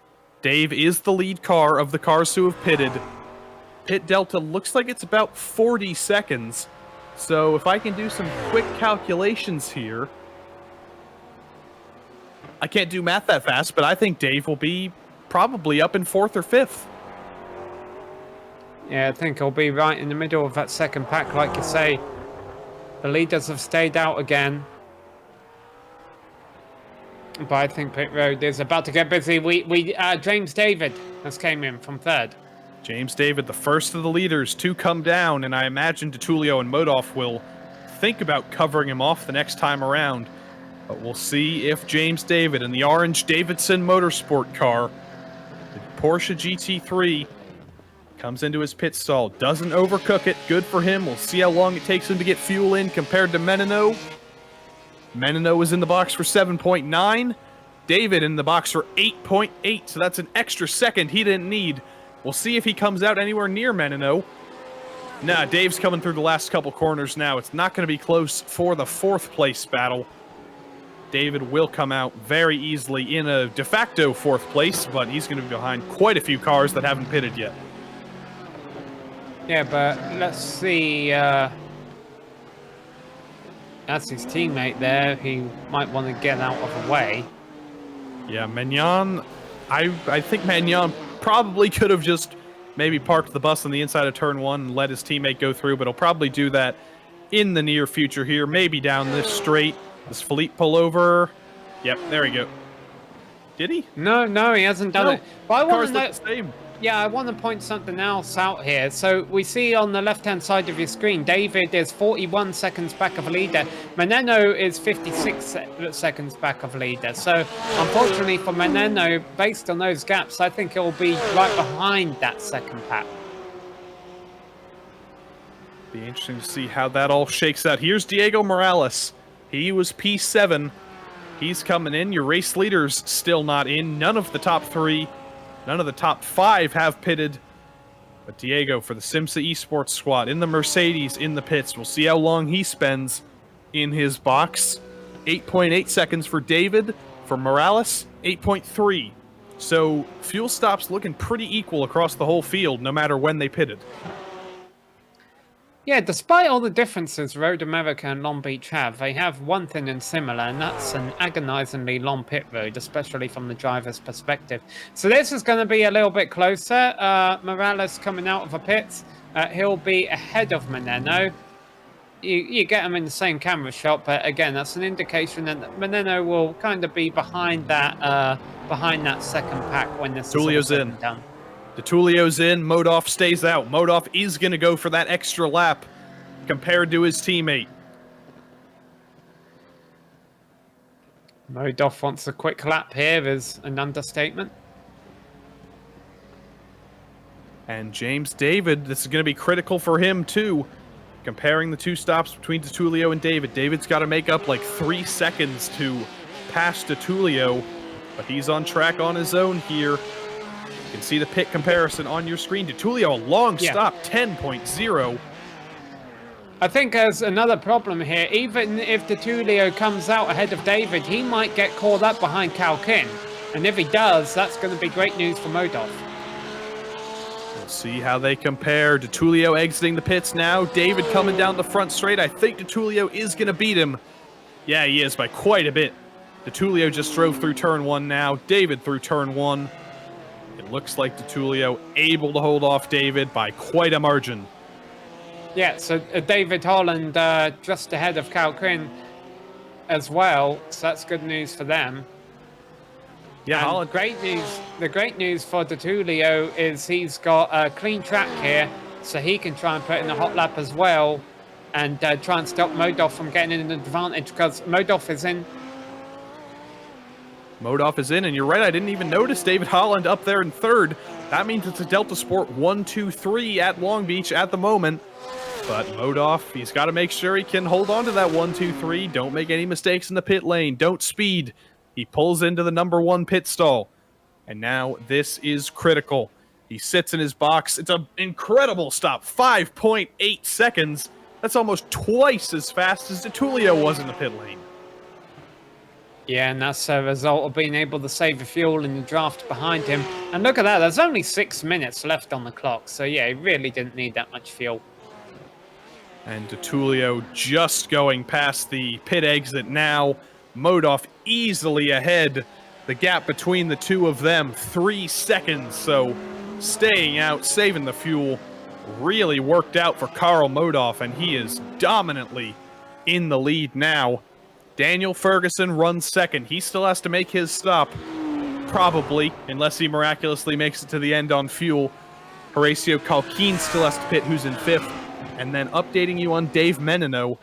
Dave is the lead car of the cars who have pitted. Pit delta looks like it's about 40 seconds. So if I can do some quick calculations here, I can't do math that fast, but I think Dave will be probably up in 4th or 5th. Yeah, I think he'll be right in the middle of that second pack, like you say. The leaders have stayed out again. But I think pit road is about to get busy. James David has came in from 3rd. James David, the first of the leaders to come down, and I imagine DeTullio and Modoff will think about covering him off the next time around. But we'll see if James David in the orange Davidson Motorsport car, the Porsche GT3, comes into his pit stall, doesn't overcook it. Good for him. We'll see how long it takes him to get fuel in compared to Menino. Menino is in the box for 7.9. David in the box for 8.8, so that's an extra second he didn't need. We'll see if he comes out anywhere near Menino. Nah, Dave's coming through the last couple corners now. It's not going to be close for the 4th place battle. David will come out very easily in a de facto 4th place, but he's going to be behind quite a few cars that haven't pitted yet. Yeah, but let's see. That's his teammate there. He might want to get out of the way. Yeah, Magnan. I think Magnan probably could have just maybe parked the bus on the inside of turn 1 and let his teammate go through, but he'll probably do that in the near future here, maybe down this straight. Does Philippe pull over? Yep, there we go. Did he? No, he hasn't done it. But I want to know. The same. Yeah, I want to point something else out here. So we see on the left-hand side of your screen, David is 41 seconds back of leader. Menino is 56 seconds back of leader. So unfortunately for Menino, based on those gaps, I think it will be right behind that second pack. Be interesting to see how that all shakes out. Here's Diego Morales. He was P7. He's coming in. Your race leaders still not in. None of the top 3. None of the top 5 have pitted. But Diego for the SimMSA Esports squad in the Mercedes in the pits. We'll see how long he spends in his box. 8.8 seconds for David. For Morales, 8.3. So fuel stops looking pretty equal across the whole field, no matter when they pitted. Yeah, despite all the differences Road America and Long Beach have, they have one thing in similar, and that's an agonizingly long pit road, especially from the driver's perspective. So this is going to be a little bit closer. Morales coming out of the pits. He'll be ahead of Menino. You get him in the same camera shot, but again, that's an indication that Menino will kind of be behind that second pack when this Tullio's is all in. done. DeTullio's in, Modoff stays out. Modoff is going to go for that extra lap. compared to his teammate. Modoff wants a quick lap here is an understatement. And James David, this is going to be critical for him too. Comparing the two stops between DiTullio and David. David's got to make up like 3 seconds to pass DiTullio, but he's on track on his own here. You can see the pit comparison on your screen. DiTullio, a long stop, 10.0. I think there's another problem here. Even if DiTullio comes out ahead of David, he might get caught up behind Calhoun. And if he does, that's going to be great news for Modoff. We'll see how they compare. DiTullio exiting the pits now. David coming down the front straight. I think DiTullio is going to beat him. Yeah, he is by quite a bit. DiTullio just drove through turn 1 now. David through turn 1. It looks like DiTullio able to hold off David by quite a margin. Yeah, so David Holland just ahead of Calhoun as well, so that's good news for them. Yeah, and Holland. The great news for DiTullio is he's got a clean track here, so he can try and put in a hot lap as well and try and stop Modoff from getting an advantage because Modoff is in. Modoff is in, and you're right, I didn't even notice David Holland up there in third. That means it's a Delta Sport 1, 2, 3 at Long Beach at the moment. But Modoff, he's got to make sure he can hold on to that 1, 2, 3. Don't make any mistakes in the pit lane. Don't speed. He pulls into the number 1 pit stall. And now this is critical. He sits in his box. It's an incredible stop. 5.8 seconds. That's almost twice as fast as DiTullio was in the pit lane. Yeah, and that's a result of being able to save the fuel in the draft behind him. And look at that, there's only 6 minutes left on the clock. So yeah, he really didn't need that much fuel. And DiTullio just going past the pit exit now. Modoff easily ahead. The gap between the two of them, 3 seconds. So staying out, saving the fuel, really worked out for Karl Modoff, and he is dominantly in the lead now. Daniel Ferguson runs second. He still has to make his stop, probably, unless he miraculously makes it to the end on fuel. Horacio Calhoun still has to pit, who's in 5th. And then updating you on Dave Menino.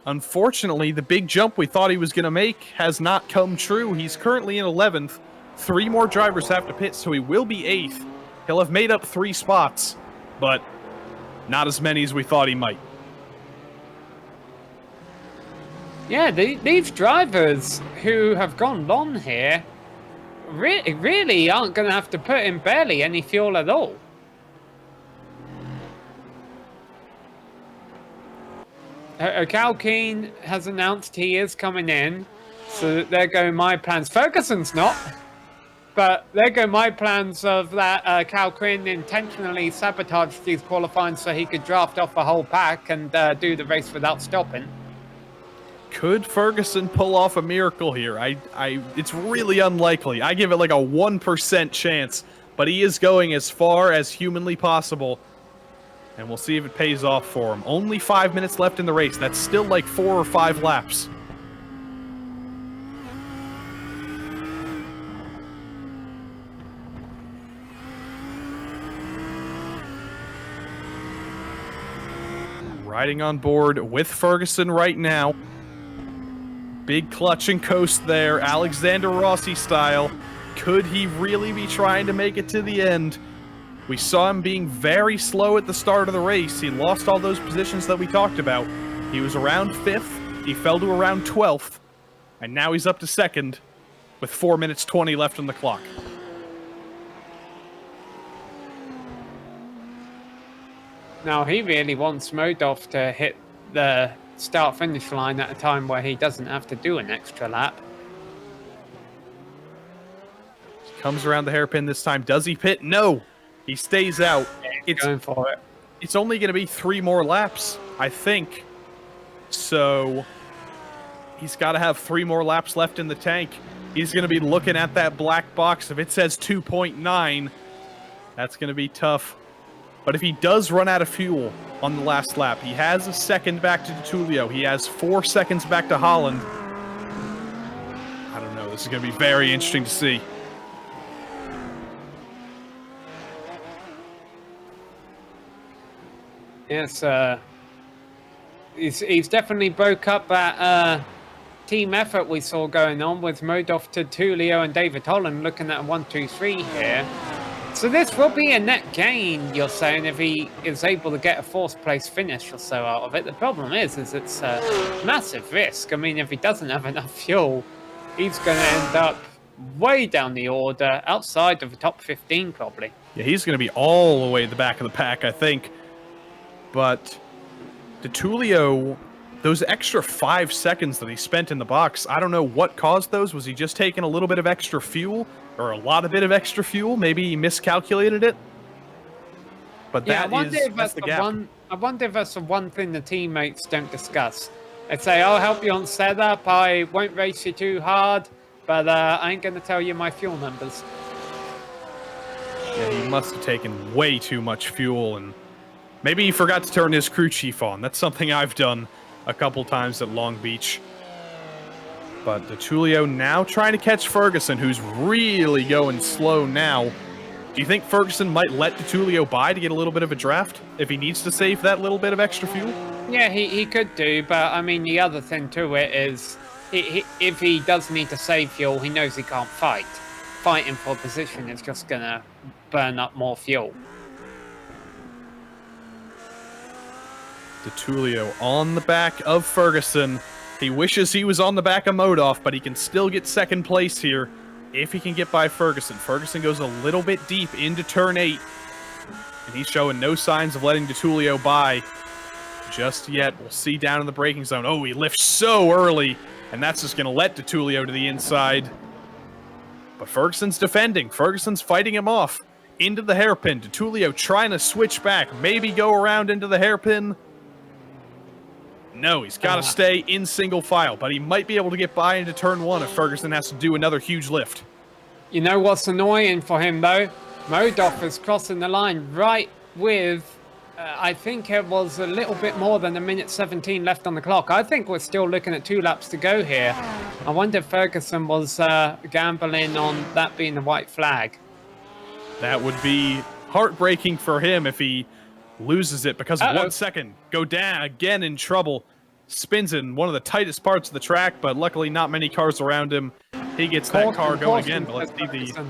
Unfortunately, the big jump we thought he was going to make has not come true. He's currently in 11th. 3 more drivers have to pit, so he will be 8th. He'll have made up 3 spots, but not as many as we thought he might. Yeah, these drivers who have gone long here really aren't going to have to put in barely any fuel at all. Calhoun has announced he is coming in, so there go my plans. Ferguson's not, but there go my plans of that Calhoun intentionally sabotaged these qualifying so he could draft off a whole pack and do the race without stopping. Could Ferguson pull off a miracle here? It's really unlikely. I give it like a 1% chance, but he is going as far as humanly possible. And we'll see if it pays off for him. Only 5 minutes left in the race. That's still like 4 or 5 laps. Riding on board with Ferguson right now. Big clutch and coast there, Alexander Rossi style. Could he really be trying to make it to the end? We saw him being very slow at the start of the race. He lost all those positions that we talked about. He was around 5th, he fell to around 12th, and now he's up to 2nd with 4 minutes 20 left on the clock. Now, he really wants Modoff to hit the start-finish line at a time where he doesn't have to do an extra lap. Comes around the hairpin this time. Does he pit? No! He stays out. It's going for it. It's only going to be 3 more laps, I think. So he's got to have 3 more laps left in the tank. He's going to be looking at that black box. If it says 2.9, that's going to be tough. But if he does run out of fuel on the last lap, he has a second back to DiTullio. He has 4 seconds back to Holland. I don't know. This is going to be very interesting to see. Yes, he's definitely broke up that team effort we saw going on with Modoff, Tulio, and David Holland looking at a 1-2-3 here. So this will be a net gain, you're saying, if he is able to get a fourth place finish or so out of it. The problem is it's a massive risk. I mean, if he doesn't have enough fuel, he's going to end up way down the order, outside of the top 15 probably. Yeah, he's going to be all the way at the back of the pack, I think. But Tulio, those extra 5 seconds that he spent in the box, I don't know what caused those. Was he just taking a little bit of extra fuel? Or a lot of bit of extra fuel? Maybe he miscalculated it? But that's the gap. I wonder if that's the one thing the teammates don't discuss. They say, I'll help you on setup, I won't race you too hard, but I ain't going to tell you my fuel numbers. Yeah, he must have taken way too much fuel, and maybe he forgot to turn his crew chief on. That's something I've done a couple times at Long Beach. But Tulio now trying to catch Ferguson, who's really going slow now. Do you think Ferguson might let Tulio by to get a little bit of a draft if he needs to save that little bit of extra fuel? Yeah, he could do, but I mean, the other thing to it is if he does need to save fuel, he knows he can't fight. Fighting for position is just going to burn up more fuel. Tulio on the back of Ferguson. He wishes he was on the back of Modoff, but he can still get second place here if he can get by Ferguson. Ferguson goes a little bit deep into turn 8, and he's showing no signs of letting Tulio by just yet. We'll see down in the braking zone. Oh, he lifts so early, and that's just going to let Tulio to the inside. But Ferguson's defending. Ferguson's fighting him off into the hairpin. Tulio trying to switch back, maybe go around into the hairpin. No, he's got to stay in single file, but he might be able to get by into turn 1 if Ferguson has to do another huge lift. You know what's annoying for him, though? Modoff is crossing the line right with, I think it was a little bit more than 1:17 left on the clock. I think we're still looking at 2 laps to go here. I wonder if Ferguson was gambling on that being the white flag. That would be heartbreaking for him if he loses it because of 1 second. Go down again, in trouble. Spins in one of the tightest parts of the track, but luckily not many cars around him. He gets that car going again, but let's see the...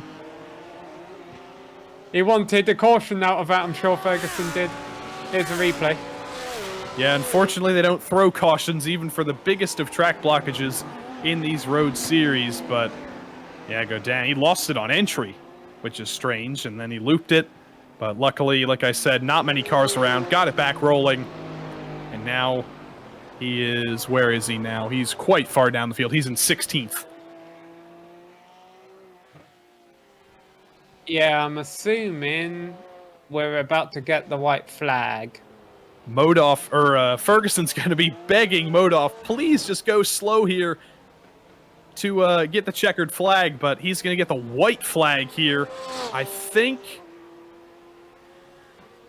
He wanted the caution out of that, I'm sure Ferguson did. Here's a replay. Yeah, unfortunately they don't throw cautions even for the biggest of track blockages in these road series, but yeah, go down. He lost it on entry, which is strange, and then he looped it. But luckily, like I said, not many cars around. Got it back rolling. And now he is... Where is he now? He's quite far down the field. He's in 16th. Yeah, I'm assuming we're about to get the white flag. Ferguson's going to be begging Modoff, please just go slow here to get the checkered flag. But he's going to get the white flag here. I think...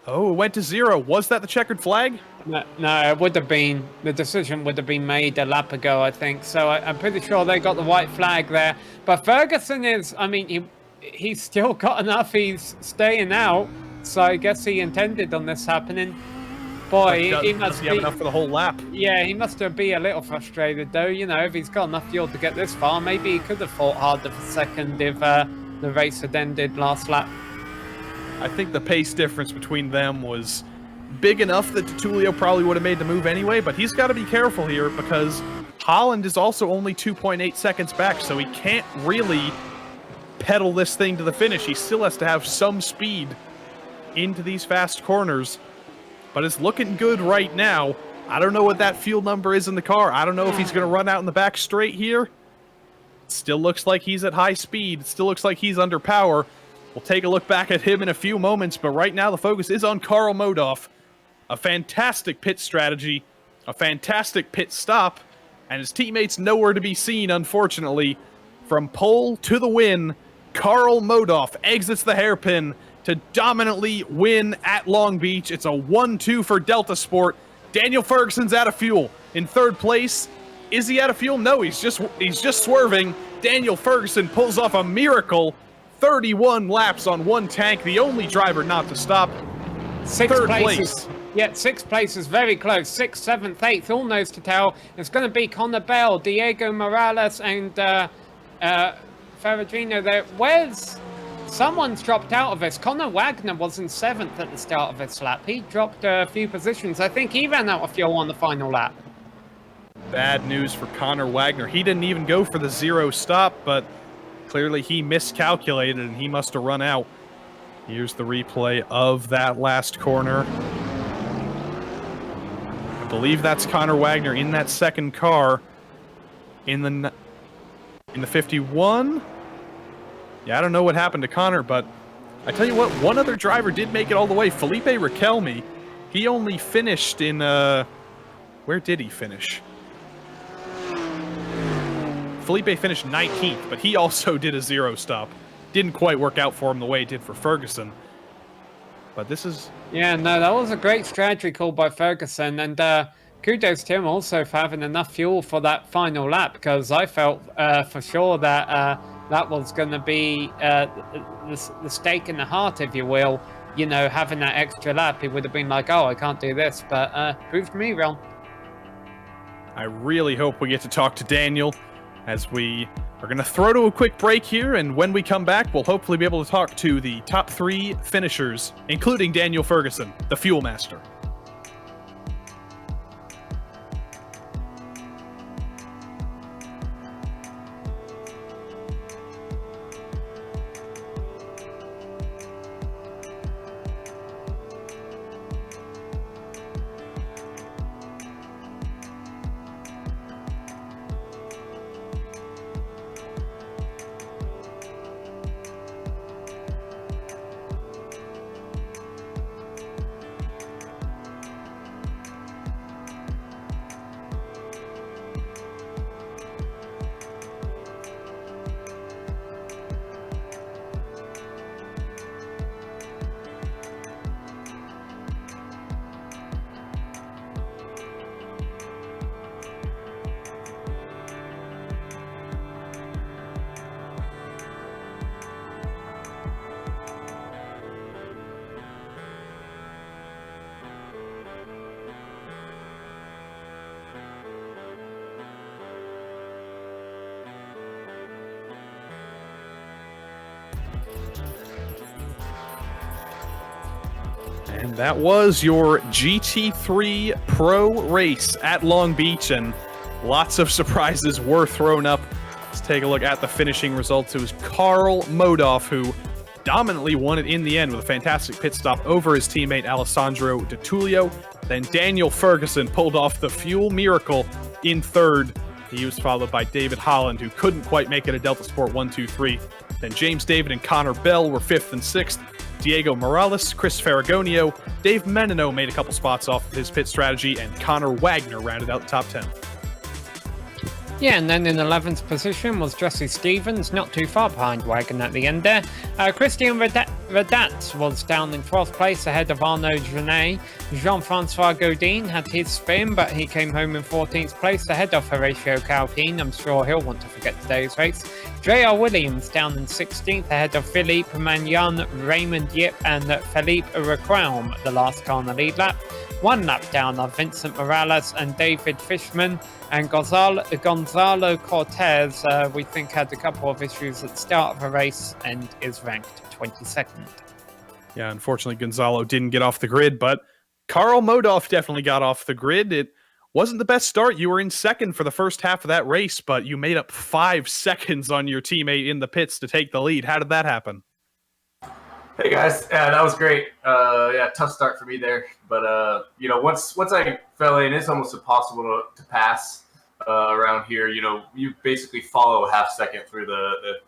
Oh, it went to 0. Was that the checkered flag? No, it would have been. The decision would have been made a lap ago, I think. So I'm pretty sure they got the white flag there. But Ferguson is, I mean, he's still got enough. He's staying out. So I guess he intended on this happening. Boy, he must have enough for the whole lap. Yeah, he must be a little frustrated, though. You know, if he's got enough fuel to get this far, maybe he could have fought harder for second if the race had ended last lap. I think the pace difference between them was big enough that Tulio probably would have made the move anyway, but he's got to be careful here because Holland is also only 2.8 seconds back, so he can't really pedal this thing to the finish. He still has to have some speed into these fast corners, but it's looking good right now. I don't know what that fuel number is in the car. I don't know if he's going to run out in the back straight here. It still looks like he's at high speed. It still looks like he's under power. We'll take a look back at him in a few moments, but right now the focus is on Karl Modoff. A fantastic pit strategy, a fantastic pit stop, and his teammates nowhere to be seen, unfortunately. From pole to the win, Karl Modoff exits the hairpin to dominantly win at Long Beach. It's a 1-2 for Delta Sport. Daniel Ferguson's out of fuel. In 3rd place, is he out of fuel? No, he's just swerving. Daniel Ferguson pulls off a miracle. 31 laps on 1 tank, the only driver not to stop. 6th place. Yet 6th place is very close. 6th, 7th, 8th, all nose to tail. It's going to be Connor Bell, Diego Morales, and Ferragino there. Where's... Someone's dropped out of this. Connor Wagner was in 7th at the start of this lap. He dropped a few positions. I think he ran out of fuel on the final lap. Bad news for Connor Wagner. He didn't even go for the 0 stop, but clearly he miscalculated and he must have run out. Here's the replay of that last corner. I believe that's Connor Wagner in that second car in the 51. Yeah, I don't know what happened to Connor, but I tell you what, one other driver did make it all the way. Felipe Riquelme. He only finished in, where did he finish? Felipe finished 19th, but he also did a 0 stop. Didn't quite work out for him the way it did for Ferguson. But this is... Yeah, no, that was a great strategy call by Ferguson, and kudos to him also for having enough fuel for that final lap, because I felt for sure that that was going to be the stake in the heart, if you will. You know, having that extra lap, he would have been like, oh, I can't do this, but proved me wrong. I really hope we get to talk to Daniel, as we are going to throw to a quick break here, and when we come back, we'll hopefully be able to talk to the top 3 finishers, including Daniel Ferguson, the Fuel Master. And that was your GT3 Pro race at Long Beach, and lots of surprises were thrown up. Let's take a look at the finishing results. It was Karl Modoff who dominantly won it in the end with a fantastic pit stop over his teammate Alessandro De Tullio. Then Daniel Ferguson pulled off the fuel miracle in third. He was followed by David Holland, who couldn't quite make it a Delta Sport 1-2-3. Then James David and Connor Bell were 5th and 6th. Diego Morales, Chris Ferragonio, Dave Menino made a couple spots off of his pit strategy, and Connor Wagner rounded out the top 10. Yeah, and then in 11th position was Jesse Stevens, not too far behind Wagner at the end there. Christian Radat was down in 12th place ahead of Arnaud Genet. Jean-Francois Godin had his spin, but he came home in 14th place ahead of Horatio Calhoun. I'm sure he'll want to forget today's race. J.R. Williams down in 16th ahead of Philippe Magnan, Raymond Yip, and Philippe Requelme, the last car on the lead lap. 1 lap down are Vincent Morales and David Fishman, and Gonzalo Cortez, we think, had a couple of issues at the start of the race and is ranked 22nd. Yeah, unfortunately, Gonzalo didn't get off the grid, but Karl Modoff definitely got off the grid. It wasn't the best start. You were in second for the first half of that race, but you made up 5 seconds on your teammate in the pits to take the lead. How did that happen? Hey guys, that was great. Yeah, tough start for me there, but you know, once I fell in, it's almost impossible to pass around here. You know, you basically follow a half second through the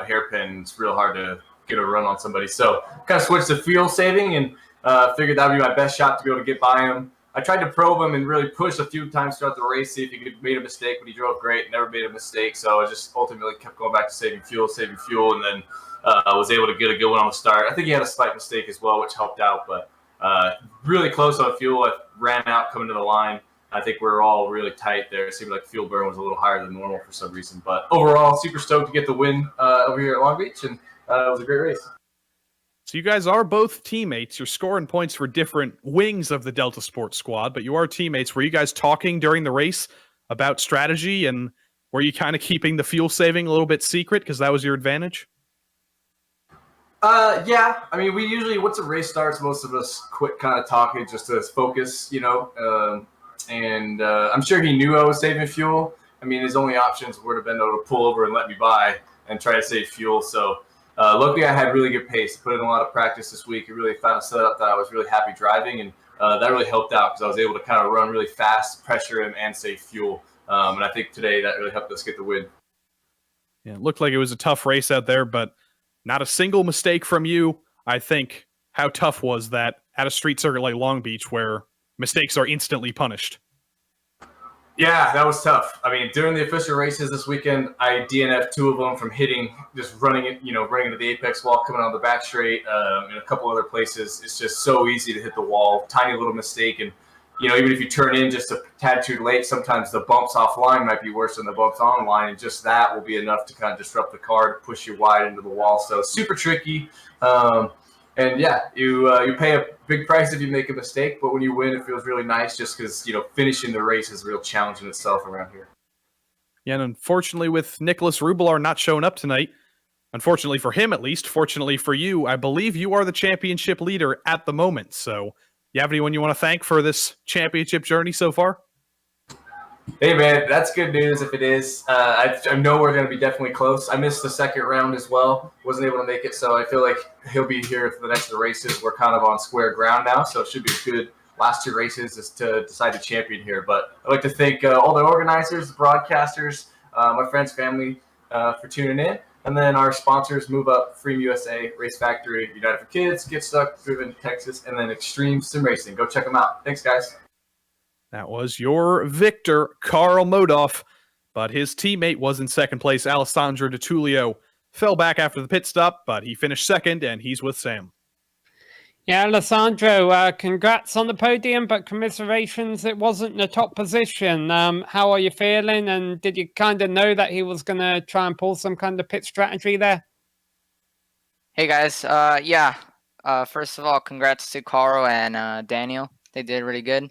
hairpin. It's real hard to get a run on somebody. So kind of switched to fuel saving and figured that would be my best shot to be able to get by him. I tried to probe him and really push a few times throughout the race, see if he could made a mistake, but he drove great, never made a mistake. So I just ultimately kept going back to saving fuel, and then was able to get a good one on the start. I think he had a slight mistake as well, which helped out, but really close on fuel. I ran out coming to the line. I think we were all really tight there. It seemed like fuel burn was a little higher than normal for some reason. But overall, super stoked to get the win over here at Long Beach, and it was a great race. So you guys are both teammates. You're scoring points for different wings of the Delta Sports squad, but you are teammates. Were you guys talking during the race about strategy, and were you kind of keeping the fuel saving a little bit secret because that was your advantage? Yeah. I mean, we usually, once a race starts, most of us quit kind of talking just to focus, I'm sure he knew I was saving fuel. I mean, his only options would have been to pull over and let me by and try to save fuel. So luckily, I had really good pace. Put in a lot of practice this week. It really found a setup that I was really happy driving, and that really helped out because I was able to kind of run really fast, pressure him, and save fuel. And I think today that really helped us get the win. Yeah, it looked like it was a tough race out there, but not a single mistake from you. I think, how tough was that at a street circuit like Long Beach where mistakes are instantly punished? Yeah, that was tough. I mean, during the official races this weekend, I DNF'd 2 of them from running into the apex wall, coming on the back straight, and a couple other places. It's just so easy to hit the wall, tiny little mistake. And, even if you turn in just a tad too late, sometimes the bumps offline might be worse than the bumps online. And just that will be enough to kind of disrupt the car, to push you wide into the wall. So super tricky. And yeah, you pay a big price if you make a mistake, but when you win, it feels really nice just because, finishing the race is a real challenge in itself around here. Yeah, and unfortunately with Nicholas Rubelar not showing up tonight, unfortunately for him at least, fortunately for you, I believe you are the championship leader at the moment. So you have anyone you want to thank for this championship journey so far? Hey, man, that's good news if it is. I know we're going to be definitely close. I missed the second round as well. Wasn't able to make it, so I feel like he'll be here for the next 2 races. We're kind of on square ground now, so it should be a good last 2 races is to decide the champion here. But I'd like to thank all the organizers, the broadcasters, my friends, family for tuning in. And then our sponsors, Move Up, Freedom USA, Race Factory, United for Kids, Get Stuck, Driven Texas, and then Extreme Sim Racing. Go check them out. Thanks, guys. That was your victor, Carl Modoff, but his teammate was in second place. Alessandro DiTullio fell back after the pit stop, but he finished second, and he's with Sam. Yeah, Alessandro, congrats on the podium, but commiserations, it wasn't the top position. How are you feeling? And did you kind of know that he was going to try and pull some kind of pit strategy there? Hey, guys. First of all, congrats to Carl and Daniel. They did really good.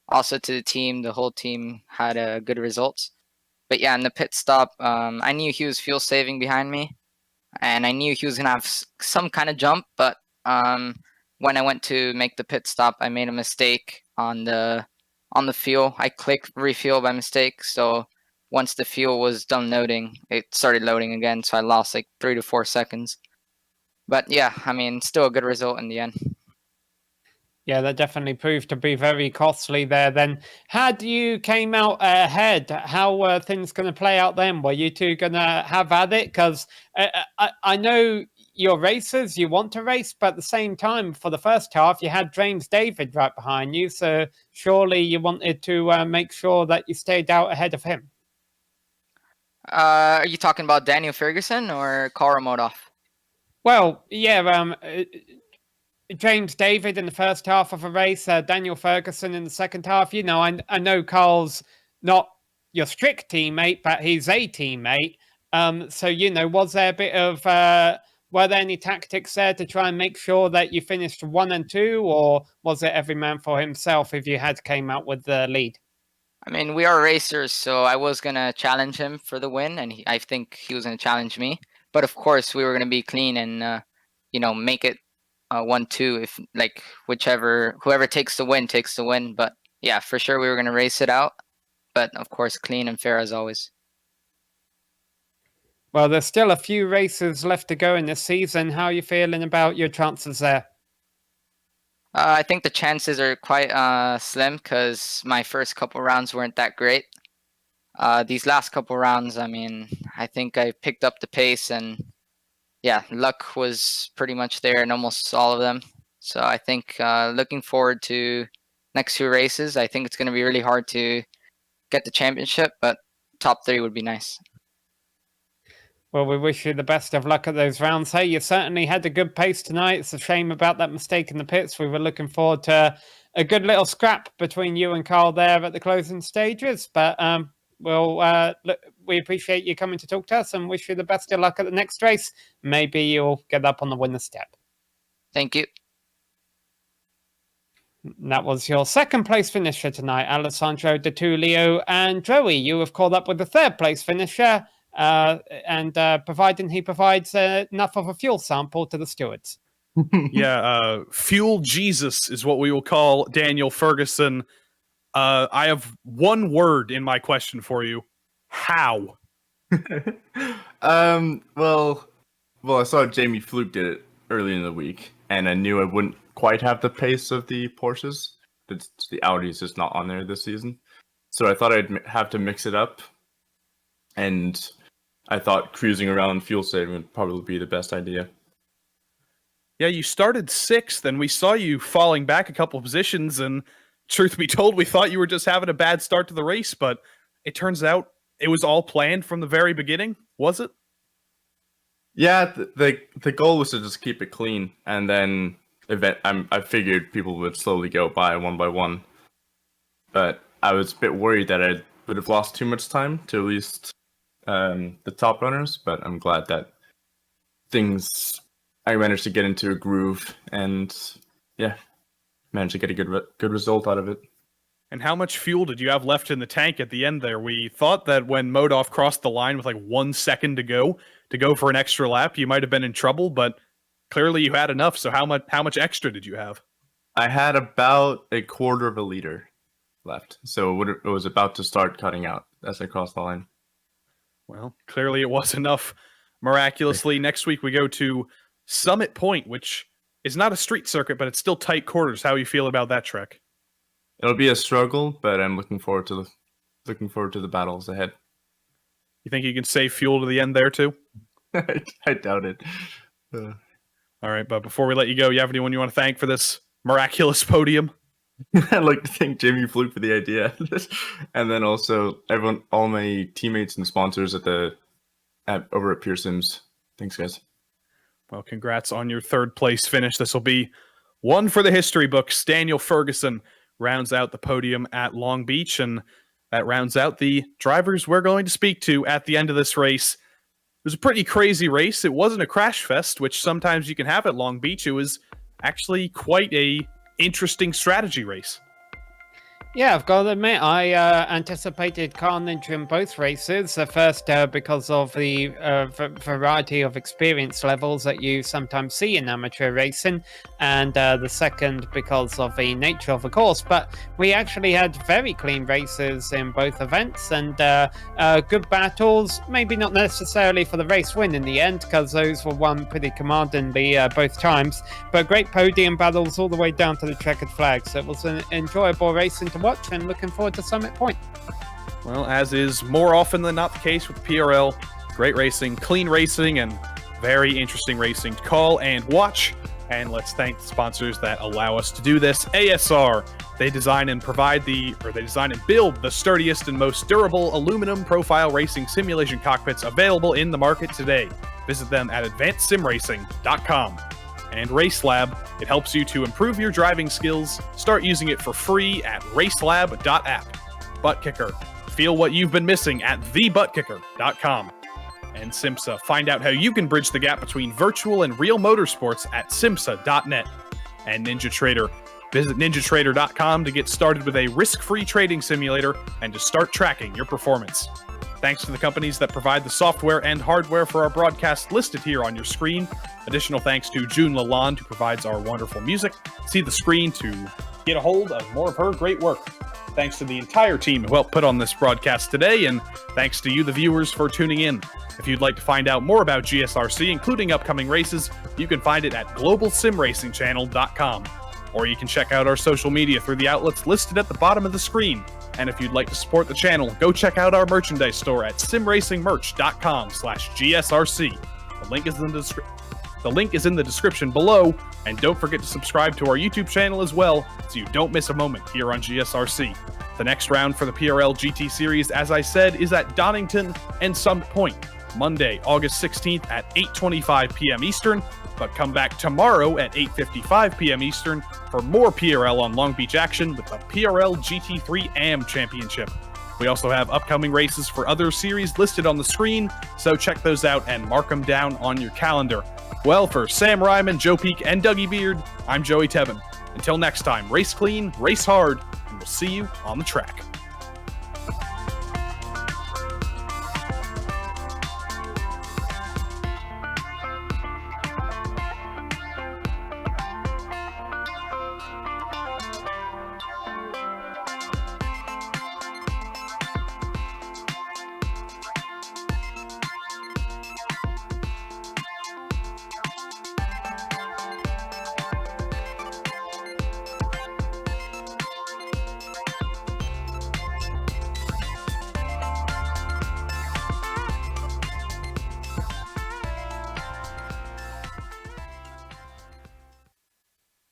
Also to the team, the whole team had good results. But yeah, in the pit stop, I knew he was fuel saving behind me, and I knew he was going to have some kind of jump, but when I went to make the pit stop, I made a mistake on the fuel. I clicked refuel by mistake, so once the fuel was done loading, it started loading again, so I lost like 3 to 4 seconds. But yeah, I mean, still a good result in the end. Yeah, that definitely proved to be very costly there. Then, had you came out ahead, how were things going to play out then? Were you two going to have at it? Because I know you're racers, you want to race, but at the same time, for the first half, you had James David right behind you. So surely you wanted to make sure that you stayed out ahead of him. Are you talking about Daniel Ferguson or Carl Modoff? Well, yeah, James David in the first half of a race, Daniel Ferguson in the second half. You know, I know Carl's not your strict teammate, but he's a teammate. So, you know, was there a bit of, were there any tactics there to try and make sure that you finished 1 and 2, or was it every man for himself if you had came out with the lead? I mean, we are racers, so I was going to challenge him for the win, and I think he was going to challenge me. But of course, we were going to be clean and, make it 1-2 if whoever takes the win takes the win. But yeah, for sure we were going to race it out, but of course clean and fair as always. Well, there's still a few races left to go in this season. How are you feeling about your chances there? I think the chances are quite slim because my first couple rounds weren't that great. These last couple rounds, I mean, I think I picked up the pace, and yeah, luck was pretty much there in almost all of them. So I think looking forward to next 2 races, I think it's going to be really hard to get the championship, but top 3 would be nice. Well, we wish you the best of luck at those rounds. Hey, you certainly had a good pace tonight. It's a shame about that mistake in the pits. We were looking forward to a good little scrap between you and Carl there at the closing stages. But we appreciate you coming to talk to us and wish you the best of luck at the next race. Maybe you'll get up on the winner's step. Thank you. That was your second place finisher tonight, Alessandro Di Tullio. And Joey, you have caught up with the third place finisher, providing he provides enough of a fuel sample to the stewards. Fuel Jesus is what we will call Daniel Ferguson. I have one word in my question for you. How? Well, I saw Jamie Fluke did it early in the week, and I knew I wouldn't quite have the pace of the Porsches. The Audi's just not on there this season. So I thought I'd have to mix it up, and I thought cruising around fuel saving would probably be the best idea. Yeah, you started 6th, and we saw you falling back a couple of positions, and truth be told, we thought you were just having a bad start to the race, but it turns out it was all planned from the very beginning, was it? Yeah, the goal was to just keep it clean, and then I figured people would slowly go by one, but I was a bit worried that I would have lost too much time to at least the top runners, but I'm glad that I managed to get into a groove and managed to get a good result out of it. And how much fuel did you have left in the tank at the end there? We thought that when Modov crossed the line with like 1 second to go for an extra lap, you might have been in trouble, but clearly you had enough. So how much extra did you have? I had about a quarter of a liter left, so it was about to start cutting out as I crossed the line. Well, clearly it was enough. Miraculously, next week we go to Summit Point, which is not a street circuit, but it's still tight quarters. How you feel about that track? It'll be a struggle, but I'm looking forward to the battles ahead. You think you can save fuel to the end there too? I doubt it. All right, but before we let you go, you have anyone you want to thank for this miraculous podium? I'd like to thank Jamie Fluke for the idea, and then also all my teammates and sponsors over at Pure Sims. Thanks, guys. Well, congrats on your third place finish. This will be one for the history books. Daniel Ferguson rounds out the podium at Long Beach, and that rounds out the drivers we're going to speak to at the end of this race. It was a pretty crazy race. It wasn't a crash fest, which sometimes you can have at Long Beach. It was actually quite a interesting strategy race. Yeah, I've got to admit, I anticipated carnage in both races. The first because of the variety of experience levels that you sometimes see in amateur racing, and the second because of the nature of the course. But we actually had very clean races in both events, and good battles. Maybe not necessarily for the race win in the end, because those were won pretty commandingly both times. But great podium battles all the way down to the checkered flags. So it was an enjoyable racing to watch, and looking forward to Summit Point. Well, as is more often than not the case with PRL, great racing, clean racing, and very interesting racing to call and watch. And let's thank the sponsors that allow us to do this. ASR, they design and build the sturdiest and most durable aluminum profile racing simulation cockpits available in the market today. Visit them at advancedsimracing.com. And RaceLab, it helps you to improve your driving skills. Start using it for free at RaceLab.app. ButtKicker, feel what you've been missing at thebuttkicker.com. And SimMSA, find out how you can bridge the gap between virtual and real motorsports at SimMSA.net. And NinjaTrader, visit NinjaTrader.com to get started with a risk-free trading simulator and to start tracking your performance. Thanks to the companies that provide the software and hardware for our broadcast listed here on your screen. Additional thanks to June Lalonde, who provides our wonderful music. See the screen to get a hold of more of her great work. Thanks to the entire team who helped put on this broadcast today, and thanks to you, the viewers, for tuning in. If you'd like to find out more about GSRC, including upcoming races, you can find it at globalsimracingchannel.com. Or you can check out our social media through the outlets listed at the bottom of the screen. And if you'd like to support the channel, go check out our merchandise store at simracingmerch.com/GSRC. The link is in the description below, and don't forget to subscribe to our YouTube channel as well, so you don't miss a moment here on GSRC. The next round for the PRL GT Series, as I said, is at Donington and Summit Point, Monday, August 16th at 8:25 p.m. Eastern, but come back tomorrow at 8:55 p.m. Eastern for more PRL on Long Beach action with the PRL GT3 AM Championship. We also have upcoming races for other series listed on the screen, so check those out and mark them down on your calendar. Well, for Sam Ryman, Joe Peak, and Dougie Beard, I'm Joey Tevin. Until next time, race clean, race hard, and we'll see you on the track.